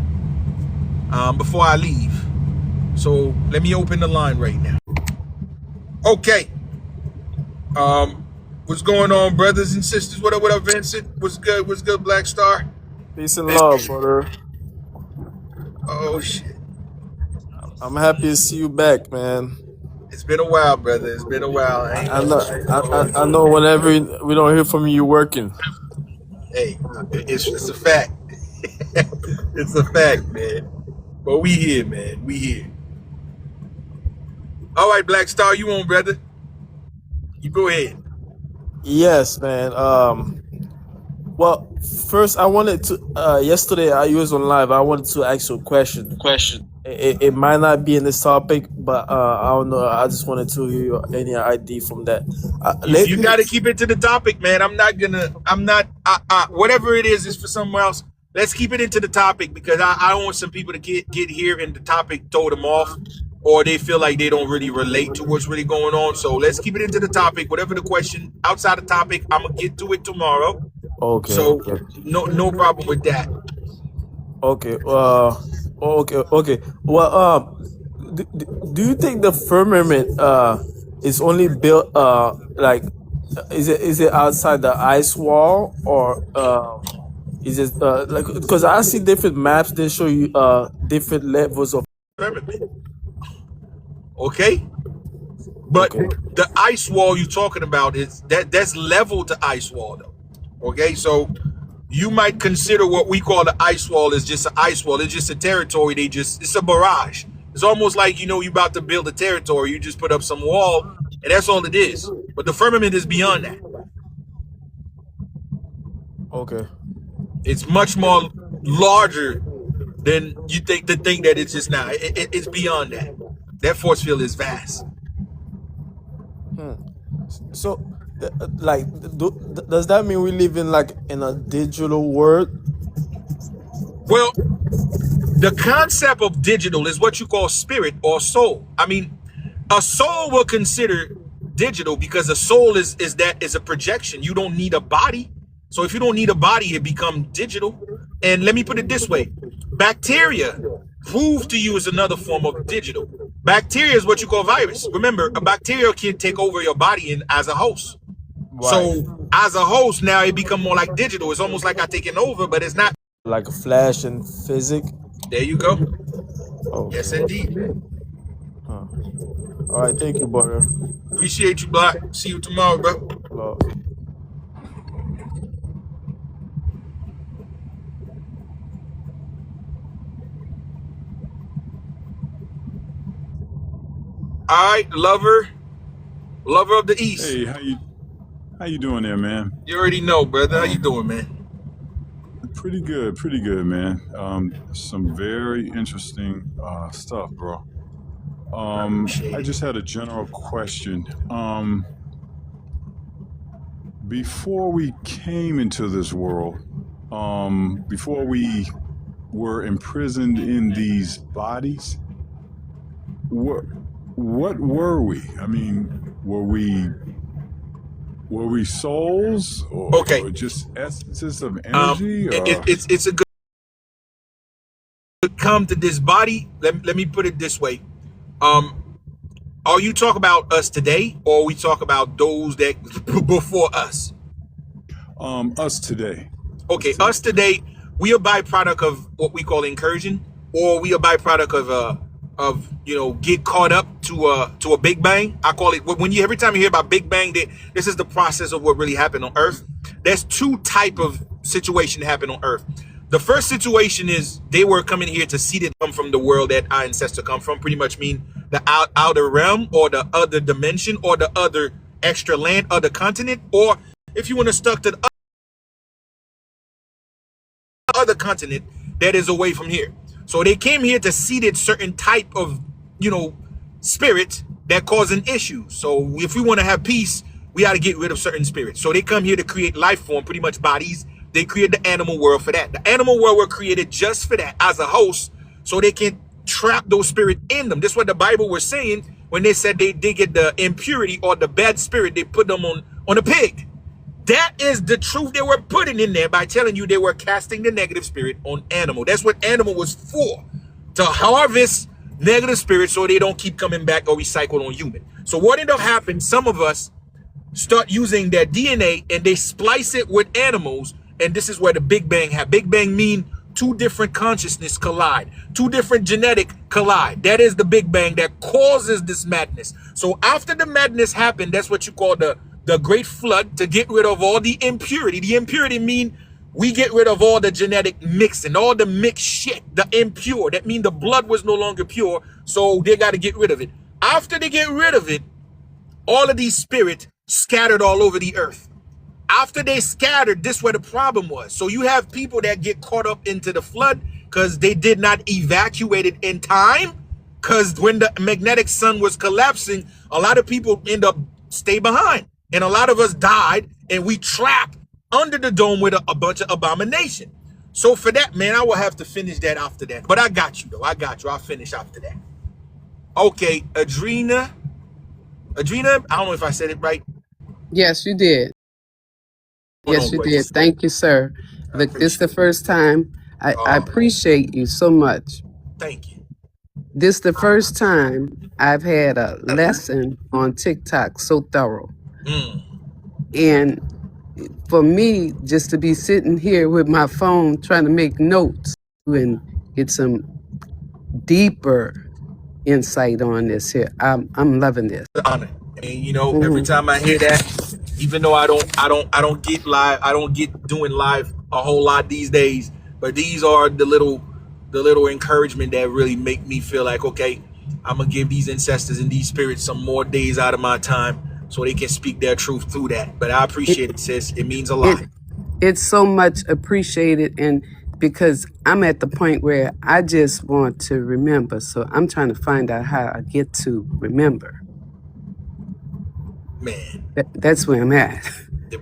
before I leave. So let me open the line right now. Okay. What's going on, brothers and sisters? What up, Vincent? What's good? What's good, Black Star? Peace and love, brother. Oh shit. I'm happy to see you back, man. It's been a while, brother. It's been a while. I know whenever we don't hear from you, you're working. Hey, it's a fact. It's a fact, man. But we here, man. We here. All right, Black Star, you on, brother? You go ahead. Yes, man. Well, first I wanted to. Yesterday I was on live. I wanted to ask you a question. It might not be in this topic, but I don't know. I just wanted to hear any idea from that. You got to keep it to the topic, man. I'm not. Whatever it is for somewhere else. Let's keep it into the topic, because I don't want some people to get here and the topic throw them off, or they feel like they don't really relate to what's really going on. So let's keep it into the topic. Whatever the question outside the topic, I'm gonna get to it tomorrow. Okay. So okay. no problem with that. Okay. Okay. Well, do you think the firmament is only built like is it outside the ice wall, or is it like, because I see different maps, they show you different levels of Firmament. Okay. But Okay. the ice wall you're talking about is that's level to ice wall though. Okay, so you might consider what we call the ice wall is just an ice wall. It's just a territory. It's a barrage. It's almost like, you know, you about to build a territory. You just put up some wall, and that's all it is. But the firmament is beyond that. Okay. It's much more larger than you think the thing that it's just now. It's beyond that. That force field is vast. So, like, does that mean we live in like in a digital world? Well, the concept of digital is what you call spirit or soul. I mean, a soul will consider digital because a soul is a projection. You don't need a body. So if you don't need a body, it becomes digital. And let me put it this way. Bacteria proved to you is another form of digital. Bacteria is what you call virus. Remember, a bacteria can take over your body as a host. Right. So as a host, now it become more like digital. It's almost like I taking over, but it's not. Like a flash and physics. There you go. Oh, Yes, indeed. all right. Thank you, brother. Appreciate you, Black. See you tomorrow, bro. Love. All right, lover of the East. Hey, how you doing there, man? You already know, brother. How you doing, man? Pretty good, man. Some very interesting stuff, bro. I just had a general question. Before we came into this world, before we were imprisoned in these bodies, what were we? I mean, were we souls or just essences of energy? It's a good come to this body. Let me put it this way. Are you talking about us today, or we talk about those that before us? Us today. Okay, us today, we a byproduct of what we call incursion, or we a byproduct of you know, get caught up to a big bang. I call it, when you every time you hear about big bang, this is the process of what really happened on Earth. There's two type of situation that happened on Earth. The first situation is they were coming here to see that come from the world that our ancestor come from, pretty much mean the outer realm or the other dimension or the other extra land, other continent, or if you want to stuck to the other continent that is away from here. So they came here to see that certain type of, you know, spirit that causing issues. So if we want to have peace, we got to get rid of certain spirits. So they come here to create life form, pretty much bodies. They create the animal world for that. The animal world were created just for that, as a host, so they can trap those spirits in them. This is what the Bible was saying when they said they get the impurity or the bad spirit, they put them on a pig. That is the truth they were putting in there by telling you they were casting the negative spirit on animal. That's what animal was for, to harvest negative spirits so they don't keep coming back or recycle on human. So what ended up happening, some of us start using their DNA and they splice it with animals, and this is where the Big Bang happened. Big Bang mean two different consciousness collide, two different genetic collide. That is the Big Bang that causes this madness. So after the madness happened, that's what you call the great flood, to get rid of all the impurity. The impurity mean we get rid of all the genetic mixing, all the mixed shit, the impure. That mean the blood was no longer pure, so they got to get rid of it. After they get rid of it, all of these spirits scattered all over the earth. After they scattered, this is where the problem was. So you have people that get caught up into the flood because they did not evacuate it in time. Because when the magnetic sun was collapsing, a lot of people end up stay behind. And a lot of us died, and we trapped under the dome with a bunch of abomination. So for that, man, I will have to finish that after that. But I got you, though. I got you. I'll finish after that. Okay, Adrena, I don't know if I said it right. Yes, you did. Yes, you did. Thank you, sir. Look, this is the first time. I appreciate you so much. Thank you. This is the first time I've had a lesson on TikTok so thorough. And for me, just to be sitting here with my phone trying to make notes and get some deeper insight on this here, I'm loving this. Honor. And you know, every Hmm. time I hear that, even though I don't get live, I don't get doing live a whole lot these days, but these are the little encouragement that really make me feel like, okay, I'm gonna give these ancestors and these spirits some more days out of my time so they can speak their truth through that. But I It, appreciate it, sis. It means a lot. it it's so much appreciated, and because I'm at the point where I just want to remember, so I'm trying to find out how I get to remember. Man, That's where I'm at.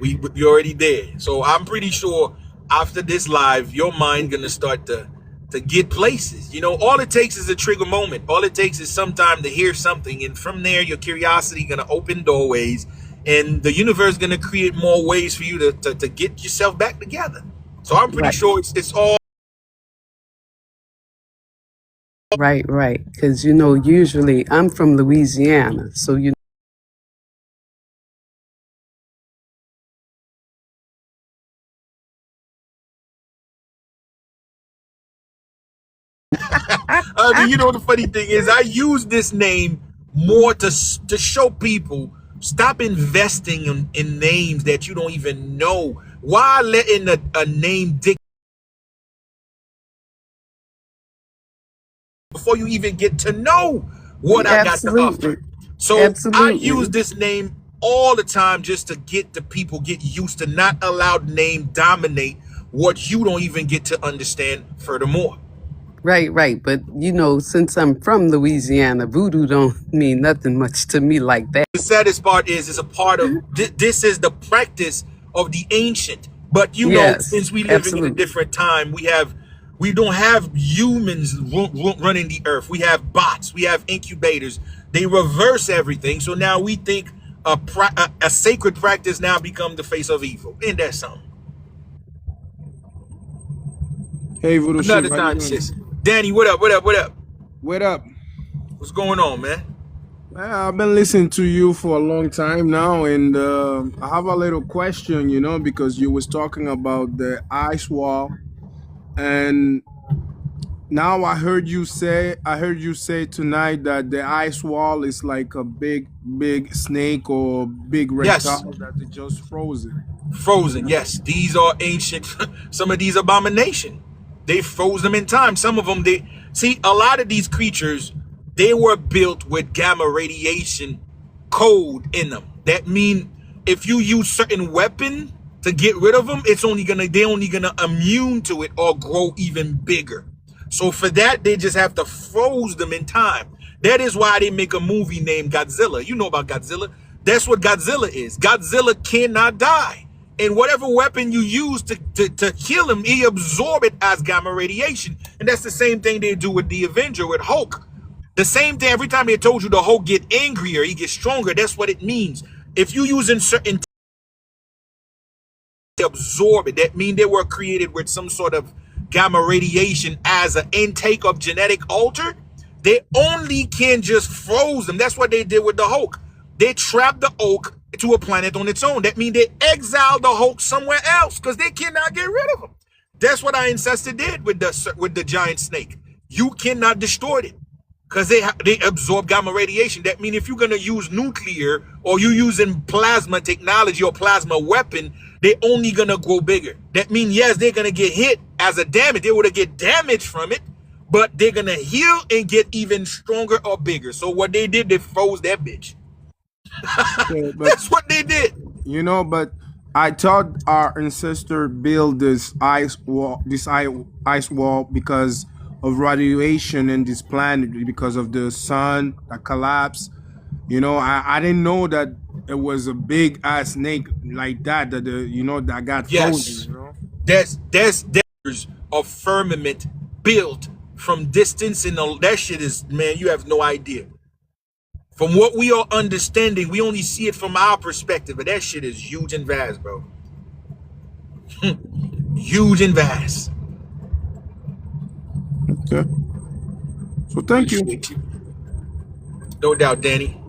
we already there. So I'm pretty sure after this live, your mind gonna start to get places. You know, all it takes is a trigger moment. All it takes is some time to hear something, and from there, your curiosity gonna open doorways, and the universe gonna create more ways for you to get yourself back together. So I'm pretty Right, sure it's all. right. Because usually I'm from Louisiana, so I mean, you know, the funny thing is, I use this name more to show people stop investing in names that you don't even know. Why letting a name dictate before you even get to know what I got to absolutely, offer? So I use absolutely. this name all the time just to get the people get used to not allow name dominate what you don't even get to understand furthermore. Right. But since I'm from Louisiana, voodoo don't mean nothing much to me like that. The saddest part is a part of this is the practice of the ancient. But you know, Yes, since we living in a absolutely. different time, we don't have humans running the earth. We have bots. We have incubators. They reverse everything. So now we think a sacred practice now become the face of evil. Ain't that something? Hey, Voodoo Chief, Another how you time, doing? sis. Danny, what up? What up? What up? What up? What's going on, man? I've been listening to you for a long time now, and I have a little question, because you was talking about the ice wall, and now I heard you say tonight that the ice wall is like a big snake or big Yes. reptile that is just frozen. Frozen, yes. These are ancient. Some of these abomination. They froze them in time. Some of them, they see a lot of these creatures. They were built with gamma radiation code in them. That mean if you use certain weapon to get rid of them, they're only gonna immune to it or grow even bigger. So for that, they just have to froze them in time. That is why they make a movie named Godzilla. You know about Godzilla. That's what Godzilla is. Godzilla cannot die. And whatever weapon you use to kill him, he absorb it as gamma radiation. And that's the same thing they do with the Avenger, with Hulk. The same thing, every time they told you the Hulk get angrier, he gets stronger, that's what it means. If you using certain absorb it, that means they were created with some sort of gamma radiation as an intake of genetic alter. They only can just froze them. That's what they did with the Hulk. They trapped the Hulk to a planet on its own. That means they exiled the Hulk somewhere else because they cannot get rid of him. That's what our ancestor did with the giant snake. You cannot destroy it because they absorb gamma radiation. That means if you're gonna use nuclear or you using plasma technology or plasma weapon, they only gonna grow bigger. That means yes, they're gonna get hit as a damage. They would have get damage from it, but they're gonna heal and get even stronger or bigger. So what they did, they froze that bitch. Okay, but That's what they did. but I thought our ancestor built this ice wall because of radiation in this planet, because of the sun that collapsed. I didn't know that it was a big ass snake like that got frozen. Yes, that's of firmament built from distance, and that shit is, man, you have no idea. From what we are understanding, we only see it from our perspective, but that shit is huge and vast, bro. Huge and vast. Okay. So thank you. Appreciate you. No doubt, Danny.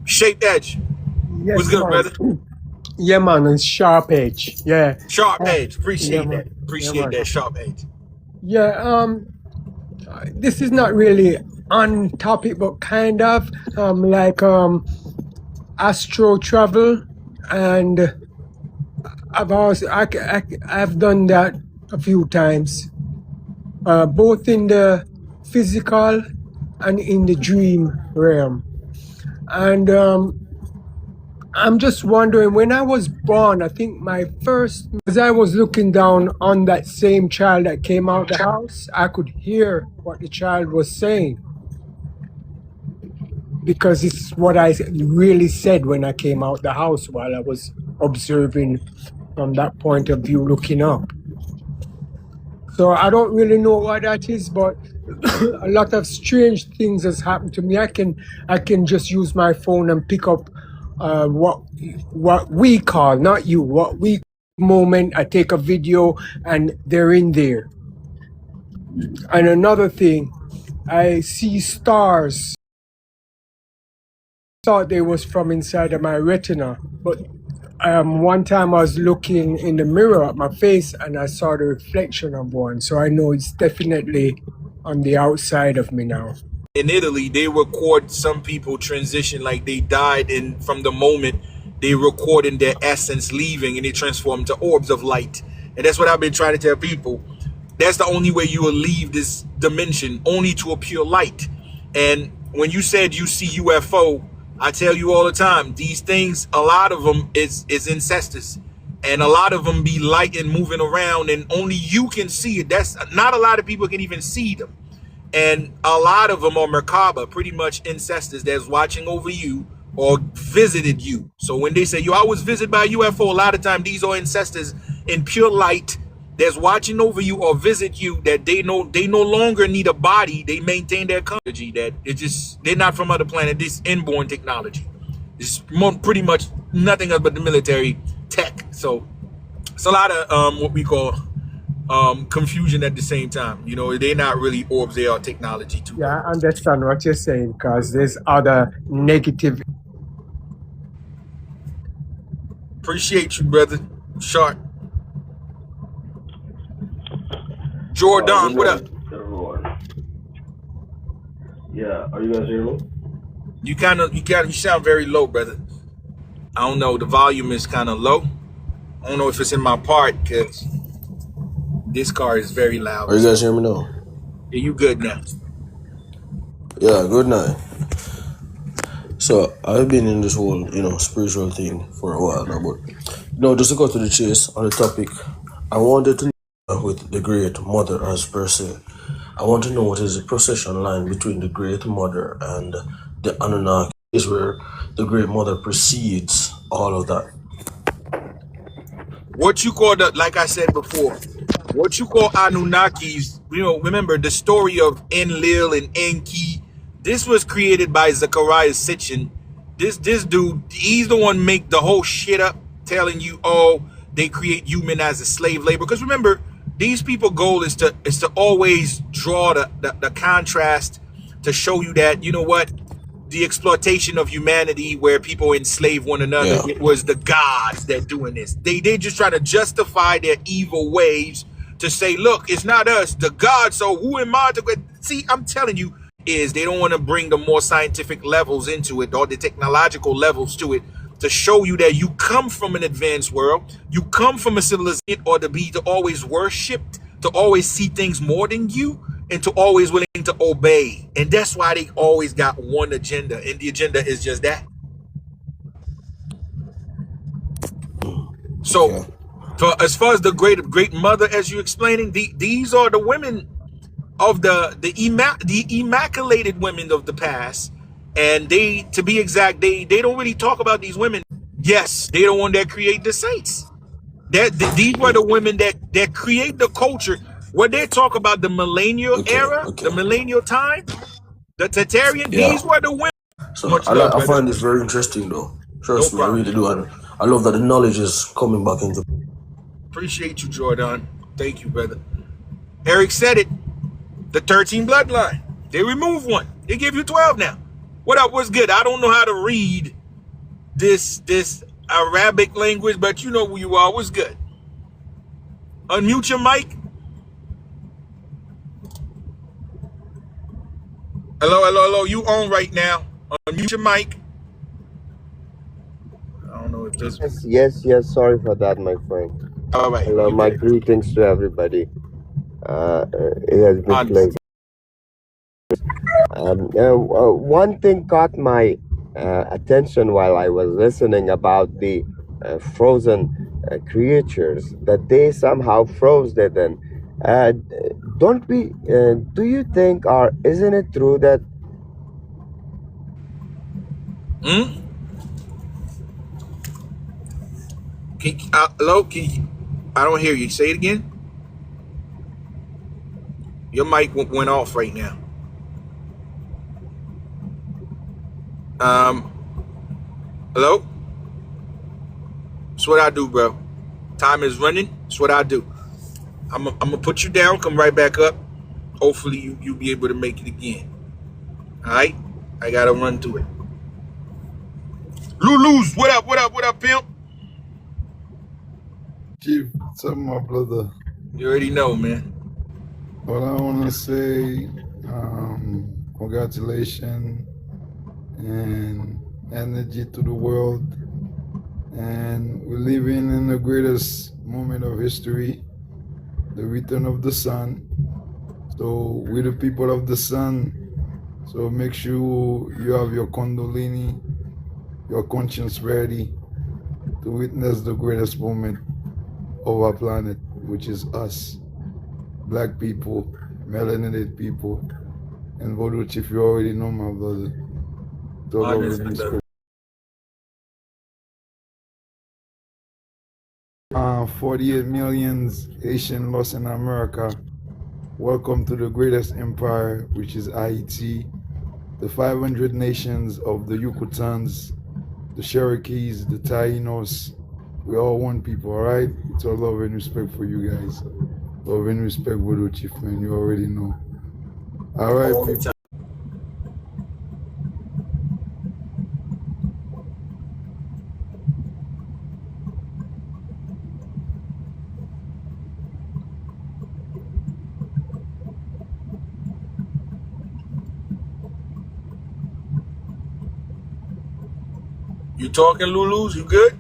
Shaped Edge. What's Yes, good, man. brother? Yeah, man. It's Sharp Edge. Yeah. Sharp Edge. Yeah, Appreciate man. that. Yeah, Appreciate man. that, Sharp Edge. Yeah. this is not really on topic, but kind of like astro travel, and I've done that a few times, both in the physical and in the dream realm. And I'm just wondering, when I was born, I think as I was looking down on that same child that came out the house, I could hear what the child was saying, because it's what I really said when I came out the house while I was observing from that point of view, looking up. So I don't really know what that is, but a lot of strange things has happened to me. I can just use my phone and pick up what we call, not you, what we moment. I take a video and they're in there. And another thing, I see stars. Thought they was from inside of my retina, but one time I was looking in the mirror at my face and I saw the reflection of one, so I know it's definitely on the outside of me now. In Italy, they record some people transition like they died, and from the moment they record in their essence leaving, and they transform to orbs of light. And that's what I've been trying to tell people. That's the only way you will leave this dimension, only to a pure light. And when you said you see UFO, I tell you all the time, these things, a lot of them is ancestors, and a lot of them be light and moving around, and only you can see it. That's not a lot of people can even see them. And a lot of them are Merkaba, pretty much ancestors that's watching over you or visited you. So when they say, yo, I was visited by a UFO, a lot of time these are ancestors in pure light that's watching over you or visit you, that they no longer need a body. They maintain their technology, that they're not from other planet. This inborn technology. It's pretty much nothing else but the military tech. So it's a lot of what we call confusion at the same time. You know, they're not really orbs, they are technology too. Yeah, I understand what you're saying, because there's other negative. Appreciate you, brother. Sharp. Jordan, what up? Everyone. Yeah, are you guys hearing me? You sound very low, brother. I don't know, the volume is kind of low. I don't know if it's in my part, because this car is very loud. Are you guys hearing me now? Yeah, you good now. Yeah, good night. So I've been in this whole, spiritual thing for a while now, but just to go to the chase on the topic, I wanted to know with the Great Mother as per se. I want to know what is the procession line between the Great Mother and the Anunnaki, is where the Great Mother precedes all of that. What you call like I said before, what you call Anunnakis, remember the story of Enlil and Enki. This was created by Zechariah Sitchin. This dude, he's the one make the whole shit up, telling you, oh, they create human as a slave labor. Because remember, these people' goal is to always draw the contrast to show you that, you know what, the exploitation of humanity where people enslave one another, it was the gods that doing this. They just try to justify their evil ways to say, look, it's not us, the gods, so who am I to see? I'm telling you, is they don't want to bring the more scientific levels into it, or the technological levels to it, to show you that you come from an advanced world, you come from a civilization, or to always worshipped, to always see things more than you, and to always willing to obey. And that's why they always got one agenda, and the agenda is just that. So as far as the great mother, as you're explaining, these are the women of the immaculated women of the past. And they, to be exact, they don't really talk about these women. Yes, they the one that create the saints. These were the women that create the culture. When they talk about the millennial era, the millennial time, the Tartarian, these were the women. So I find this very interesting though. Trust me, I really do. And I love that the knowledge is coming back into. Appreciate you, Jordan. Thank you, brother. Eric said it. The 13 bloodline. They removed one. They give you 12 now. What up? What's good? I don't know how to read this Arabic language, but you know who you are. What's good? Unmute your mic. Hello. You on right now? Unmute your mic. I don't know if this. Yes. Sorry for that, my friend. All right. Hello, You my good? greetings to everybody. It has been pleasant. One thing caught my attention while I was listening about the frozen creatures, that they somehow froze it. And don't we? Do you think, or isn't it true that? Hello. I don't hear you. Say it again. Your mic went off right now. Hello. That's what I do, bro. Time is running. That's what I do. I'm gonna put you down. Come right back up. Hopefully you'll be able to make it again. All right. I gotta run to it. Lulu's, what up, pimp? Chief, what's up, my brother? You already know, man. Well, I want to say congratulations and energy to the world. And we're living in the greatest moment of history, the return of the sun. So we're the people of the sun. So make sure you have your kundalini, your conscience ready to witness the greatest moment of our planet, which is us, black people, melanated people. And Voodoo Chief, you already know, my brother. It's all over the newspaper. 48 million Haitian lost in America. Welcome to the greatest empire, which is Haiti. The 500 nations of the Yucatans, the Cherokees, the Tainos. We all one people, all right? It's all love and respect for you guys. Love and respect, Voodoo Chief, man. You already know. All right, people. You talking, Lulu's? You good?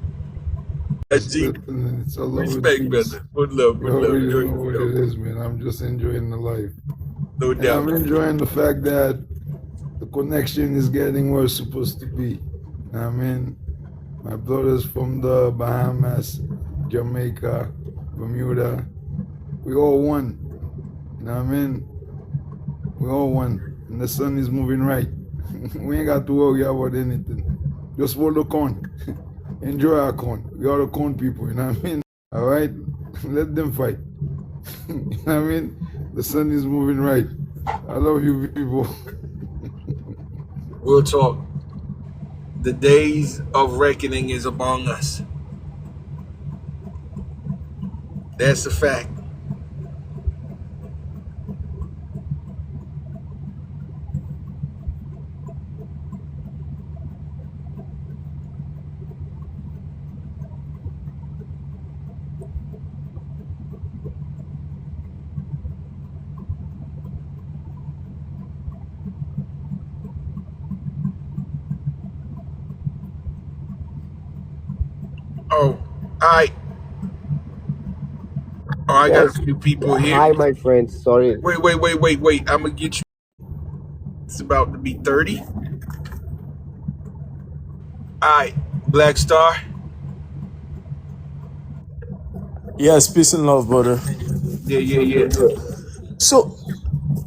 It's all Respect, brother. Good love. You already know what it is, man. I'm just enjoying the life. No doubt. I'm enjoying the fact that the connection is getting where it's supposed to be. I mean, my brothers from the Bahamas, Jamaica, Bermuda, we all one. You know what I mean? We all one. And the sun is moving right. We ain't got to worry about anything. Just hold the corn. Enjoy our corn. We are the corn people, you know what I mean? All right? Let them fight. You know what I mean? The sun is moving right. I love you people. We'll talk. The days of reckoning is among us. That's a fact. Oh, I got a few people here. Hi, my friends. Sorry. Wait. I'm gonna get you. It's about to be 30. All right, Black Star. Yes, peace and love, brother. Yeah. So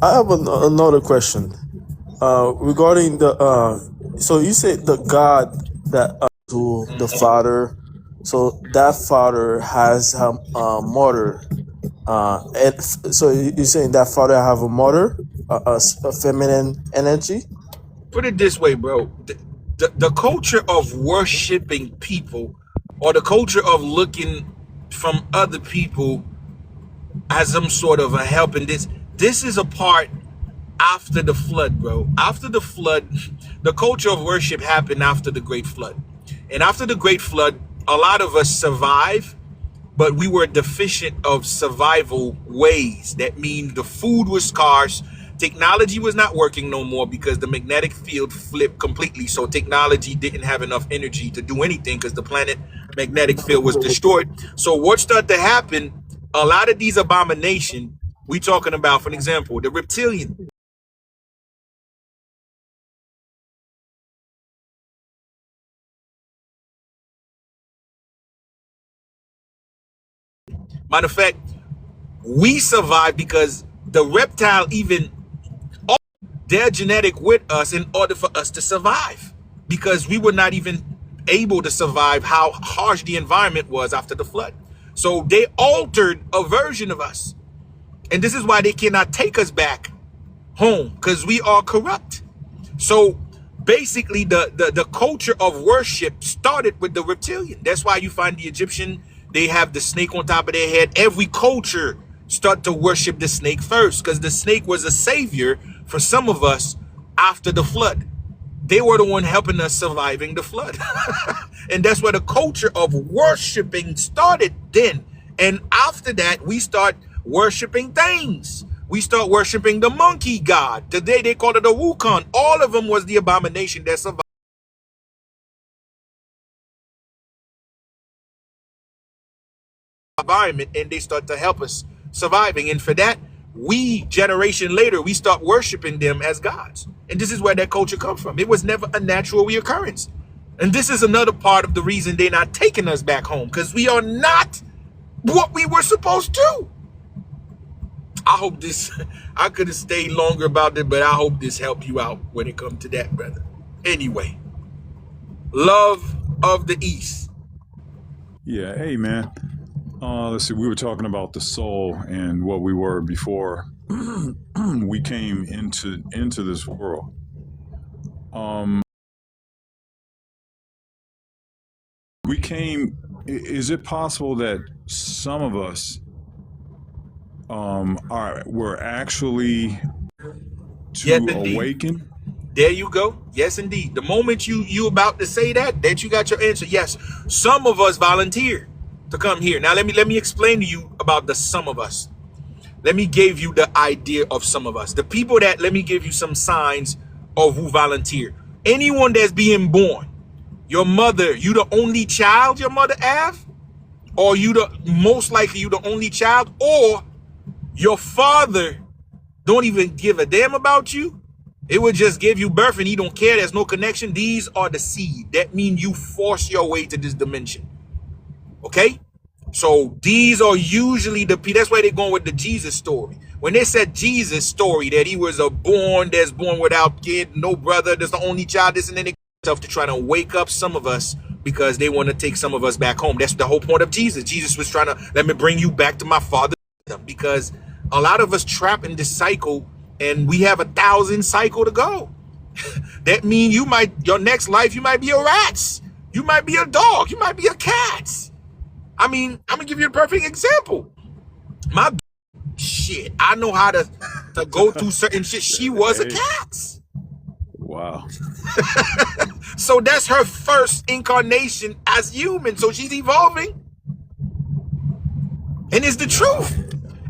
I have another question regarding the. So you said the God that to the Father. So that Father has a mother. And so you're saying that Father have a mother, a feminine energy? Put it this way, bro. The culture of worshiping people, or the culture of looking from other people as some sort of a helping, this is a part after the flood, bro. After the flood, the culture of worship happened after the Great Flood. And after the Great Flood, a lot of us survived, but we were deficient of survival ways. That means the food was scarce, Technology was not working no more because the magnetic field flipped completely. So technology didn't have enough energy to do anything because the planet magnetic field was destroyed. So what started to happen, a lot of these abominations we talking about, for example, the reptilian. Matter of fact, we survived because the reptile even their genetic with us in order for us to survive, because we were not even able to survive how harsh the environment was after the flood. So they altered a version of us, and this is why they cannot take us back home, because we are corrupt. So basically the culture of worship started with the reptilian. That's why you find the Egyptian, they have the snake on top of their head. Every culture start to worship the snake first, because the snake was a savior for some of us after the flood. They were the one helping us surviving the flood. And that's where the culture of worshiping started then. And after that, we start worshiping things. We start worshiping the monkey god. Today they call it a Wukon. All of them was the abomination that survived environment, and they start to help us surviving. And for that, we generation later, we start worshiping them as gods. And this is where that culture comes from. It was never a natural reoccurrence. And this is another part of the reason they're not taking us back home, because we are not what we were supposed to. I hope this, I could have stayed longer about it, but I hope this helped you out when it comes to that, brother. Anyway, love of the East. Yeah, hey man. Let's see, we were talking about the soul and what we were before we came into this world. We came, is it possible that some of us were actually to Yes, indeed. awaken? There you go. Yes, indeed. The moment you about to say that you got your answer. Yes, some of us volunteered to come here. Now let me explain to you about the some of us. Let me give you the idea of some of us. The people that, let me give you some signs of who volunteer. Anyone that's being born, your mother, you the only child your mother have, or you the most likely you the only child, or your father don't even give a damn about you. It would just give you birth and he don't care. There's no connection. These are the seed. That means you force your way to this dimension. Okay? So these are usually the people. That's why they're going with the Jesus story. When they said Jesus story, that he was born without kid, no brother, that's the only child, this and then they stuff to try to wake up some of us because they want to take some of us back home. That's the whole point of Jesus. Jesus was trying to, let me bring you back to my father, because a lot of us trapped in this cycle and we have 1,000 cycle to go. That means you might, your next life, you might be a rat. You might be a dog. You might be a cat. I mean, I'm gonna give you a perfect example. My shit, I know how to go through certain shit. She was a cat. Wow. So that's her first incarnation as human. So she's evolving. And it's the truth.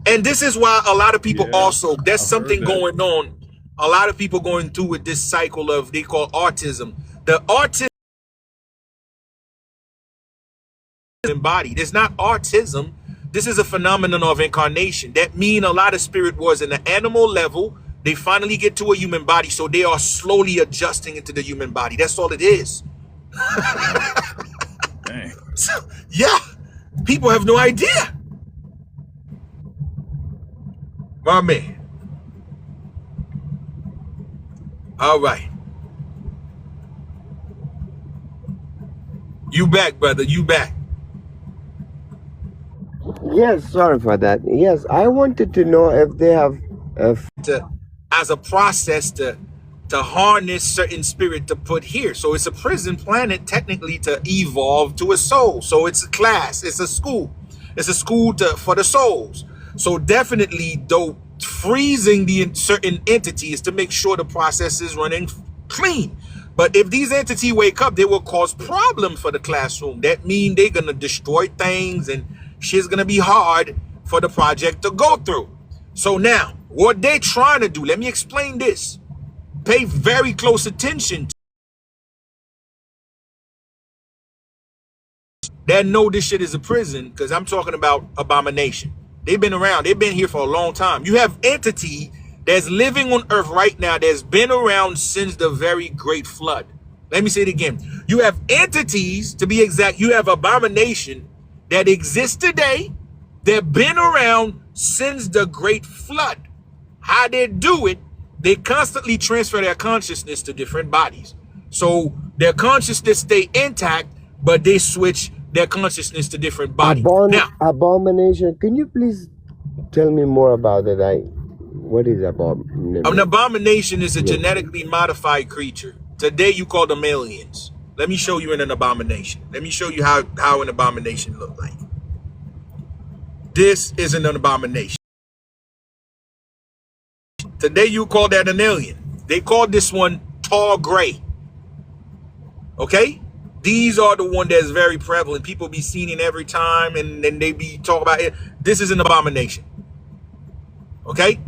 And this is why a lot of people also, there's something going on. A lot of people going through with this cycle of, they call autism. The autism embodied. It's not autism. This is a phenomenon of incarnation. That means a lot of spirit was in the animal level. They finally get to a human body. So they are slowly adjusting into the human body. That's all it is. Dang. So, yeah. People have no idea. My man. All right. You back, brother. You back. Yes, sorry for that. Yes, I wanted to know if they have As a process to harness certain spirit to put here. So it's a prison planet technically to evolve to a soul. So it's a class. It's a school. It's a school for the souls. So definitely, though, freezing the certain entities to make sure the process is running clean. But if these entities wake up, they will cause problems for the classroom. That means they're going to destroy things and shit's going to be hard for the project to go through. So now, What they're trying to do, let me explain this. Pay very close attention. That know this shit is a prison, because I'm talking about abomination. They've been around. They've been here for a long time. You have entity that's living on earth right now that's been around since the very great flood. Let me say it again. You have entities, to be exact, you have abomination that exists today. They've been around since the great flood. How they do it, they constantly transfer their consciousness to different bodies. So their consciousness stay intact, but they switch their consciousness to different bodies. Now, abomination. Can you please tell me more about it? What is abomination? An abomination is a genetically modified creature. Today you call them aliens. Let me show you in an abomination. Let me show you how an abomination look like. This isn't an abomination. Today you call that an alien. They call this one tall gray. Okay? These are the one that's very prevalent. People be seeing it every time, and then they be talking about it. This is an abomination. Okay?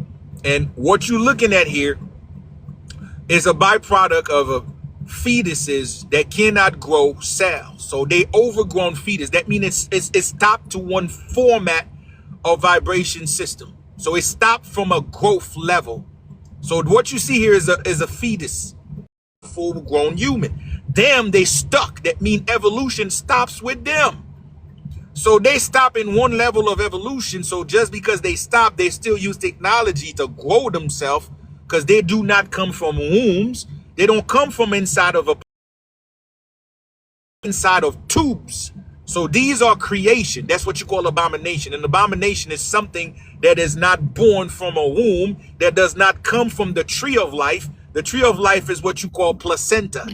And what you're looking at here is a byproduct of fetuses that cannot grow cells. So they overgrown fetus. That means it's stopped to one format of vibration system. So it stopped from a growth level. So what you see here is a fetus, full-grown human. Them, they stuck. That means evolution stops with them. So they stop in one level of evolution. So just because they stop, they still use technology to grow themselves, because they do not come from wombs. They don't come from inside of tubes. So these are creation. That's what you call abomination. An abomination is something that is not born from a womb, that does not come from the tree of life. The tree of life is what you call placenta.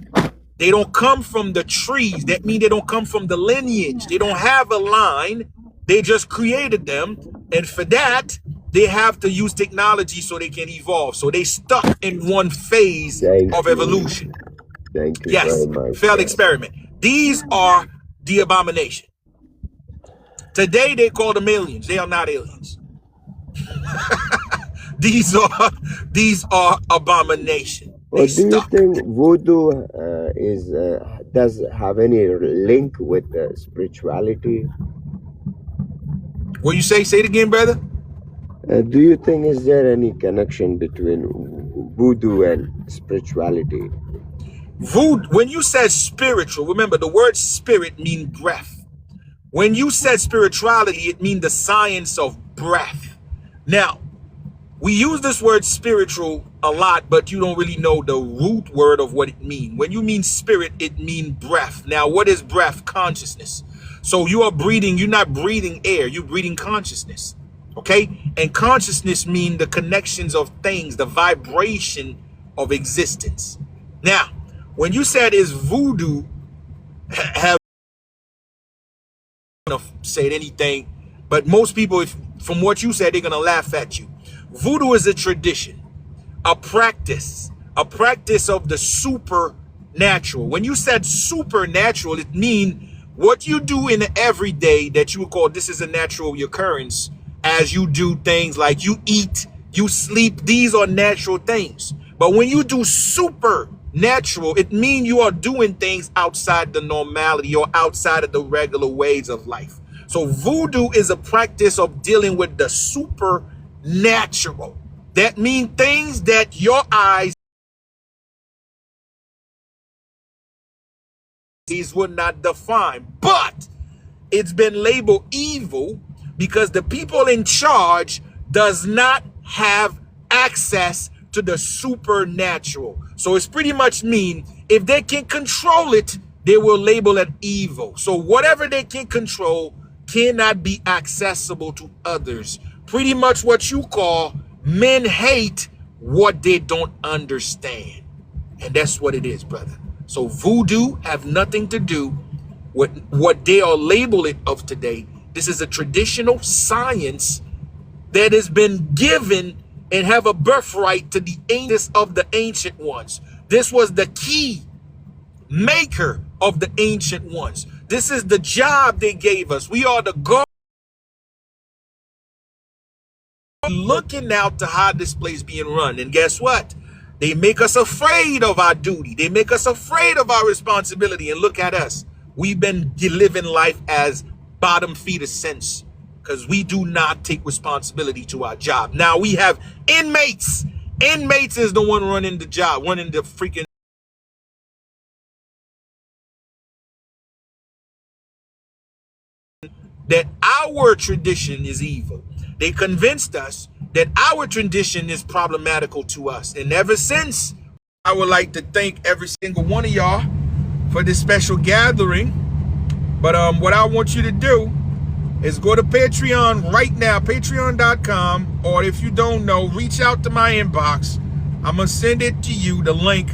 They don't come from the trees. That means they don't come from the lineage. They don't have a line. They just created them. And for that, they have to use technology so they can evolve. So they stuck in one phase of evolution. Thank you Yes, very much. failed experiment. These are the abomination. Today they call them aliens. They are not aliens. These are abomination. Well, do you think voodoo does have any link with spirituality? What you say? Say it again, brother. Do you think is there any connection between voodoo and spirituality? Voodoo, when you said spiritual, remember the word spirit means breath. When you said spirituality, it means the science of breath. Now, we use this word spiritual a lot, but you don't really know the root word of what it means. When you mean spirit, it means breath. Now, what is breath? Consciousness. So you are breathing, you're not breathing air, you're breathing consciousness. Okay? And consciousness means the connections of things, the vibration of existence. Now, when you said is voodoo have said anything, but most people, from what you said, they're gonna laugh at you. Voodoo is a tradition, a practice of the supernatural. When you said supernatural, it means what you do in the everyday that you would call this is a natural occurrence, as you do things like you eat, you sleep. These are natural things. But when you do supernatural, it means you are doing things outside the normality or outside of the regular ways of life. So voodoo is a practice of dealing with the supernatural. That means things that your eyes would not define. But it's been labeled evil because the people in charge does not have access to the supernatural. So it's pretty much mean if they can control it, they will label it evil. So whatever they can control cannot be accessible to others. Pretty much what you call men hate what they don't understand. And that's what it is, brother. So voodoo have nothing to do with what they are labeling of today. This is a traditional science that has been given and have a birthright to the ancients of the ancient ones. This was the key maker of the ancient ones. This is the job they gave us. We are the God looking out to how this place being run. And guess what? They make us afraid of our duty. They make us afraid of our responsibility. And look at us. We've been living life as bottom feeder since, because we do not take responsibility to our job. Now we have inmates. Inmates is the one running the job, running the freaking. That our tradition is evil. They convinced us that our tradition is problematical to us. And ever since, I would like to thank every single one of y'all for this special gathering. But what I want you to do is go to Patreon right now, patreon.com, or if you don't know, reach out to my inbox. I'm gonna send it to you, the link.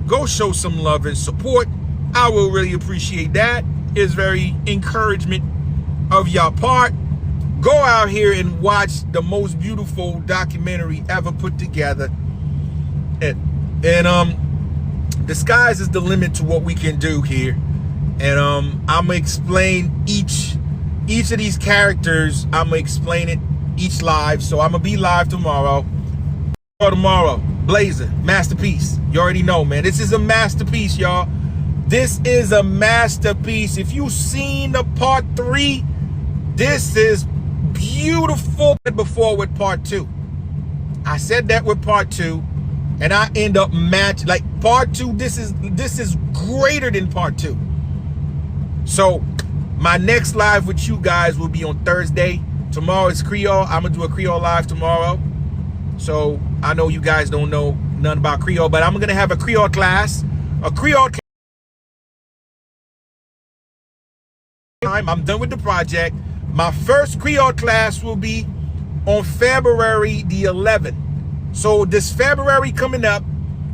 Go show some love and support. I will really appreciate that. It's very encouragement of your part. Go out here and watch the most beautiful documentary ever put together. And the skies is the limit to what we can do here. And I'm gonna explain each of these characters. I'm gonna explain it each live. So I'm gonna be live tomorrow. Tomorrow, Blazer, masterpiece. You already know, man. This is a masterpiece, y'all. This is a masterpiece. If you've seen the part 3, this is beautiful. Before with part 2, I said that with part 2, and I end up match like part 2. This is greater than part 2. So my next live with you guys will be on Thursday. Tomorrow is Creole. I'm gonna do a Creole live tomorrow. So I know you guys don't know nothing about Creole, but I'm gonna have a Creole class. A Creole class. I'm done with the project. My first Creole class will be on February the 11th. So this February coming up,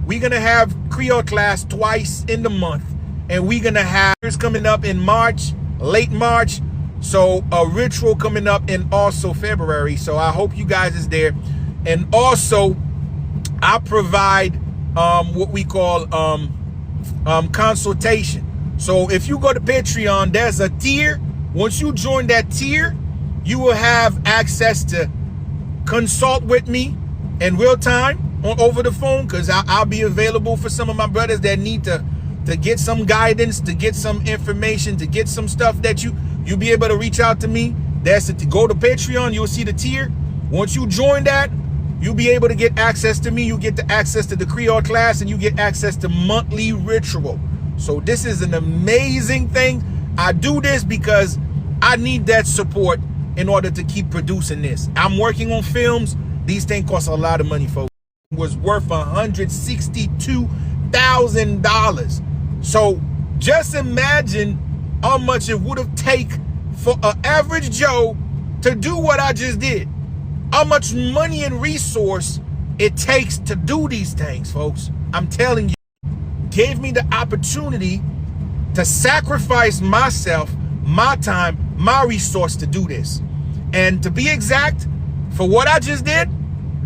we're gonna have Creole class twice in the month, and we're gonna have coming up in March, late March. So a ritual coming up in also February. So I hope you guys is there. And also I provide what we call consultation. So if you go to Patreon, there's a tier. Once you join that tier, you will have access to consult with me in real time over the phone, because I'll be available for some of my brothers that need to get some guidance, to get some information, to get some stuff that you'll be able to reach out to me. That's it. Go to Patreon, you'll see the tier. Once you join that, you'll be able to get access to me. You get the access to the Creole class, and you get access to monthly ritual. So this is an amazing thing. I do this because I need that support in order to keep producing this. I'm working on films. These things cost a lot of money, folks. It was worth $162,000. So just imagine how much it would have taken for an average Joe to do what I just did. How much money and resource it takes to do these things, folks. I'm telling you. Gave me the opportunity to sacrifice myself, my time, my resource to do this. And to be exact, for what I just did,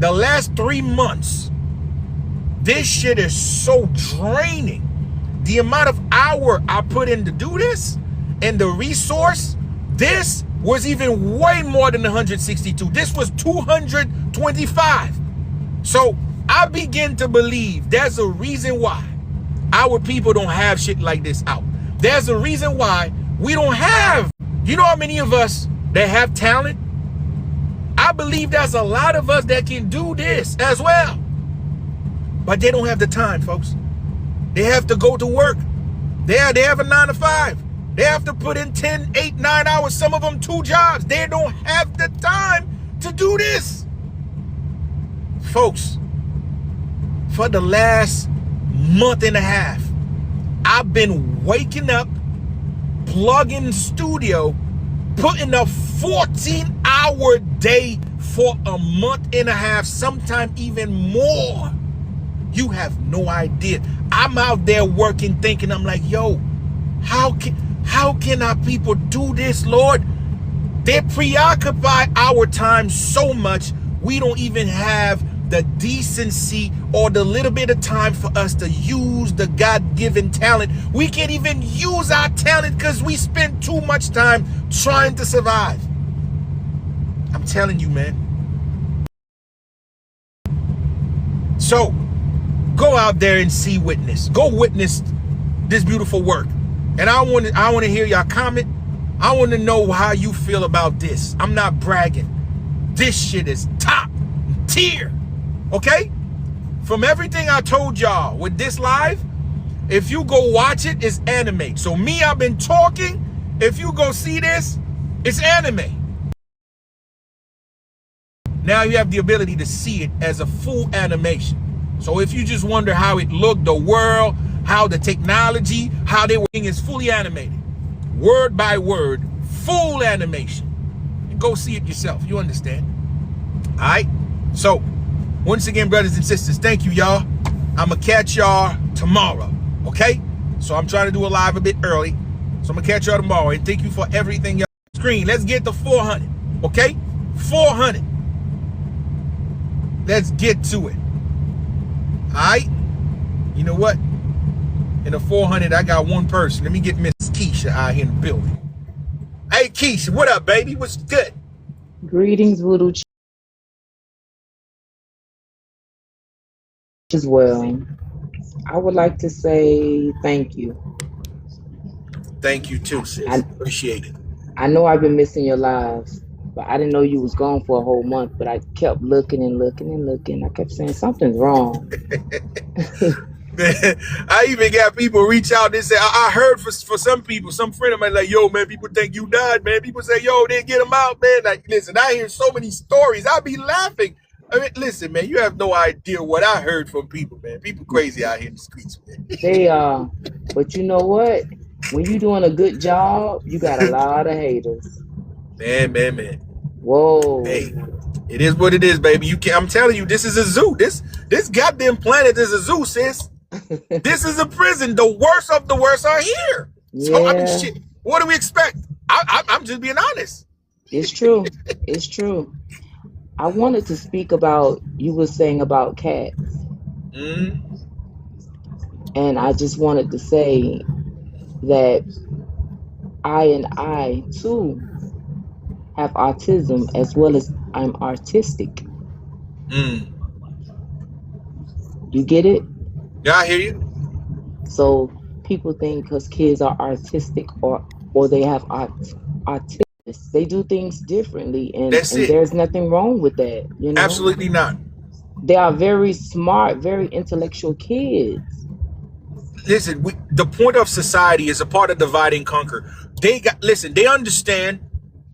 the last 3 months, this shit is so draining. The amount of hour I put in to do this and the resource, this was even way more than 162. This was 225. So I begin to believe there's a reason why our people don't have shit like this out. There's a reason why we don't have, you know how many of us that have talent? I believe there's a lot of us that can do this as well. But they don't have the time, folks. They have to go to work. They have a 9 to 5. They have to put in 10, 8, 9 hours, some of them 2 jobs. They don't have the time to do this. Folks, for the last month and a half, I've been waking up, plugging studio, putting a 14-hour day for a month and a half, sometime even more. You have no idea. I'm out there working, thinking, I'm like, yo, how can our people do this, Lord? They preoccupy our time so much, we don't even have the decency or the little bit of time for us to use the God-given talent. We can't even use our talent because we spend too much time trying to survive. I'm telling you, man. So go out there and see witness. Go witness this beautiful work. And I want to hear y'all comment. I want to know how you feel about this. I'm not bragging. This shit is top tier. Okay? From everything I told y'all with this live, if you go watch it, it's anime. So me, I've been talking. If you go see this, it's anime. Now you have the ability to see it as a full animation. So if you just wonder how it looked, the world, how the technology, how they were, is fully animated. Word by word, full animation. And go see it yourself. You understand? All right? So, once again, brothers and sisters, thank you, y'all. I'm going to catch y'all tomorrow. Okay? So I'm trying to do a live a bit early. So I'm going to catch y'all tomorrow. And thank you for everything y'all screen. Let's get to 400. Okay? 400. Let's get to it. Alright? You know what? In the 400, I got one person. Let me get Miss Keisha out here in the building. Hey, Keisha, what up, baby? What's good? Greetings, Voodoo as well. I would like to say thank you. Thank you too, sis. Appreciate it. I know I've been missing your lives, but I didn't know you was gone for a whole month. But I kept looking and looking and looking. I kept saying something's wrong. I even got people reach out and say, I heard for some people, some friend of mine like, yo, man, people think you died, man. People say, yo, they get them out, man. Like, listen, I hear so many stories. I be laughing. I mean, listen, man, you have no idea what I heard from people, man. People crazy out here in the streets, man. They are. But you know what? When you're doing a good job, you got a lot of haters. Man. Whoa. Hey, it is what it is, baby. You can't, I'm telling you, this is a zoo. This goddamn planet is a zoo, sis. This is a prison. The worst of the worst are here. Yeah. So I mean, shit. What do we expect? I'm just being honest. It's true. It's true. I wanted to speak about, you were saying about cats. And I just wanted to say that I too have autism, as well as I'm artistic. You get it? Yeah, I hear you. So people think because kids are artistic or they have autism, they do things differently, and there's nothing wrong with that, you know? Absolutely not. They are very smart, very intellectual kids. Listen, the point of society is a part of divide and conquer. They understand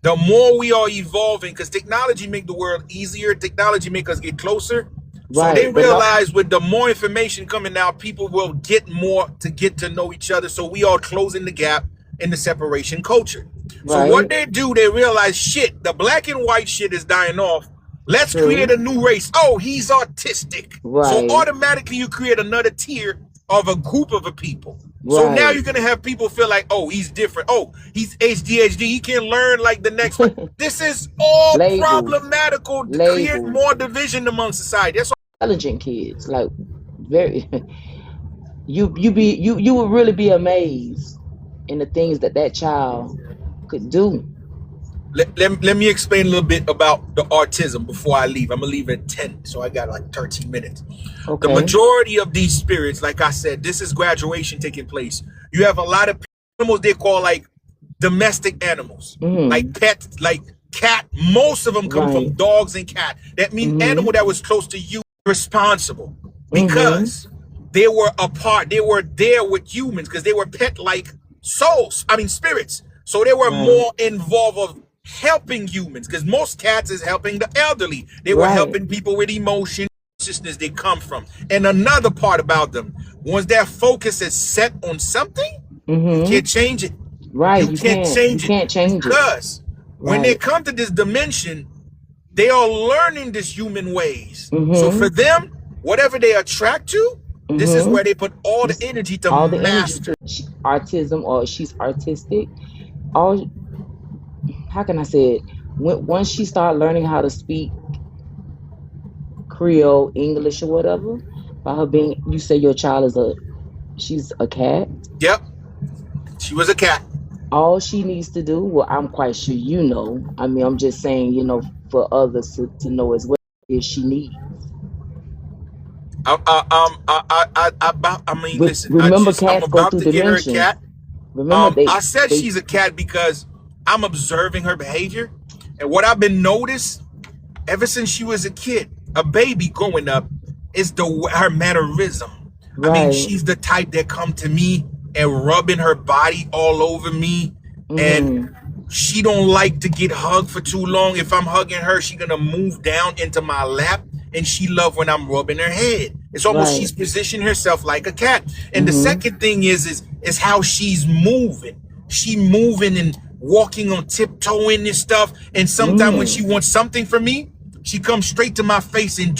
the more we are evolving, because technology make the world easier, technology make us get closer. Right, so they realize with the more information coming out, people will get more to get to know each other. So we are closing the gap in the separation culture. So what they do, they realize, shit, the black and white shit is dying off. Let's create a new race. Oh, he's autistic. So automatically you create another tier of a group of a people. So now you're going to have people feel like, oh, he's different. Oh, he's ADHD. He can't learn like the next one. This is all problematical to create more division among society. That's intelligent kids, like very you would really be amazed in the things that child could do. Let me explain a little bit about the autism before I leave. I'm gonna leave at 10, so I got like 13 minutes. The majority of these spirits, like I said, this is graduation taking place. You have a lot of animals they call like domestic animals, like pets, like cat. Most of them come from dogs and cat. That means animal that was close to you, responsible, because they were apart. They were there with humans because they were pet-like souls. I mean spirits. So they were more involved of helping humans, because most cats is helping the elderly. They were helping people with emotion, consciousness they come from. And another part about them, once their focus is set on something, you can't change it. You can't change it. Because when they come to this dimension, they are learning this human ways. So for them, whatever they attract to, this is where they put all the energy to master. Autism, or she's artistic. How can I say it? Once she started learning how to speak Creole, English, or whatever, by her being, you say your child is she's a cat? Yep, she was a cat. All she needs to do, well, I'm quite sure you know, I mean, I'm just saying, you know, for others to know as well, is she needs I mean, listen. Remember, I'm cats go about through to get her a dimensions. cat. Remember, I said she's a cat because I'm observing her behavior, and what I've been noticed ever since she was a kid, a baby growing up, is her mannerism. I mean, she's the type that come to me and rubbing her body all over me, and she don't like to get hugged for too long. If I'm hugging her, she gonna move down into my lap, and she love when I'm rubbing her head. It's almost she's positioned herself like a cat. And the second thing is how she's moving. She moving and walking on tiptoeing and stuff. And sometimes when she wants something from me, she comes straight to my face and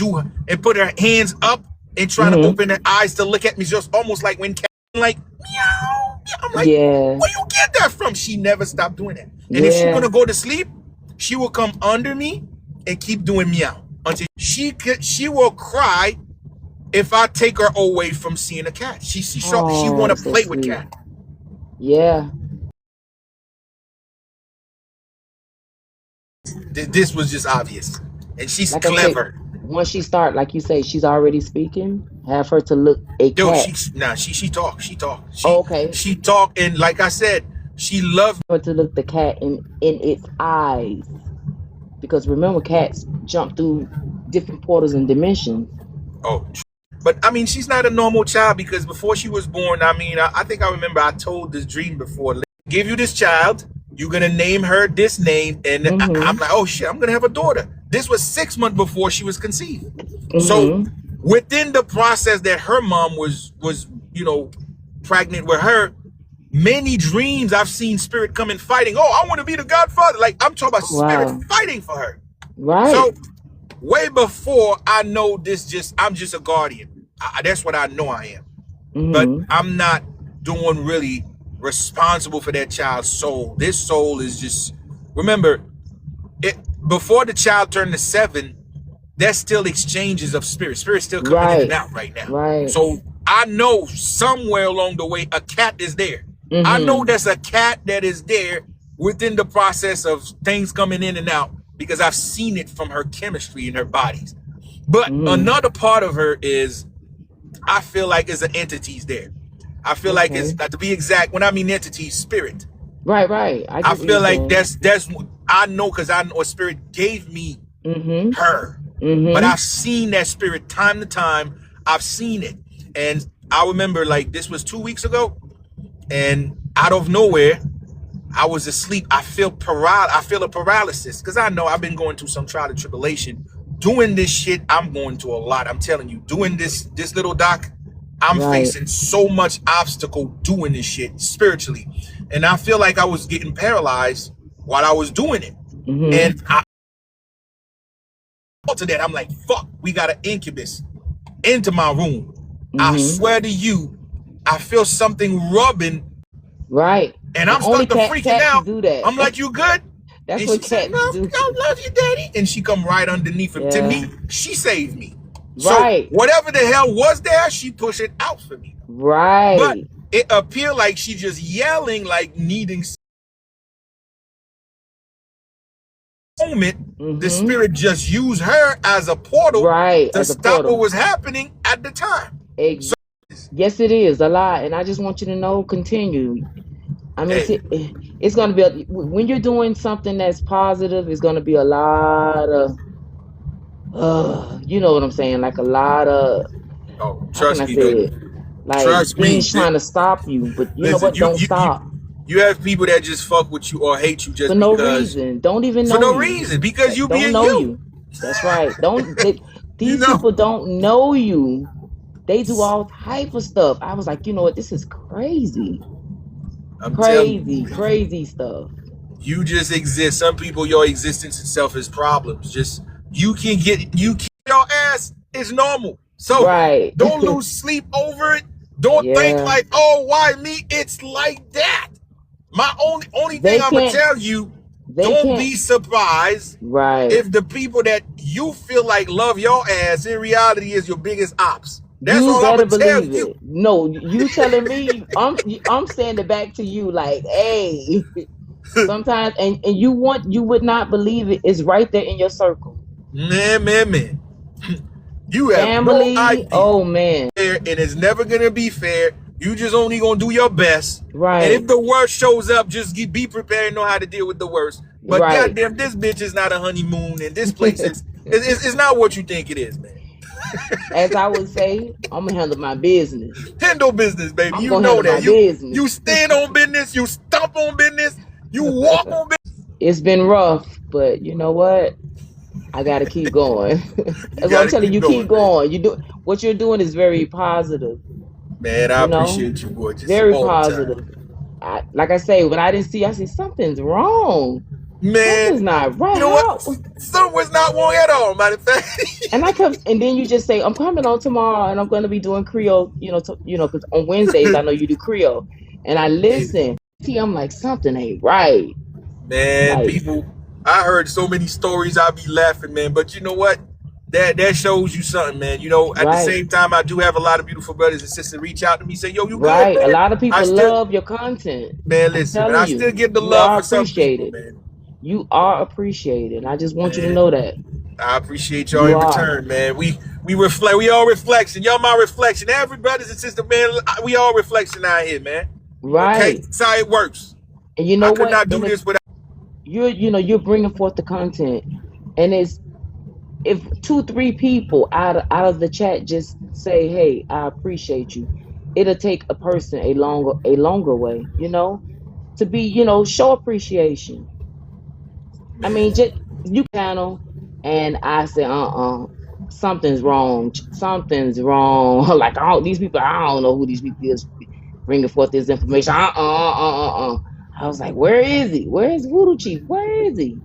put her hands up and try to open her eyes to look at me, just almost like when cat like meow. I'm like, where you get that from? She never stopped doing that. And if she's gonna go to sleep, she will come under me and keep doing meow until she will cry if I take her away from seeing a cat. She want to play with cat. Yeah. This was just obvious, and she's like clever. Once she start, like you say, she's already speaking. Have her to look a cat. She talk. Okay. She talk, and like I said, she loved her to look the cat in its eyes, because remember, cats jump through different portals and dimensions. Oh, but I mean, she's not a normal child, because before she was born, I mean, I think I remember I told this dream before. Give you this child, you're gonna name her this name, and I'm like, oh shit, I'm gonna have a daughter. This was 6 months before she was conceived. So within the process that her mom was pregnant with her, many dreams I've seen spirit come and fighting. Oh, I want to be the godfather. Like, I'm talking about spirit fighting for her. Right. So way before I know this, I'm just a guardian. That's what I know I am. But I'm not doing really responsible for that child's soul. This soul is just, remember, before the child turned to 7, there's still exchanges of spirit. Spirit's still coming in and out right now. Right. So I know somewhere along the way a cat is there. I know there's a cat that is there within the process of things coming in and out, because I've seen it from her chemistry in her bodies. But another part of her is, I feel like there's an entities there. I feel like it's, to be exact, when I mean entity, spirit. Right, right. I feel like that's I know, because I know a spirit gave me her. But I've seen that spirit time to time. I've seen it. And I remember, like, this was 2 weeks ago, and out of nowhere, I was asleep. I feel a paralysis, because I know I've been going through some trial and tribulation. Doing this shit, I'm going through a lot. I'm telling you, doing this little doc, I'm facing so much obstacle doing this shit spiritually. And I feel like I was getting paralyzed while I was doing it. And to that, I'm like, fuck, we got an incubus into my room. I swear to you, I feel something rubbing. Right. And I'm starting to freaking out. I'm like, you good? That's and what she said, cats do. I love you, daddy. And she come right underneath him. To me, she saved me. Right. So whatever the hell was there, she pushed it out for me. Right. But it appeared like she just yelling, like needing moment. The spirit just used her as a portal to stop what was happening at the time. So, yes, it is a lot. And I just want you to know, continue. I mean, it's going to be, when you're doing something that's positive, it's going to be a lot of, you know what I'm saying? Like a lot of, trust me, like things trying to stop you, but you know what? Don't stop. You have people that just fuck with you or hate you just for no reason. Don't even know for no reason, because you don't know you. That's right. These people don't know you. They do all type of stuff. I was like, you know what? This is crazy. Crazy stuff. You just exist. Some people, your existence itself is problems. Just you keep your ass is normal. So don't lose sleep over it. Don't think like, oh, why me? It's like that. My only thing I'm gonna tell you, don't be surprised if the people that you feel like love your ass in reality is your biggest ops. That's all I'm gonna tell you. No, you telling me, I'm saying it back to you, like, hey, sometimes, and you would not believe it. It's right there in your circle. Man. You have no family. idea. Oh man, And it's never gonna be fair. You just only gonna do your best. right, And if the worst shows up, just be prepared and know how to deal with the worst. But right. goddamn, this bitch is not a honeymoon, and this place is it's not what you think it is, man. As I would say, I'm gonna handle my business. Handle business, baby. I'm You gonna know handle my that. business. You stand on business. You stomp on business. You walk on business. It's been rough, but you know what? I gotta keep going. That's what I'm telling you. Keep going. You do what you're doing is very positive. Man, I You know, appreciate you, gorgeous. very All the positive. time. Like I say, when I didn't see, I said something's wrong. Man, Something's not right. you know what? Something was not wrong at all, matter of fact. And I kept, and then you just say, I'm coming on tomorrow, and I'm going to be doing Creole. Because on Wednesdays I know you do Creole, and I listen. See, I'm like, something ain't right. Man, Like, people, I heard so many stories, I be laughing, man. But you know what? That shows you something, man. You know, at the same time, I do have a lot of beautiful brothers and sisters reach out to me, say, yo, you good, man? A lot of people love your content. Man, listen, man, I still get the love for some people, man. You are appreciated. I just want you to know that. I appreciate y'all in return, man. We reflect. We all reflection. Y'all my reflection. Every brothers and sisters, man. We all reflection out here, man. Right. Okay, that's how it works. And you know what? I could not do this without. You're bringing forth the content, and it's if 2-3 people out of the chat just say, "Hey, I appreciate you," it'll take a person a longer way, to be, show appreciation. Man. I mean, just you panel, and I say, something's wrong. Something's wrong. Like these people, I don't know who these people is bringing forth this information. I was like, where is he? Where is Voodoo Chief? Where is he?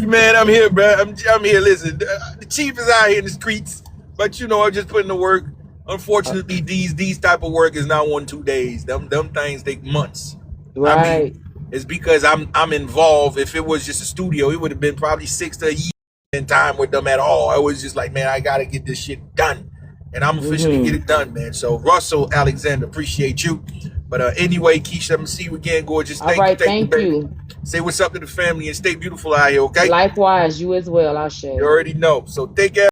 Man, I'm here, bro. I'm here. Listen, the chief is out here in the streets, but I'm just putting the work. Unfortunately, these type of work is not 1-2 days. Them things take months. Right. I mean, it's because I'm involved. If it was just a studio, it would have been probably 6 to a year in time with them at all. I was just like, man, I gotta get this shit done, and I'm officially get it done, man. So Russell Alexander, appreciate you. But anyway, Keisha, I'm gonna see you again, gorgeous. Thank you. Say what's up to the family and stay beautiful out here, okay? Likewise, you as well. I'll share. You already know. So take care.